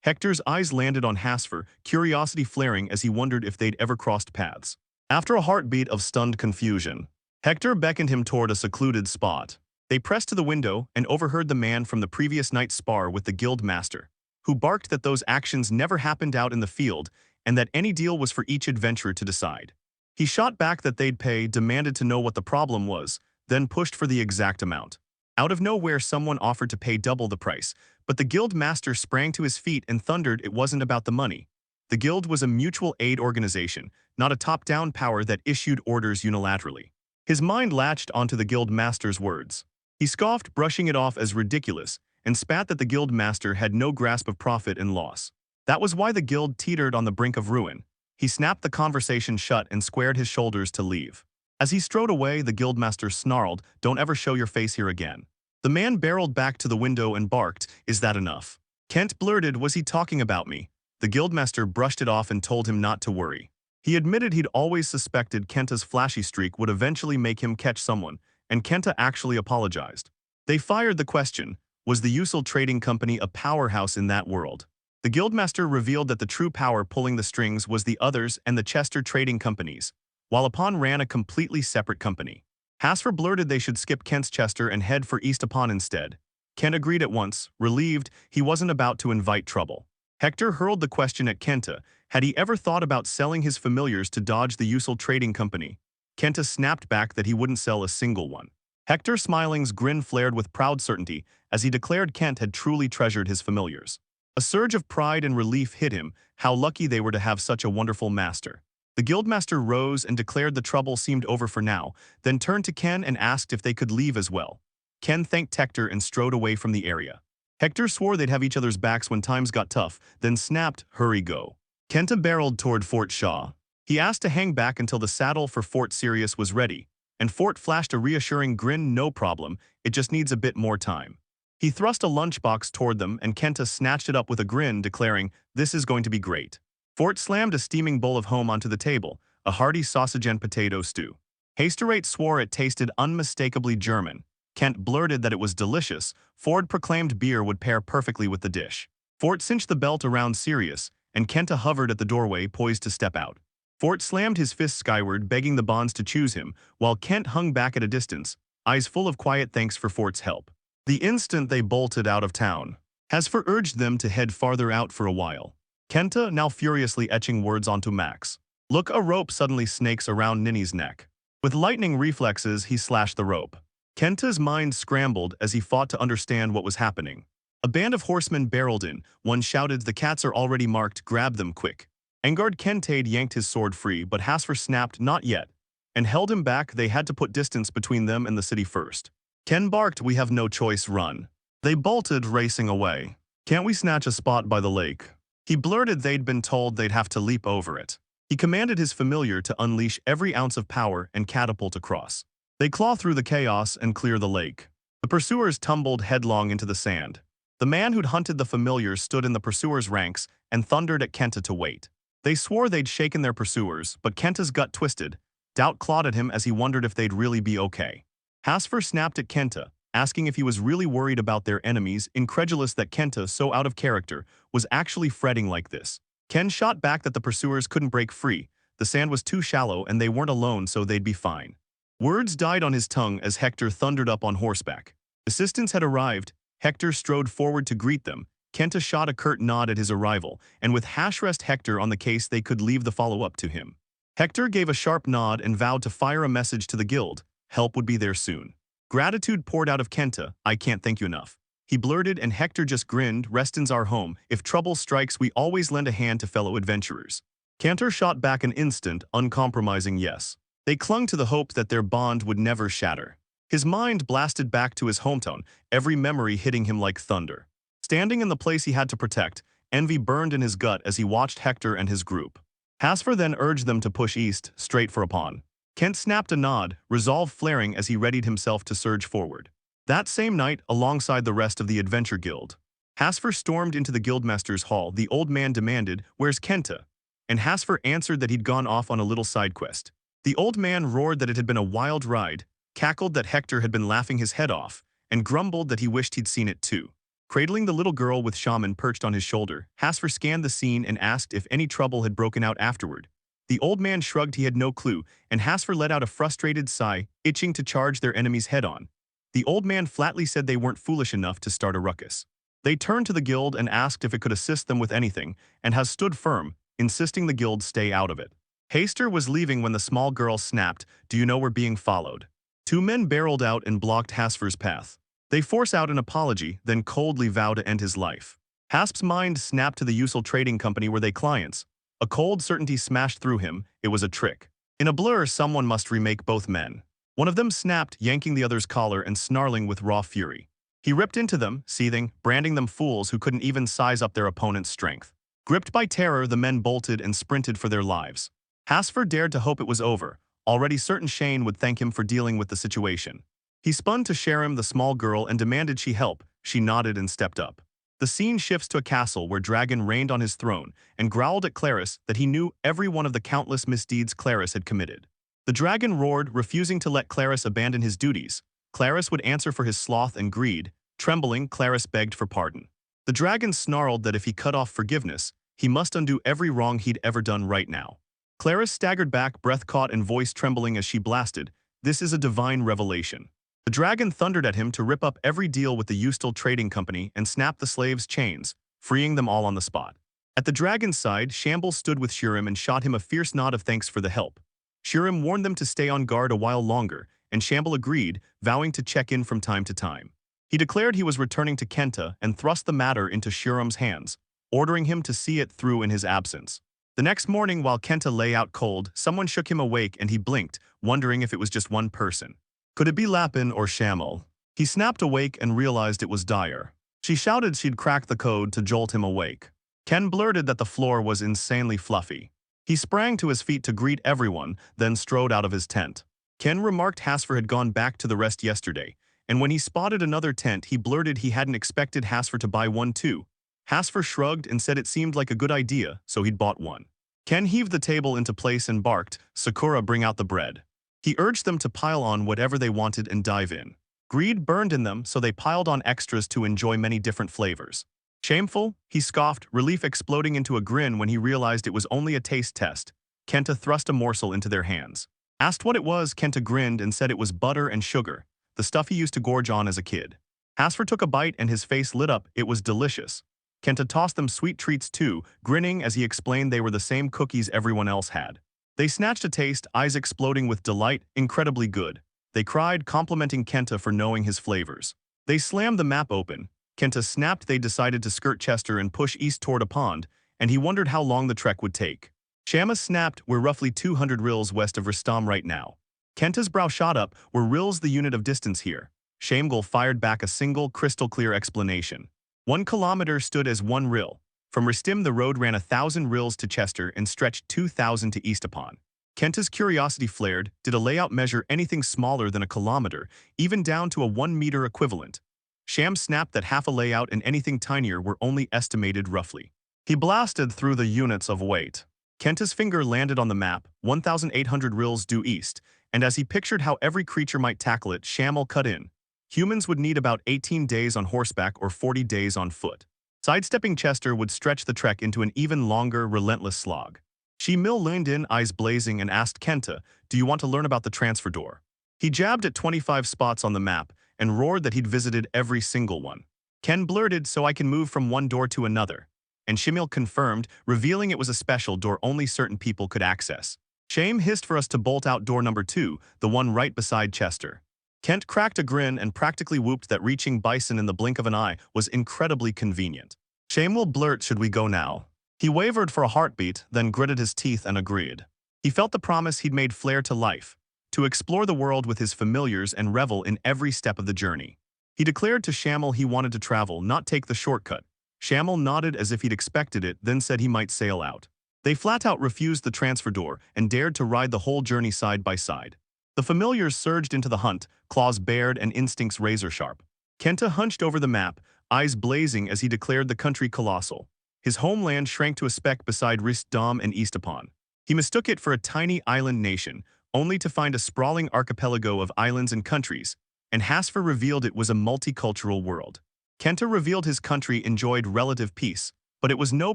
A: Hector's eyes landed on Hasfer, curiosity flaring as he wondered if they'd ever crossed paths. After a heartbeat of stunned confusion, Hector beckoned him toward a secluded spot. They pressed to the window and overheard the man from the previous night's spar with the guild master, who barked that those actions never happened out in the field and that any deal was for each adventurer to decide. He shot back that they'd pay, demanded to know what the problem was, then pushed for the exact amount. Out of nowhere, someone offered to pay double the price, but the guild master sprang to his feet and thundered it wasn't about the money. The guild was a mutual aid organization, not a top-down power that issued orders unilaterally. His mind latched onto the guild master's words. He scoffed, brushing it off as ridiculous, and spat that the guild master had no grasp of profit and loss. That was why the guild teetered on the brink of ruin. He snapped the conversation shut and squared his shoulders to leave. As he strode away, the guildmaster snarled, "Don't ever show your face here again." The man barreled back to the window and barked, "Is that enough?" Kent blurted, "Was he talking about me?" The guildmaster brushed it off and told him not to worry. He admitted he'd always suspected Kenta's flashy streak would eventually make him catch someone, and Kenta actually apologized. They fired the question, was the Usul Trading Company a powerhouse in that world? The guildmaster revealed that the true power pulling the strings was the others and the Chester Trading Companies, while Upon ran a completely separate company. Hasfer blurted they should skip Kent's Chester and head for East Upon instead. Kent agreed at once, relieved he wasn't about to invite trouble. Hector hurled the question at Kenta, had he ever thought about selling his familiars to dodge the Usul Trading Company? Kenta snapped back that he wouldn't sell a single one. Hector Smiling's grin flared with proud certainty as he declared Kent had truly treasured his familiars. A surge of pride and relief hit him, how lucky they were to have such a wonderful master. The guildmaster rose and declared the trouble seemed over for now, then turned to Ken and asked if they could leave as well. Ken thanked Hector and strode away from the area. Hector swore they'd have each other's backs when times got tough, then snapped, "Hurry, go." Kenta barreled toward Fort Shaw. He asked to hang back until the saddle for Fort Sirius was ready, and Fort flashed a reassuring grin, "No problem, it just needs a bit more time." He thrust a lunchbox toward them and Kenta snatched it up with a grin, declaring, "This is going to be great." Fort slammed a steaming bowl of home onto the table, a hearty sausage and potato stew. Hasterate swore it tasted unmistakably German. Kent blurted that it was delicious. Ford proclaimed beer would pair perfectly with the dish. Fort cinched the belt around Sirius, and Kenta hovered at the doorway, poised to step out. Fort slammed his fist skyward, begging the bonds to choose him, while Kent hung back at a distance, eyes full of quiet thanks for Fort's help. The instant they bolted out of town, Hasfer urged them to head farther out for a while. Kenta now furiously etching words onto Max. Look, a rope suddenly snakes around Ninny's neck. With lightning reflexes, he slashed the rope. Kenta's mind scrambled as he fought to understand what was happening. A band of horsemen barreled in. One shouted, "The cats are already marked, grab them quick." Engard Kentade yanked his sword free, but Hasfer snapped, "Not yet," and held him back. They had to put distance between them and the city first. Ken barked, "We have no choice, run." They bolted, racing away. "Can't we snatch a spot by the lake?" He blurted they'd been told they'd have to leap over it. He commanded his familiar to unleash every ounce of power and catapult across. They claw through the chaos and clear the lake. The pursuers tumbled headlong into the sand. The man who'd hunted the familiar stood in the pursuers' ranks and thundered at Kenta to wait. They swore they'd shaken their pursuers, but Kenta's gut twisted. Doubt clawed at him as he wondered if they'd really be okay. Hasfer snapped at Kenta, asking if he was really worried about their enemies, incredulous that Kenta, so out of character, was actually fretting like this. Ken shot back that the pursuers couldn't break free. The sand was too shallow and they weren't alone, so they'd be fine. Words died on his tongue as Hector thundered up on horseback. Assistance had arrived. Hector strode forward to greet them. Kenta shot a curt nod at his arrival, and with Hashrest Hector on the case, they could leave the follow-up to him. Hector gave a sharp nod and vowed to fire a message to the guild. Help would be there soon. Gratitude poured out of Kenta. "I can't thank you enough." He blurted, and Hector just grinned. "Reston's our home. If trouble strikes, we always lend a hand to fellow adventurers." Cantor shot back an instant, uncompromising yes. They clung to the hope that their bond would never shatter. His mind blasted back to his hometown, every memory hitting him like thunder. Standing in the place he had to protect, envy burned in his gut as he watched Hector and his group. Hasfer then urged them to push east, straight for Upon. Kent snapped a nod, resolve flaring as he readied himself to surge forward. That same night, alongside the rest of the Adventure Guild, Hasfer stormed into the Guildmaster's hall. The old man demanded, "Where's Kenta?" And Hasfer answered that he'd gone off on a little side quest. The old man roared that it had been a wild ride, cackled that Hector had been laughing his head off, and grumbled that he wished he'd seen it too. Cradling the little girl with Shaman perched on his shoulder, Hasfer scanned the scene and asked if any trouble had broken out afterward. The old man shrugged he had no clue, and Hasfer let out a frustrated sigh, itching to charge their enemies head-on. The old man flatly said they weren't foolish enough to start a ruckus. They turned to the guild and asked if it could assist them with anything, and has stood firm, insisting the guild stay out of it. Haster was leaving when the small girl snapped, "Do you know we're being followed?" Two men barreled out and blocked Hasfer's path. They force out an apology, then coldly vow to end his life. Hasp's mind snapped to the Usul Trading Company were they clients. A cold certainty smashed through him. It was a trick. In a blur, someone must remake both men. One of them snapped, yanking the other's collar and snarling with raw fury. He ripped into them, seething, branding them fools who couldn't even size up their opponent's strength. Gripped by terror, the men bolted and sprinted for their lives. Hasfer dared to hope it was over, already certain Shane would thank him for dealing with the situation. He spun to Sharam, the small girl, and demanded she help. She nodded and stepped up. The scene shifts to a castle where Dragon reigned on his throne and growled at Claris that he knew every one of the countless misdeeds Claris had committed. The dragon roared, refusing to let Claris abandon his duties. Claris would answer for his sloth and greed. Trembling, Claris begged for pardon. The dragon snarled that if he cut off forgiveness, he must undo every wrong he'd ever done right now. Claris staggered back, breath caught and voice trembling as she blasted, "This is a divine revelation." The dragon thundered at him to rip up every deal with the Usul Trading Company and snap the slaves' chains, freeing them all on the spot. At the dragon's side, Shambles stood with Shurim and shot him a fierce nod of thanks for the help. Shurim warned them to stay on guard a while longer, and Shamble agreed, vowing to check in from time to time. He declared he was returning to Kenta and thrust the matter into Shurim's hands, ordering him to see it through in his absence. The next morning, while Kenta lay out cold, someone shook him awake and he blinked, wondering if it was just one person. Could it be Lapin or Shamil? He snapped awake and realized it was Dyer. She shouted she'd cracked the code to jolt him awake. Ken blurted that the floor was insanely fluffy. He sprang to his feet to greet everyone, then strode out of his tent. Ken remarked Hasfer had gone back to the rest yesterday, and when he spotted another tent, he blurted he hadn't expected Hasfer to buy one too. Hasfer shrugged and said it seemed like a good idea, so he'd bought one. Ken heaved the table into place and barked, "Sakura, bring out the bread." He urged them to pile on whatever they wanted and dive in. Greed burned in them, so they piled on extras to enjoy many different flavors. Shameful, he scoffed, relief exploding into a grin when he realized it was only a taste test. Kenta thrust a morsel into their hands. Asked what it was, Kenta grinned and said it was butter and sugar, the stuff he used to gorge on as a kid. Hasfer took a bite and his face lit up. It was delicious. Kenta tossed them sweet treats too, grinning as he explained they were the same cookies everyone else had. They snatched a taste, eyes exploding with delight, incredibly good. They cried, complimenting Kenta for knowing his flavors. They slammed the map open. Kenta snapped they decided to skirt Chester and push east toward a pond, and he wondered how long the trek would take. Shama snapped, "We're roughly 200 rills west of Ristam right now." Kenta's brow shot up, "Were rills the unit of distance here?" Shamgul fired back a single, crystal-clear explanation. 1 kilometer stood as 1 rill. From Ristim the road ran 1,000 rills to Chester and stretched 2,000 to Eastapon. Kenta's curiosity flared. Did a layout measure anything smaller than a kilometer, even down to a 1-meter equivalent? Sham snapped that half a layout and anything tinier were only estimated roughly. He blasted through the units of weight. Kenta's finger landed on the map, 1,800 rills due east, and as he pictured how every creature might tackle it, Shamil cut in. Humans would need about 18 days on horseback or 40 days on foot. Sidestepping Chester would stretch the trek into an even longer, relentless slog. Shemil leaned in, eyes blazing, and asked Kenta, "Do you want to learn about the transfer door?" He jabbed at 25 spots on the map and roared that he'd visited every single one. Ken blurted, "So I can move from one door to another." And Shemil confirmed, revealing it was a special door only certain people could access. Shame hissed for us to bolt out door number 2, the one right beside Chester. Kent cracked a grin and practically whooped that reaching Bison in the blink of an eye was incredibly convenient. Shame will blurt, "Should we go now?" He wavered for a heartbeat, then gritted his teeth and agreed. He felt the promise he'd made flare to life, to explore the world with his familiars and revel in every step of the journey. He declared to Shamil he wanted to travel, not take the shortcut. Shamil nodded as if he'd expected it, then said he might sail out. They flat out refused the transfer door and dared to ride the whole journey side by side. The familiars surged into the hunt, claws bared and instincts razor-sharp. Kenta hunched over the map, eyes blazing as he declared the country colossal. His homeland shrank to a speck beside Ristam and Eastapon. He mistook it for a tiny island nation, only to find a sprawling archipelago of islands and countries, and Hasfer revealed it was a multicultural world. Kenta revealed his country enjoyed relative peace, but it was no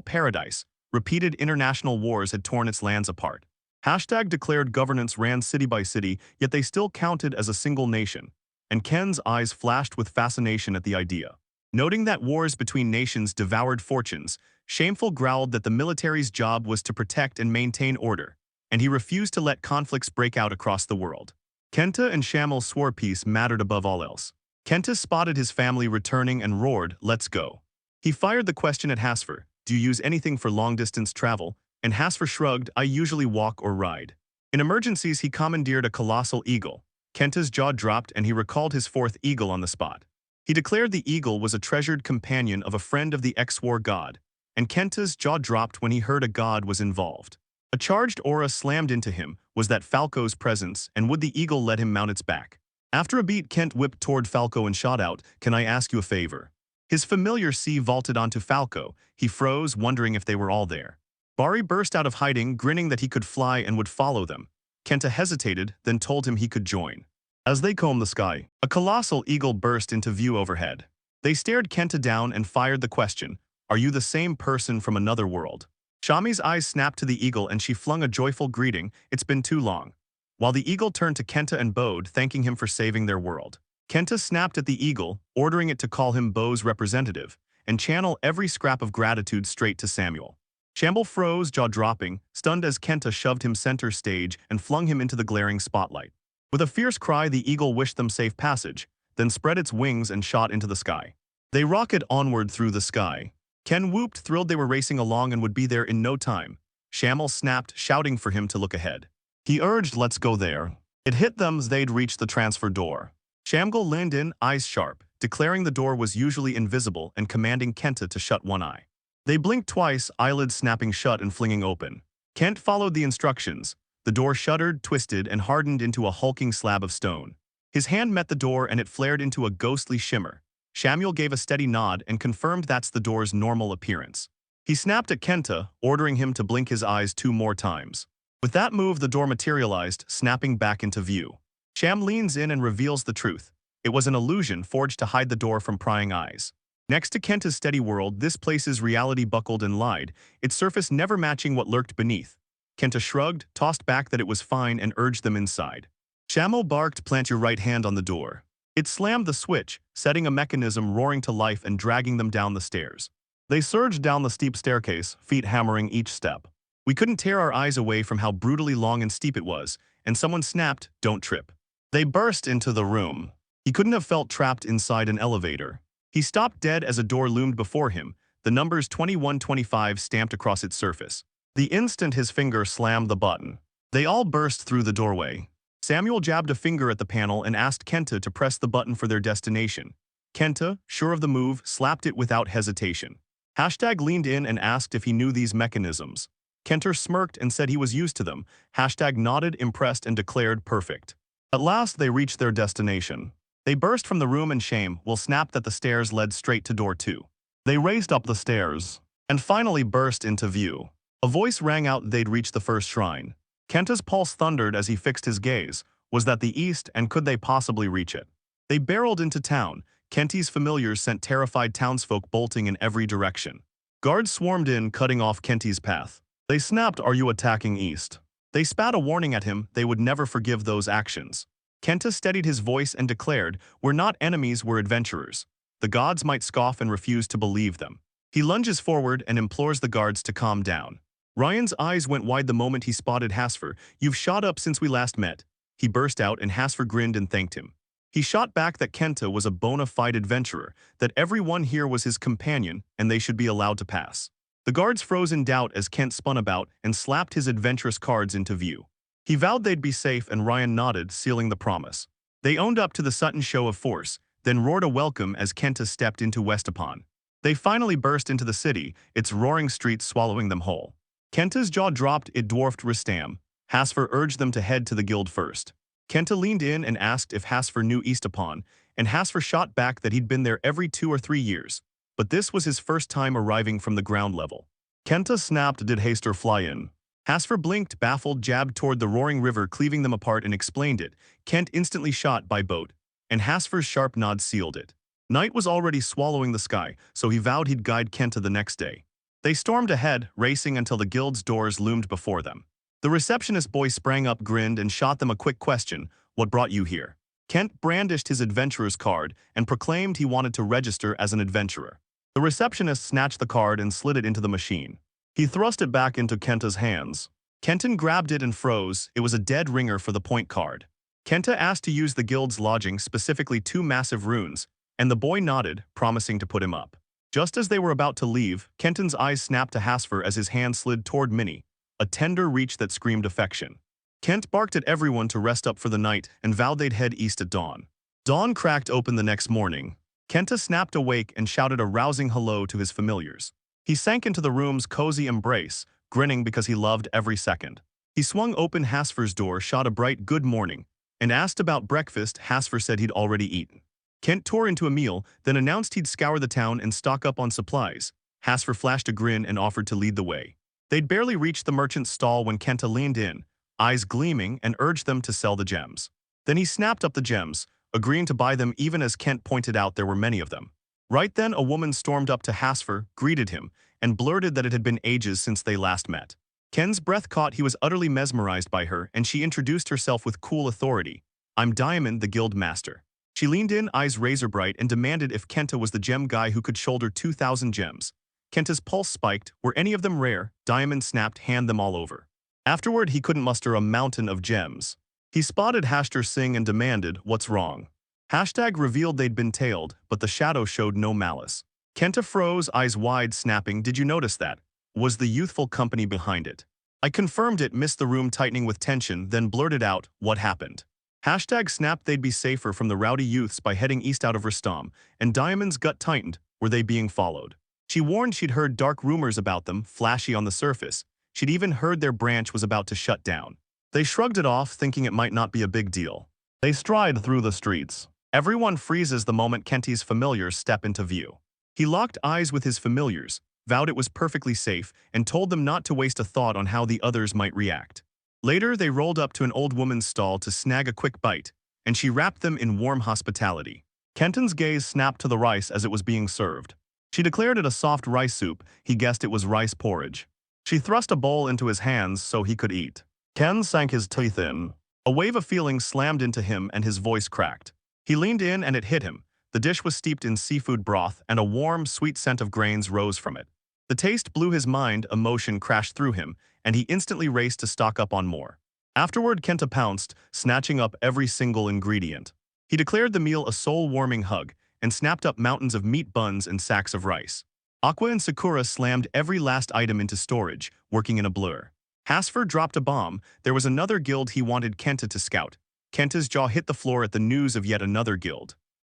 A: paradise. Repeated international wars had torn its lands apart. Hashtag declared governance ran city by city, yet they still counted as a single nation. And Ken's eyes flashed with fascination at the idea. Noting that wars between nations devoured fortunes, Shameful growled that the military's job was to protect and maintain order, and he refused to let conflicts break out across the world. Kenta and Shamil swore peace mattered above all else. Kenta spotted his family returning and roared, "Let's go." He fired the question at Hasfer, "Do you use anything for long-distance travel?" And Hasfer shrugged, "I usually walk or ride." In emergencies, he commandeered a colossal eagle. Kenta's jaw dropped and he recalled his 4th eagle on the spot. He declared the eagle was a treasured companion of a friend of the ex-war god, and Kenta's jaw dropped when he heard a god was involved. A charged aura slammed into him. Was that Falco's presence, and would the eagle let him mount its back? After a beat, Kent whipped toward Falco and shot out, "Can I ask you a favor?" His familiar sea vaulted onto Falco. He froze, wondering if they were all there. Bari burst out of hiding, grinning that he could fly and would follow them. Kenta hesitated, then told him he could join. As they combed the sky, a colossal eagle burst into view overhead. They stared Kenta down and fired the question, "Are you the same person from another world?" Shami's eyes snapped to the eagle and she flung a joyful greeting, "It's been too long." While the eagle turned to Kenta and bowed, thanking him for saving their world. Kenta snapped at the eagle, ordering it to call him Bo's representative, and channel every scrap of gratitude straight to Samuel. Shamble froze, jaw dropping, stunned as Kenta shoved him center stage and flung him into the glaring spotlight. With a fierce cry, the eagle wished them safe passage, then spread its wings and shot into the sky. They rocketed onward through the sky. Ken whooped, thrilled they were racing along and would be there in no time. Shamel snapped, shouting for him to look ahead. He urged, let's go there. It hit them as they'd reached the transfer door. Shamgal leaned in, eyes sharp, declaring the door was usually invisible and commanding Kenta to shut one eye. They blinked twice, eyelids snapping shut and flinging open. Kent followed the instructions. The door shuddered, twisted, and hardened into a hulking slab of stone. His hand met the door and it flared into a ghostly shimmer. Shamuel gave a steady nod and confirmed that's the door's normal appearance. He snapped at Kenta, ordering him to blink his eyes 2 more times. With that move, the door materialized, snapping back into view. Sham leans in and reveals the truth. It was an illusion forged to hide the door from prying eyes. Next to Kenta's steady world, this place's reality buckled and lied, its surface never matching what lurked beneath. Kenta shrugged, tossed back that it was fine, and urged them inside. Shamo barked, plant your right hand on the door. It slammed the switch, setting a mechanism roaring to life and dragging them down the stairs. They surged down the steep staircase, feet hammering each step. We couldn't tear our eyes away from how brutally long and steep it was, and someone snapped, don't trip. They burst into the room. He couldn't have felt trapped inside an elevator. He stopped dead as a door loomed before him, the numbers 2125 stamped across its surface. The instant his finger slammed the button, they all burst through the doorway. Samuel jabbed a finger at the panel and asked Kenta to press the button for their destination. Kenta, sure of the move, slapped it without hesitation. Hashtag leaned in and asked if he knew these mechanisms. Kenta smirked and said he was used to them. Hashtag nodded, impressed, and declared perfect. At last they reached their destination. They burst from the room in shame, while snapped that the stairs led straight to door 2. They raced up the stairs, and finally burst into view. A voice rang out they'd reached the first shrine. Kenta's pulse thundered as he fixed his gaze. Was that the east, and could they possibly reach it? They barreled into town. Kenti's familiars sent terrified townsfolk bolting in every direction. Guards swarmed in, cutting off Kenti's path. They snapped, are you attacking east? They spat a warning at him, they would never forgive those actions. Kenta steadied his voice and declared, we're not enemies, we're adventurers. The gods might scoff and refuse to believe them. He lunges forward and implores the guards to calm down. Ryan's eyes went wide the moment he spotted Hasfer. You've shot up since we last met. He burst out and Hasfer grinned and thanked him. He shot back that Kenta was a bona fide adventurer, that everyone here was his companion and they should be allowed to pass. The guards froze in doubt as Kent spun about and slapped his adventurous cards into view. He vowed they'd be safe and Ryan nodded, sealing the promise. They owned up to the sudden show of force, then roared a welcome as Kenta stepped into Westapon. They finally burst into the city, its roaring streets swallowing them whole. Kenta's jaw dropped, it dwarfed Ristam. Hasfer urged them to head to the guild first. Kenta leaned in and asked if Hasfer knew Eastapon, and Hasfer shot back that he'd been there every 2 or 3 years. But this was his first time arriving from the ground level. Kenta snapped, did Haster fly in? Hasfer blinked, baffled, jabbed toward the roaring river cleaving them apart and explained it. Kent instantly shot by boat, and Hasfer's sharp nod sealed it. Night was already swallowing the sky, so he vowed he'd guide Kenta the next day. They stormed ahead, racing until the guild's doors loomed before them. The receptionist boy sprang up, grinned, and shot them a quick question, what brought you here? Kent brandished his adventurer's card and proclaimed he wanted to register as an adventurer. The receptionist snatched the card and slid it into the machine. He thrust it back into Kenta's hands. Kenton grabbed it and froze. It was a dead ringer for the point card. Kenta asked to use the guild's lodging, specifically 2 massive runes, and the boy nodded, promising to put him up. Just as they were about to leave, Kenton's eyes snapped to Hasfer as his hand slid toward Minnie, a tender reach that screamed affection. Kent barked at everyone to rest up for the night and vowed they'd head east at dawn. Dawn cracked open the next morning. Kenta snapped awake and shouted a rousing hello to his familiars. He sank into the room's cozy embrace, grinning because he loved every second. He swung open Hasfer's door, shot a bright good morning, and asked about breakfast. Hasfer said he'd already eaten. Kent tore into a meal, then announced he'd scour the town and stock up on supplies. Hasfer flashed a grin and offered to lead the way. They'd barely reached the merchant's stall when Kenta leaned in, eyes gleaming, and urged them to sell the gems. Then he snapped up the gems, agreeing to buy them even as Kent pointed out there were many of them. Right then a woman stormed up to Hasfer, greeted him, and blurted that it had been ages since they last met. Ken's breath caught. He was utterly mesmerized by her, and she introduced herself with cool authority. I'm Diamond, the guild master. She leaned in, eyes razor bright, and demanded if Kenta was the gem guy who could shoulder 2,000 gems. Kenta's pulse spiked. Were any of them rare? Diamond snapped, hand them all over. Afterward, he couldn't muster a mountain of gems. He spotted Hashter Singh and demanded, what's wrong? Hashtag revealed they'd been tailed, but the shadow showed no malice. Kenta froze, eyes wide, snapping, did you notice that? Was the youthful company behind it? I confirmed it, missed the room tightening with tension, then blurted out, what happened? Hashtag snapped they'd be safer from the rowdy youths by heading east out of Rustam, and Diamond's gut tightened, were they being followed? She warned she'd heard dark rumors about them, flashy on the surface. She'd even heard their branch was about to shut down. They shrugged it off, thinking it might not be a big deal. They stride through the streets. Everyone freezes the moment Kenti's familiars step into view. He locked eyes with his familiars, vowed it was perfectly safe, and told them not to waste a thought on how the others might react. Later, they rolled up to an old woman's stall to snag a quick bite, and she wrapped them in warm hospitality. Kenton's gaze snapped to the rice as it was being served. She declared it a soft rice soup. He guessed it was rice porridge. She thrust a bowl into his hands so he could eat. Ken sank his teeth in. A wave of feeling slammed into him and his voice cracked. He leaned in and it hit him. The dish was steeped in seafood broth and a warm, sweet scent of grains rose from it. The taste blew his mind, emotion crashed through him, and he instantly raced to stock up on more. Afterward, Kenta pounced, snatching up every single ingredient. He declared the meal a soul-warming hug, and snapped up mountains of meat buns and sacks of rice. Aqua and Sakura slammed every last item into storage, working in a blur. Hasford dropped a bomb. There was another guild he wanted Kenta to scout. Kenta's jaw hit the floor at the news of yet another guild.